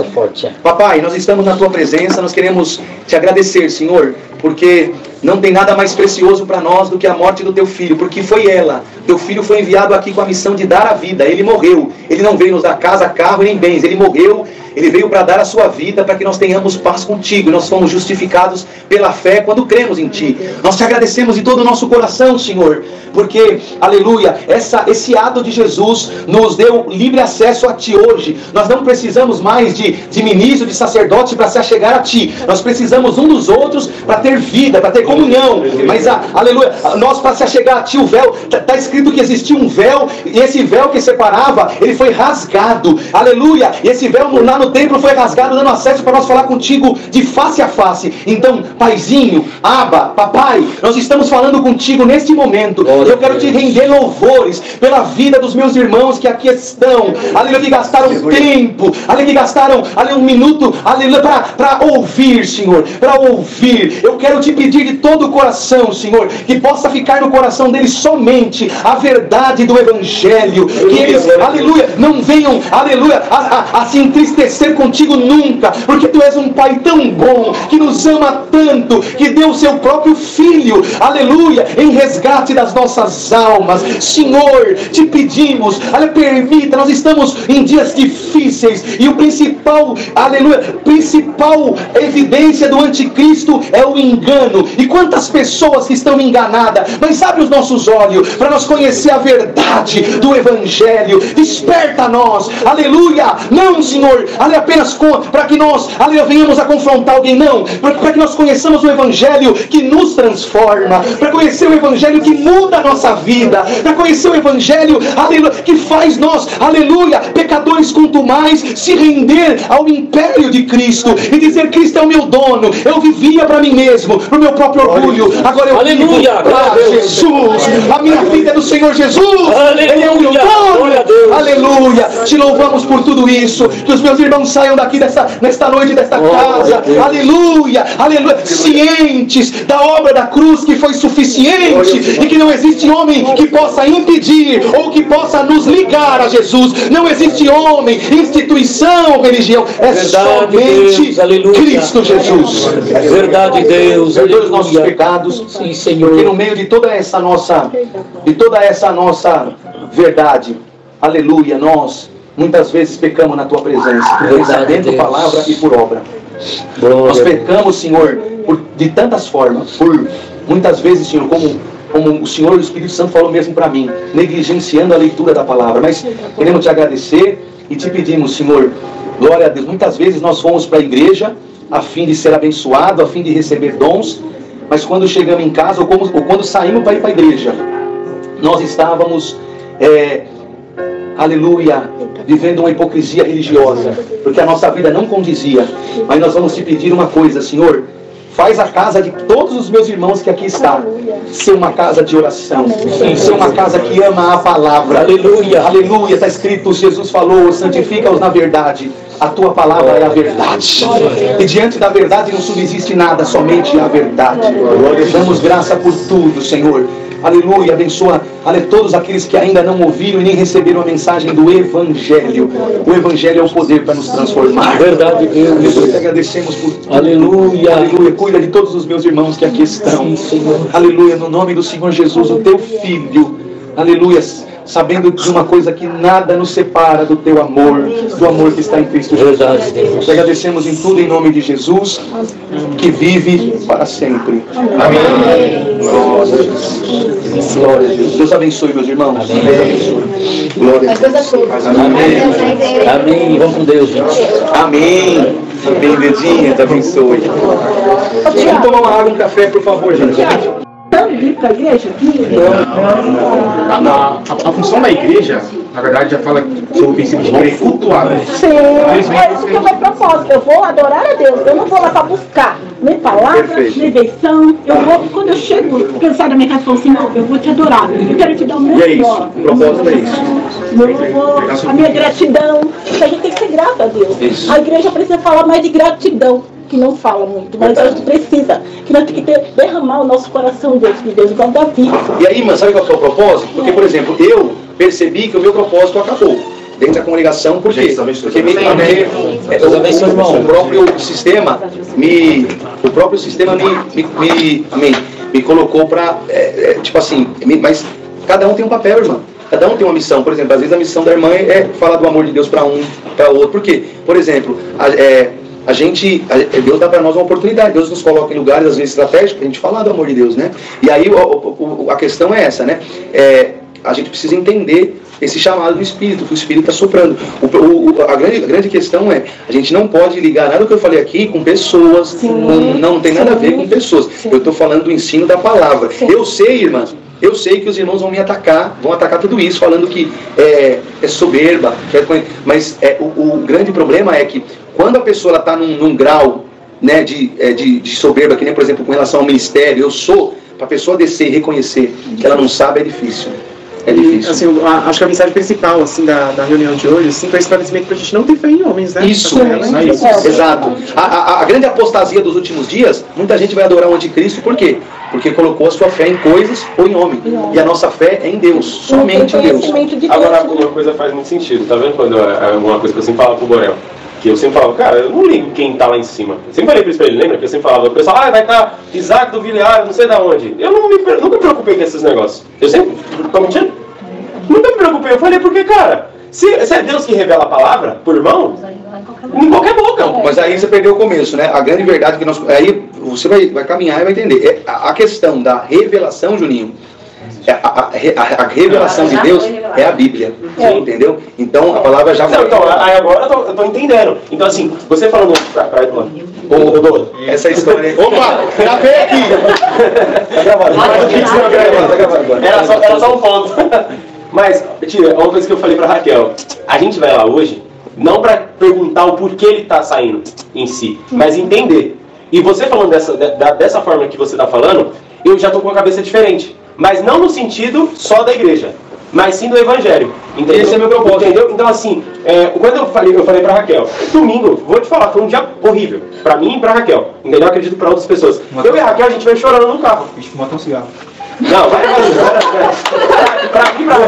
Papai, nós estamos na tua presença, nós queremos te agradecer, Senhor, porque não tem nada mais precioso para nós do que a morte do teu filho, porque foi ela. Teu filho foi enviado aqui com a missão de dar a vida. Ele morreu. Ele não veio nos dar casa, carro nem bens. Ele morreu. Ele veio para dar a sua vida para que nós tenhamos paz contigo. Nós fomos justificados pela fé quando cremos em ti. Nós te agradecemos de todo o nosso coração, Senhor, porque, aleluia, esse ato de Jesus nos deu livre acesso a ti hoje. Nós não precisamos mais de ministro, de sacerdote para se achegar a ti. Nós precisamos um dos outros para ter vida, para ter comunhão. Mas, aleluia, nós para se achegar a ti, o véu, está escrito que existia um véu, e esse véu que separava, ele foi rasgado. Aleluia, e esse véu lá no templo foi rasgado, dando acesso para nós falar contigo de face a face. Então, Paizinho, Abba, Papai, nós estamos falando contigo neste momento. Eu quero te render louvores pela vida dos meus irmãos que aqui estão, aleluia, que gastaram tempo, aleluia, que gastaram, aleluia, 1 minuto, aleluia, para ouvir, Senhor, para ouvir. Eu quero te pedir de todo o coração, Senhor, que possa ficar no coração deles somente a verdade do Evangelho, que eles, aleluia, não venham, aleluia, a se entristecer contigo nunca, porque tu és um Pai tão bom, que nos ama tanto, que deu o seu próprio Filho, aleluia, em resgate das nossas almas. Senhor, te pedimos, aleluia, permita, nós estamos em dias difíceis, e o principal, aleluia, principal evidência do anticristo é o engano. E quantas pessoas que estão enganadas, mas abre os nossos olhos, para nós conhecer a verdade do Evangelho. Desperta nós, aleluia, não, Senhor, apenas para que nós, venhamos a confrontar alguém, não. Para que nós conheçamos o Evangelho que nos transforma, para conhecer o Evangelho que muda a nossa vida, para conhecer o Evangelho, aleluia, que faz nós, aleluia, pecadores quanto mais, se render ao império de Cristo e dizer: Cristo é o meu dono, eu vivia para mim mesmo, para o meu próprio orgulho, agora eu vivo para Jesus, a minha vida é do Senhor Jesus, Ele é o meu dono, aleluia. Te louvamos por tudo isso, que os meus irmãos saiam daqui nesta noite, desta casa, aleluia, aleluia, cientes da obra da cruz que foi suficiente e que não existe homem que possa impedir ou que possa nos ligar a Jesus. Não existe homem, instituição, religião, é somente Cristo Jesus. Verdade, Deus. Perdoe os nossos pecados, sim, Senhor. Porque no meio de toda essa nossa verdade, aleluia, nós muitas vezes pecamos na Tua presença, por pensamento, palavra e por obra. Nós pecamos, Senhor, de tantas formas, por muitas vezes, Senhor, como o Senhor e o Espírito Santo falou mesmo para mim, negligenciando a leitura da palavra. Mas queremos te agradecer e te pedimos, Senhor, glória a Deus. Muitas vezes nós fomos para a igreja a fim de ser abençoado, a fim de receber dons, mas quando chegamos em casa ou quando saímos para ir para a igreja, nós estávamos, aleluia, vivendo uma hipocrisia religiosa, porque a nossa vida não condizia. Mas nós vamos te pedir uma coisa, Senhor: faz a casa de todos os meus irmãos que aqui está ser uma casa de oração, ser uma casa que ama a palavra. Aleluia, aleluia. Está escrito, Jesus falou: santifica-os na verdade, a tua palavra é a verdade, e diante da verdade não subsiste nada, somente a verdade. Damos graça por tudo, Senhor. Aleluia, abençoa todos aqueles que ainda não ouviram e nem receberam a mensagem do Evangelho. O Evangelho é o poder para nos transformar. Verdade, Deus. Jesus, te agradecemos por tudo. Aleluia. Aleluia, cuida de todos os meus irmãos que aqui estão. Sim, aleluia, no nome do Senhor Jesus, o teu Filho. Aleluia, sabendo de uma coisa, que nada nos separa do teu amor, do amor que está em Cristo Jesus. Verdade, Deus. Te agradecemos em tudo em nome de Jesus, que vive para sempre. Amém. Glória a Deus. Glória a Deus. Deus abençoe, meus irmãos. Amém. Glória a Deus. Amém. Amém. Vamos com Deus, gente. Amém. Amém, dedinha, te abençoe. Vamos tomar uma água, um café, por favor, gente. Para a igreja? A função da igreja, na verdade, já fala sobre o princípio de crer cultuado. Sim, é isso que é o meu propósito. Eu vou adorar a Deus. Eu não vou lá para buscar nem palavra, nem versão. Eu vou, quando eu chego, porque eu saio da minha casa e falo assim: não, eu vou te adorar. Eu quero te dar o meu melhor. O propósito é isso. A minha gratidão. A gente tem que ser grato a Deus. Isso. A igreja precisa falar mais de gratidão, que não fala muito, mas a gente precisa, que nós temos que derramar o nosso coração diante de Deus, igual Davi. E aí, irmã, sabe qual é o propósito? Porque, por exemplo, eu percebi que o meu propósito acabou dentro da congregação. Por quê? Porque o próprio sistema me colocou para, tipo assim, mas cada um tem um papel, irmã. Cada um tem uma missão. Por exemplo, às vezes a missão da irmã é falar do amor de Deus para um, para outro. Por quê? Por exemplo, Deus dá para nós uma oportunidade. Deus nos coloca em lugares, às vezes, estratégicos, para a gente falar do amor de Deus, né? E aí a questão é essa, né? A gente precisa entender esse chamado do Espírito, que o Espírito está soprando. A grande questão é: a gente não pode ligar nada do que eu falei aqui com pessoas. Não tem nada a ver com pessoas. Eu estou falando do ensino da palavra. Eu sei, irmã, eu sei que os irmãos vão me atacar, vão atacar tudo isso, falando que é soberba, mas o grande problema é que quando a pessoa está num grau, né, de soberba, que nem, por exemplo, com relação ao ministério, para a pessoa descer e reconhecer que ela não sabe, é difícil. É difícil. Assim, acho que a mensagem principal, assim, da reunião de hoje, assim, foi esclarecimento para a gente não ter fé em homens, né? Isso. Exato. A grande apostasia dos últimos dias, muita gente vai adorar o anticristo, por quê? Porque colocou a sua fé em coisas ou em homem. E a nossa fé é em Deus, somente em Deus. Agora, uma coisa faz muito sentido, tá vendo? Quando é alguma coisa que eu sempre falo pro Borel, que eu sempre falava: cara, eu não ligo quem tá lá em cima. Eu sempre falei pra ele, lembra? Que eu sempre falava, o pessoal: vai estar Isaac do Viliar, não sei da onde. Eu nunca me preocupei com esses negócios. Eu sempre, tô mentindo? Nunca me preocupei. Eu falei: porque, cara, se é Deus que revela a palavra, por irmão, em qualquer boca. Mas aí você perdeu o começo, né? A grande verdade que aí você vai caminhar e vai entender. A questão da revelação, Juninho, A revelação de Deus é a Bíblia, entendeu? Então a palavra já foi. Então, aí agora eu tô entendendo. Então assim, você falando essa história. Opa, gravei aqui. Tá gravado. Era só um ponto. Mas, tia, uma coisa que eu falei pra Raquel, a gente vai lá hoje, não pra perguntar o porquê ele tá saindo em si, mas entender. E você falando dessa forma que você tá falando, eu já tô com a cabeça diferente. Mas não no sentido só da igreja, mas sim do evangelho. Entendeu? Esse é meu propósito. Entendeu? Então assim, quando eu falei pra Raquel, domingo, vou te falar, foi um dia horrível. Pra mim e pra Raquel. Entendeu? Eu acredito pra outras pessoas. Eu e a Raquel, a gente veio chorando no carro. A gente fumou até um cigarro. Não, vai pra mim, pra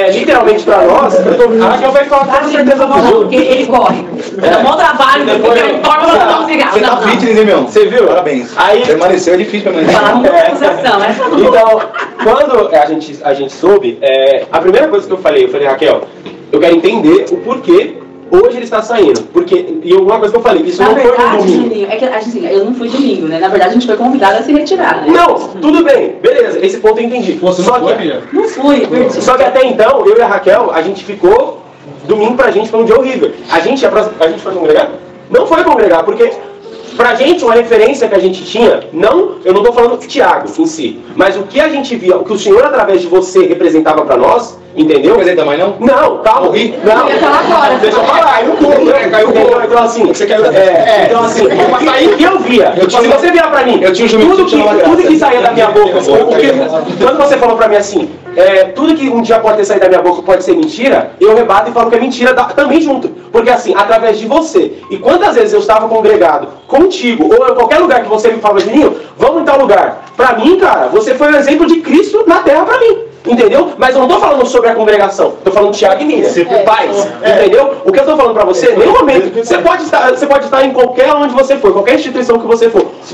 literalmente pra nós, a Raquel vai falar com certeza porque ele corre. É um bom trabalho, depois ele corre pra tomar um cigarro. Você tá fitness, hein, meu? Você viu? Parabéns. Aí, permaneceu é difícil pra mim. Então, quando a gente soube, a primeira coisa que eu falei, Raquel, eu quero entender o porquê hoje ele está saindo. E uma coisa que eu falei, isso não foi no domingo. Juninho, é que assim, eu não fui domingo, né? Na verdade, a gente foi convidado a se retirar, né? Não, tudo bem, beleza, esse ponto eu entendi. Você não foi, filha? Não fui, perdi. Só que até então, eu e a Raquel, a gente ficou, domingo pra gente foi um dia horrível. A gente foi congregar? Não foi congregar, porque pra gente, uma referência que a gente tinha, eu não tô falando do Tiago em si, mas o que a gente via, o que o Senhor através de você representava pra nós, entendeu? Não representa mais não? Não, calma. Morri? Não, deixa eu falar, aí o corpo, né? Caiu o corpo. Então assim, você caiu então assim, aí que eu via, se você virar pra mim, tudo que saía da minha boca, quando você falou pra mim assim, tudo que um dia pode ter saído da minha boca pode ser mentira, eu rebato e falo que é mentira também junto. Porque assim, através de você, e quantas vezes eu estava congregado contigo, ou em qualquer lugar que você me fala, Juninho, vamos em tal lugar. Pra mim, cara, você foi um exemplo de Cristo na terra pra mim. Entendeu? Mas eu não tô falando sobre a congregação, tô falando de Tiago e Miriam, pais, entendeu? O que eu tô falando pra você, em nenhum momento, você pode estar em qualquer onde você for, qualquer instituição que você for. Se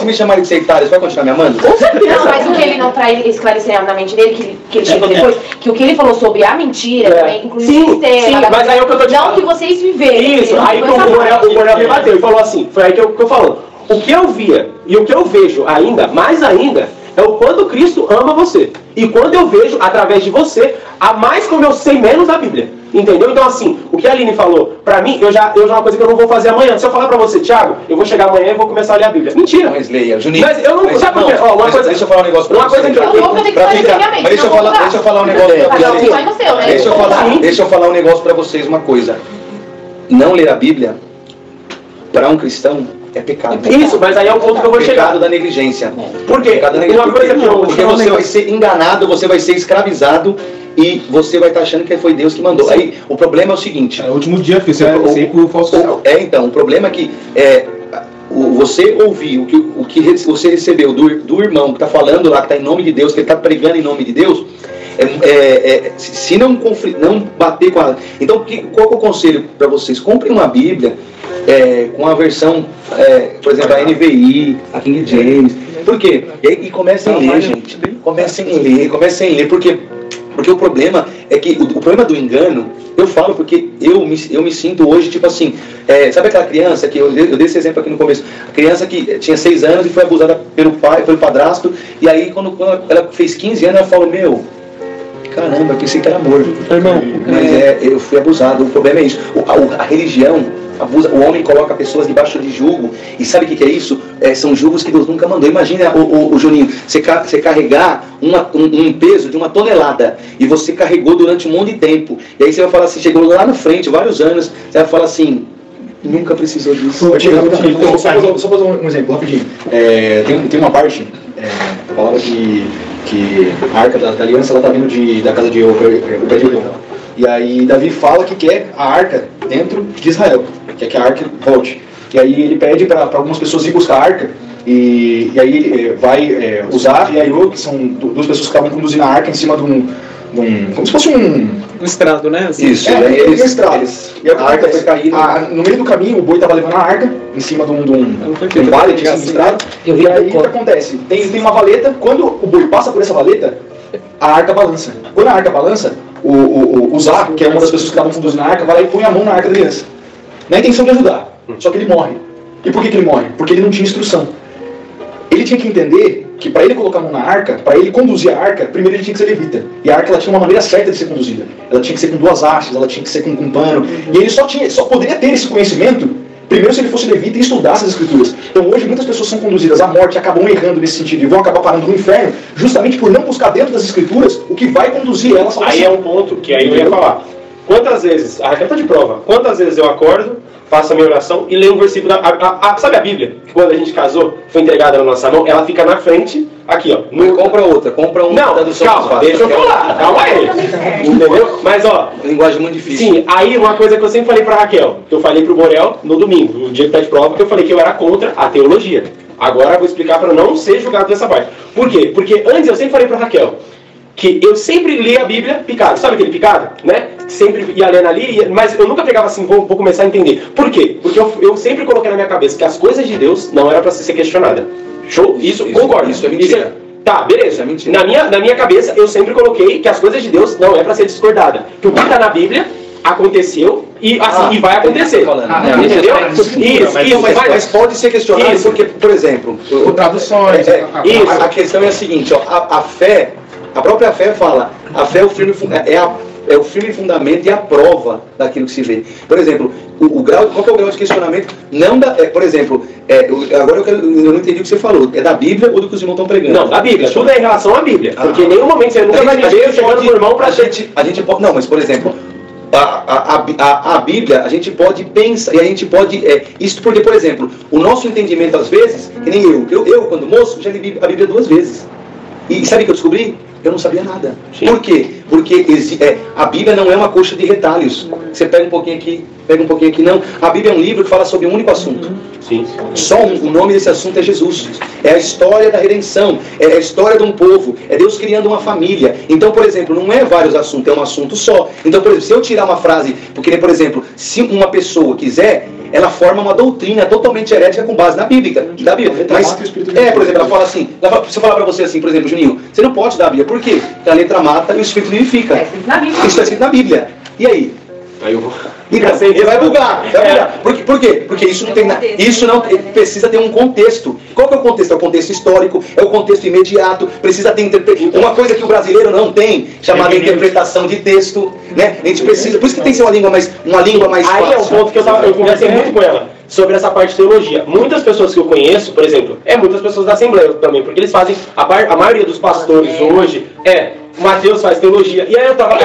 me chamarem de sectário, você vai continuar me amando? Com certeza. Não, mas o que ele não traz esclarecer na mente dele, que ele chegou depois, que o que ele falou sobre a mentira, inclusive sim, mas aí é o que eu tô te falando. Não que vocês viveram. Isso, aí o Coronel rebateu e falou assim, foi aí que eu falo, o que eu via e o que eu vejo ainda, mais ainda, é o quanto Cristo ama você. E quando eu vejo, através de você, a mais como eu sei menos da Bíblia. Entendeu? Então assim, o que a Aline falou, pra mim, eu já é uma coisa que eu não vou fazer amanhã. Se eu falar pra você, Thiago, eu vou chegar amanhã e vou começar a ler a Bíblia. Mentira. Mas leia, Juninho. Mas eu não... Sabe por quê? Ó, uma coisa... Deixa eu falar um negócio pra você. Uma coisa que eu vou ter que fazer minha mente. Deixa eu falar um negócio pra vocês. Vai no seu, né? Deixa eu falar um negócio pra vocês, uma coisa. Não ler a Bíblia, pra um cristão, é pecado. Isso, mas aí é o ponto que eu vou chegar. Pecado da negligência. Por quê? Uma coisa que porque você vai ser enganado, você vai ser escravizado e você vai estar achando que foi Deus que mandou. Sim. Aí o problema é o seguinte. É o último dia que você vai sempre o falso sinal. Então, o problema é que você ouvir o que você recebeu do irmão que está falando lá, que está em nome de Deus, que ele está pregando em nome de Deus, se não bater com a... Então, qual é o conselho para vocês? Comprem uma Bíblia com a versão, por exemplo, a NVI, a King James. Por quê? E comecem a ler, gente. Comecem a ler. Porque o problema é que o problema do engano, eu falo porque eu me sinto hoje, tipo assim, sabe aquela criança que eu dei esse exemplo aqui no começo, a criança que tinha 6 anos e foi abusada pelo pai, pelo padrasto, e aí quando ela fez 15 anos, ela falou, meu, caramba, eu pensei que era amor. Irmão, mas eu fui abusado. O problema é isso. A religião abusa, o homem coloca pessoas debaixo de jugo. E sabe o que é isso? São julgos que Deus nunca mandou. Imagina, o Juninho, você carregar um peso de 1 tonelada e você carregou durante um monte de tempo. E aí você vai falar assim, chegou lá na frente, vários anos, você vai falar assim, nunca precisou disso. Só fazer um exemplo, rapidinho. Tem uma parte da palavra que a Arca da Aliança está vindo da casa de Obed-Edom. E aí Davi fala que quer a Arca dentro de Israel, quer que a Arca volte. E aí ele pede para algumas pessoas ir buscar a Arca, e aí ele vai usar e Aiô, que são 2 pessoas que estavam conduzindo a Arca em cima de como se fosse um estrado, né? Assim. Isso, e a Arca foi cair. No meio do caminho, o boi estava levando a Arca em cima de um vale, de estrado. E aí o que acontece? Tem uma valeta, quando o boi passa por essa valeta, a Arca balança. Quando a Arca balança, o Zá, que é uma das pessoas que estavam conduzindo a Arca, vai lá e põe a mão na Arca da Aliança. Na intenção de ajudar. Só que ele morre. E por que ele morre? Porque ele não tinha instrução. Ele tinha que entender que para ele colocar a mão na arca, para ele conduzir a arca, primeiro ele tinha que ser levita. E a arca ela tinha uma maneira certa de ser conduzida. Ela tinha que ser com 2 hastes, ela tinha que ser com pano. E ele só poderia ter esse conhecimento primeiro se ele fosse levita e estudasse as escrituras. Então hoje muitas pessoas são conduzidas à morte e acabam errando nesse sentido e vão acabar parando no inferno, justamente por não buscar dentro das escrituras o que vai conduzir elas ao Aí é um ponto que aí eu ia falar. Quantas vezes, a Raquel tá de prova, quantas vezes eu acordo, faço a minha oração e leio um versículo sabe a Bíblia? Que quando a gente casou, foi entregada na nossa mão, ela fica na frente, aqui ó. Compra outra, compra uma. Não, calma, deixa eu falar, calma aí. Entendeu? Mas ó. Linguagem muito difícil. Sim, aí uma coisa que eu sempre falei pra Raquel, que eu falei pro Borel no domingo, no dia que tá de prova, que eu falei que eu era contra a teologia. Agora eu vou explicar pra não ser julgado dessa parte. Por quê? Porque antes eu sempre falei pra Raquel que eu sempre li a Bíblia picado. Sabe aquele picado? Né? Sempre ia lendo ali, mas eu nunca pegava assim, vou começar a entender. Por quê? Porque eu sempre coloquei na minha cabeça que as coisas de Deus não eram para ser questionada. Show? Isso concordo. Isso é mentira. Tá, beleza. Isso é mentira. Na minha cabeça, eu sempre coloquei que as coisas de Deus não é para ser discordada. Que o que está na Bíblia aconteceu e, assim, e vai acontecer. Entendeu? Mas pode ser questionado porque, por exemplo, traduções. A questão é a seguinte, ó, a fé, a própria fé fala, a fé é o firme fundamento e a prova daquilo que se vê. Por exemplo, qual que é o grau de questionamento? Não por exemplo, agora eu não entendi o que você falou. É da Bíblia ou do que os irmãos estão pregando? Não, da Bíblia. Tudo é em relação à Bíblia. Porque em nenhum momento você nunca vai me ver chegando pro irmão pra a gente pode. Não, mas por exemplo, a Bíblia, a gente pode pensar, e a gente pode. Isso porque, por exemplo, o nosso entendimento às vezes, que nem eu quando moço, já li a Bíblia 2 vezes. E sabe o que eu descobri? Eu não sabia nada. Sim. Por quê? Porque a Bíblia não é uma coxa de retalhos. Você pega um pouquinho aqui, não. A Bíblia é um livro que fala sobre um único assunto. Sim. Só o nome desse assunto é Jesus. É a história da redenção. É a história de um povo. É Deus criando uma família. Então, por exemplo, não é vários assuntos, é um assunto só. Então, por exemplo, se eu tirar uma frase, porque, por exemplo, se uma pessoa quiser, ela forma uma doutrina totalmente herética com base na Bíblia. Mas, por exemplo, ela fala assim, se eu falar pra você assim, por exemplo, Juninho, você não pode dar a Bíblia. Por quê? Porque a letra mata e o Espírito vivifica. Isso está escrito na Bíblia. E aí? Aí eu vou... Ele vai bugar. Por quê? Porque isso não tem nada. Isso não precisa ter um contexto. Qual que é o contexto? É o contexto histórico, é o contexto imediato. Precisa ter uma coisa que o brasileiro não tem, chamada interpretação de texto. Né? A gente precisa. Por isso que tem que ser uma língua mais fácil. Aí é um ponto que eu conversei muito com ela sobre essa parte de teologia. Muitas pessoas que eu conheço, por exemplo, muitas pessoas da Assembleia também, porque eles fazem a maioria dos pastores hoje o Mateus faz teologia. E aí eu tava...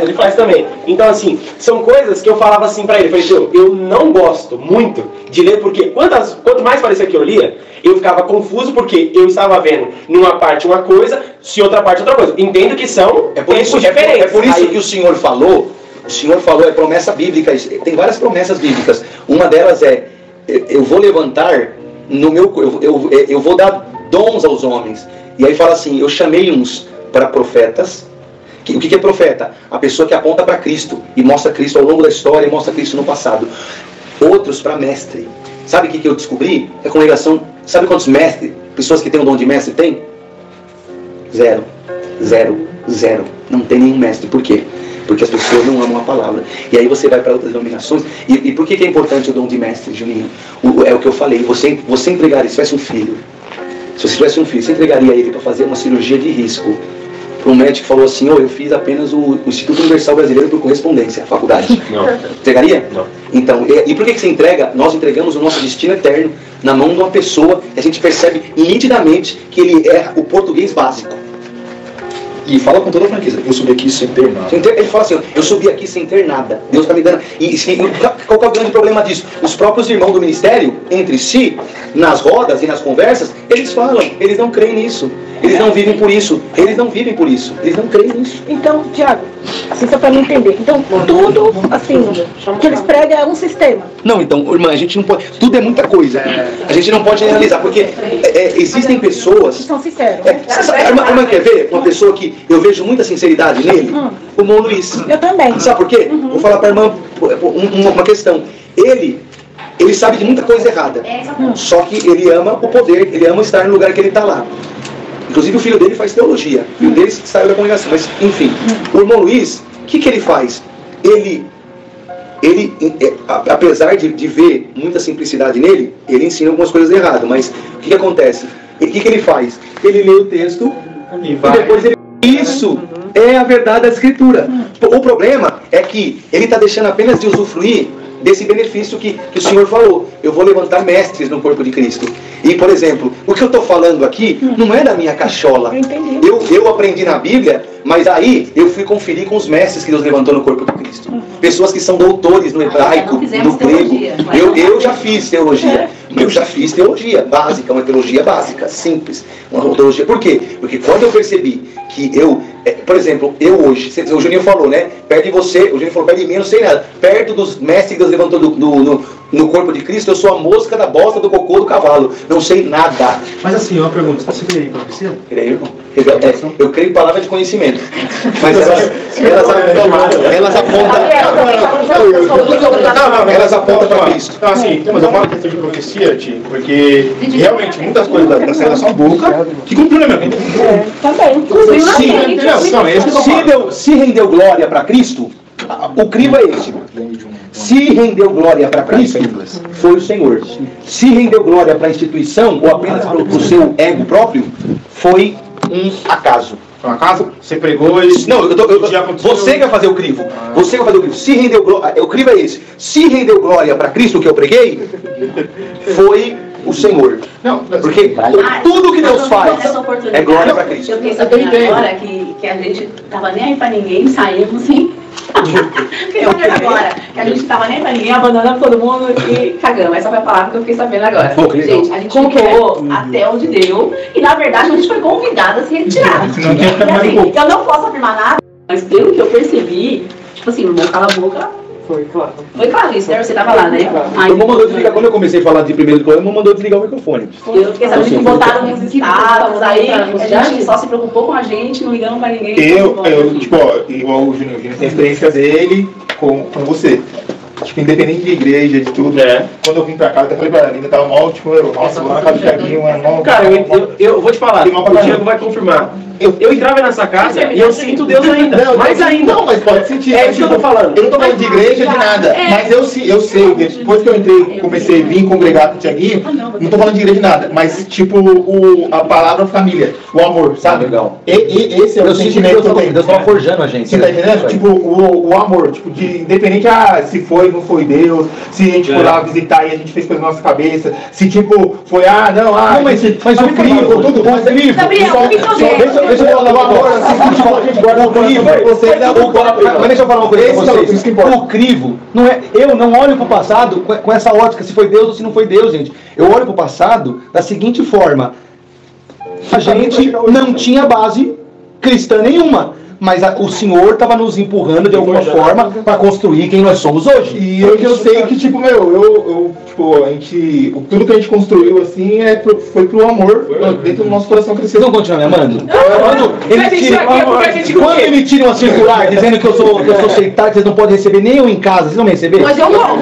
Ele faz também. Então, assim, são coisas que eu falava assim pra ele. Eu falei, eu não gosto muito de ler, porque quanto mais parecia que eu lia, eu ficava confuso, porque eu estava vendo numa parte uma coisa, se outra parte outra coisa. Entendo que são diferentes. É por isso que o Senhor falou, é promessa bíblica. Tem várias promessas bíblicas. Uma delas eu vou levantar eu vou dar dons aos homens. E aí fala assim, eu chamei uns para profetas. O que é profeta? A pessoa que aponta para Cristo e mostra Cristo ao longo da história e mostra Cristo no passado. Outros para mestre. Sabe o que eu descobri? A congregação, sabe quantos mestres, pessoas que têm o dom de mestre tem? Zero. Não tem nenhum mestre. Por quê? Porque as pessoas não amam a palavra. E aí você vai para outras denominações. E por que é importante o dom de mestre, Juninho? É o que eu falei. Você entregaria, se tivesse um filho. Se você tivesse um filho, você entregaria ele para fazer uma cirurgia de risco. Para um médico que falou assim, eu fiz apenas o Instituto Universal Brasileiro por correspondência, a faculdade. Não. Entregaria? Não. Então, e por que você entrega? Nós entregamos o nosso destino eterno na mão de uma pessoa que a gente percebe nitidamente que ele é o português básico. E fala com toda a franqueza, eu subi aqui sem ter nada. Ele fala assim, eu subi aqui sem ter nada. Deus está me dando... qual que é o grande problema disso? Os próprios irmãos do ministério, entre si, nas rodas e nas conversas, eles falam, eles não creem nisso. Eles não vivem por isso. Eles não creem nisso. Então, Tiago, assim só para me entender. Então, tudo, assim, que eles pregam é um sistema. Não, então, irmã, a gente não pode... Tudo é muita coisa. A gente não pode generalizar, porque existem pessoas... São sinceros. Irmã, quer ver uma pessoa que eu vejo muita sinceridade nele? O irmão Luiz. Eu também. Sabe por quê? Vou falar para a irmã uma questão. Ele sabe de muita coisa errada. Só que ele ama o poder, ele ama estar no lugar que ele está lá. Inclusive o filho dele faz teologia. O filho dele saiu da congregação. Mas, enfim, o irmão Luiz, o que ele faz? Ele, apesar de ver muita simplicidade nele, ele ensina algumas coisas erradas. Mas o que acontece? E o que ele faz? Ele lê o texto e depois ele... Isso é a verdade da Escritura. O problema é que ele está deixando apenas de usufruir desse benefício que o Senhor falou. Eu vou levantar mestres no corpo de Cristo. E, por exemplo, o que eu estou falando aqui não é da minha cachola. Eu aprendi na Bíblia, mas aí eu fui conferir com os mestres que Deus levantou no corpo de Cristo. Pessoas que são doutores no hebraico, no grego. Eu já fiz teologia. Eu já fiz teologia básica, uma teologia básica, simples. Uma teologia. Por quê? Porque quando eu percebi que por exemplo, eu hoje, o Juninho falou, né? Perto de você, o Juninho falou, perto de mim, eu não sei nada. Perto dos mestres que Deus levantou no corpo de Cristo, eu sou a mosca da bosta do cocô do cavalo. Não sei nada. Mas assim, uma pergunta, você crê em profecia? Creio, irmão. Eu creio em palavra de conhecimento. Mas elas apontam para Cristo. Então assim, mas eu falo questão de profecia, Ti, porque realmente muitas coisas da saída da sua boca que cumpriu na minha vida. Também. Se rendeu glória para Cristo, o crivo é esse. Se rendeu glória para Cristo, foi o Senhor. Se rendeu glória para a instituição, ou apenas para o seu ego próprio, foi um acaso. Foi um acaso? Você pregou e... Não, você vai fazer o crivo. Você vai fazer o crivo. Se rendeu glória, o crivo é esse. Se rendeu glória para Cristo, que eu preguei, foi o Senhor. Não, porque tudo que Deus faz é glória para Cristo. Eu fiquei sabendo agora que a gente tava nem aí para ninguém, saímos sim. Eu fiquei agora que a gente tava nem pra ninguém, abandonando todo mundo e cagamos. Essa foi a palavra que eu fiquei sabendo agora. Gente, a gente ficou até onde deu e na verdade a gente foi convidada a se retirar. Eu não posso afirmar nada, mas pelo que eu percebi, tipo assim, não cala a boca. Foi claro. Foi claro isso, né? Você tava lá, né? Aí, mandou desligar, quando eu comecei a falar de primeiro do não mandou desligar o microfone. Eu fiquei sabendo que botaram uns status aí, a gente só se preocupou com a gente, não ligamos pra ninguém. Tipo, igual o Júnior tem a experiência dele com você. Tipo, independente de igreja, de tudo, quando eu vim pra cá, eu até falei pra ela, ainda tava mal, tipo, nossa, vou na casa do Thiaguinho, mano. Cara, eu vou te falar, o Thiago vai confirmar. Eu entrava nessa casa e eu sinto Deus ainda, mais ainda. Não, mas pode sentir. É isso que eu tô falando. Eu não tô falando de igreja, de nada, mas eu sei, depois que eu entrei, comecei a vir congregar com o Thiaguinho, não tô falando de igreja de nada, mas tipo, a palavra família, o amor, sabe? Legal. Esse é o sentimento que eu tenho. Deus tava forjando a gente. Você tá entendendo? Tipo, o amor, tipo, de independente, se foi, não foi Deus, se a gente foi lá visitar e a gente fez coisa na nossa cabeça, se tipo, foi, não, mas o crivo, tudo bom, crivo. Deixa eu falar uma coisa, a gente guarda o crivo, mas deixa eu falar uma coisa pra vocês. O crivo, eu não olho pro passado com essa ótica, se foi Deus ou se não foi Deus, gente. Eu olho pro passado da seguinte forma: a gente não tinha base cristã nenhuma, mas o Senhor estava nos empurrando de alguma forma para construir quem nós somos hoje. E eu sei que, tipo, tipo, tudo que a gente construiu, assim, foi pro amor dentro do nosso coração crescer. Vocês vão continuar me amando? Quando emitirem uma circular dizendo que eu sou sectário, vocês não podem receber nem eu em casa, vocês vão me receber? Mas eu vou.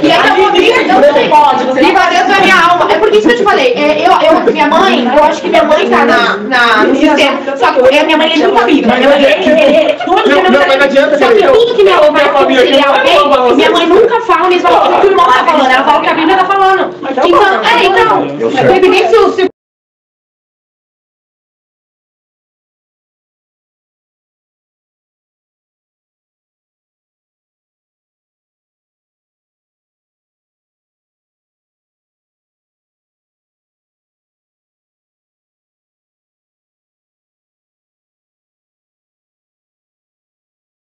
E ainda vou vir, Deus não pode. Viva Deus na minha alma. É por isso que eu te falei. Minha mãe, eu acho que minha mãe tá no sistema. Só que minha mãe é muito amiga. Minha mãe tudo que minha mãe vai auxiliar alguém, minha mãe nunca fala a mesma coisa que o irmão tá falando. Ela fala o que a Bíblia tá falando. Então, independente se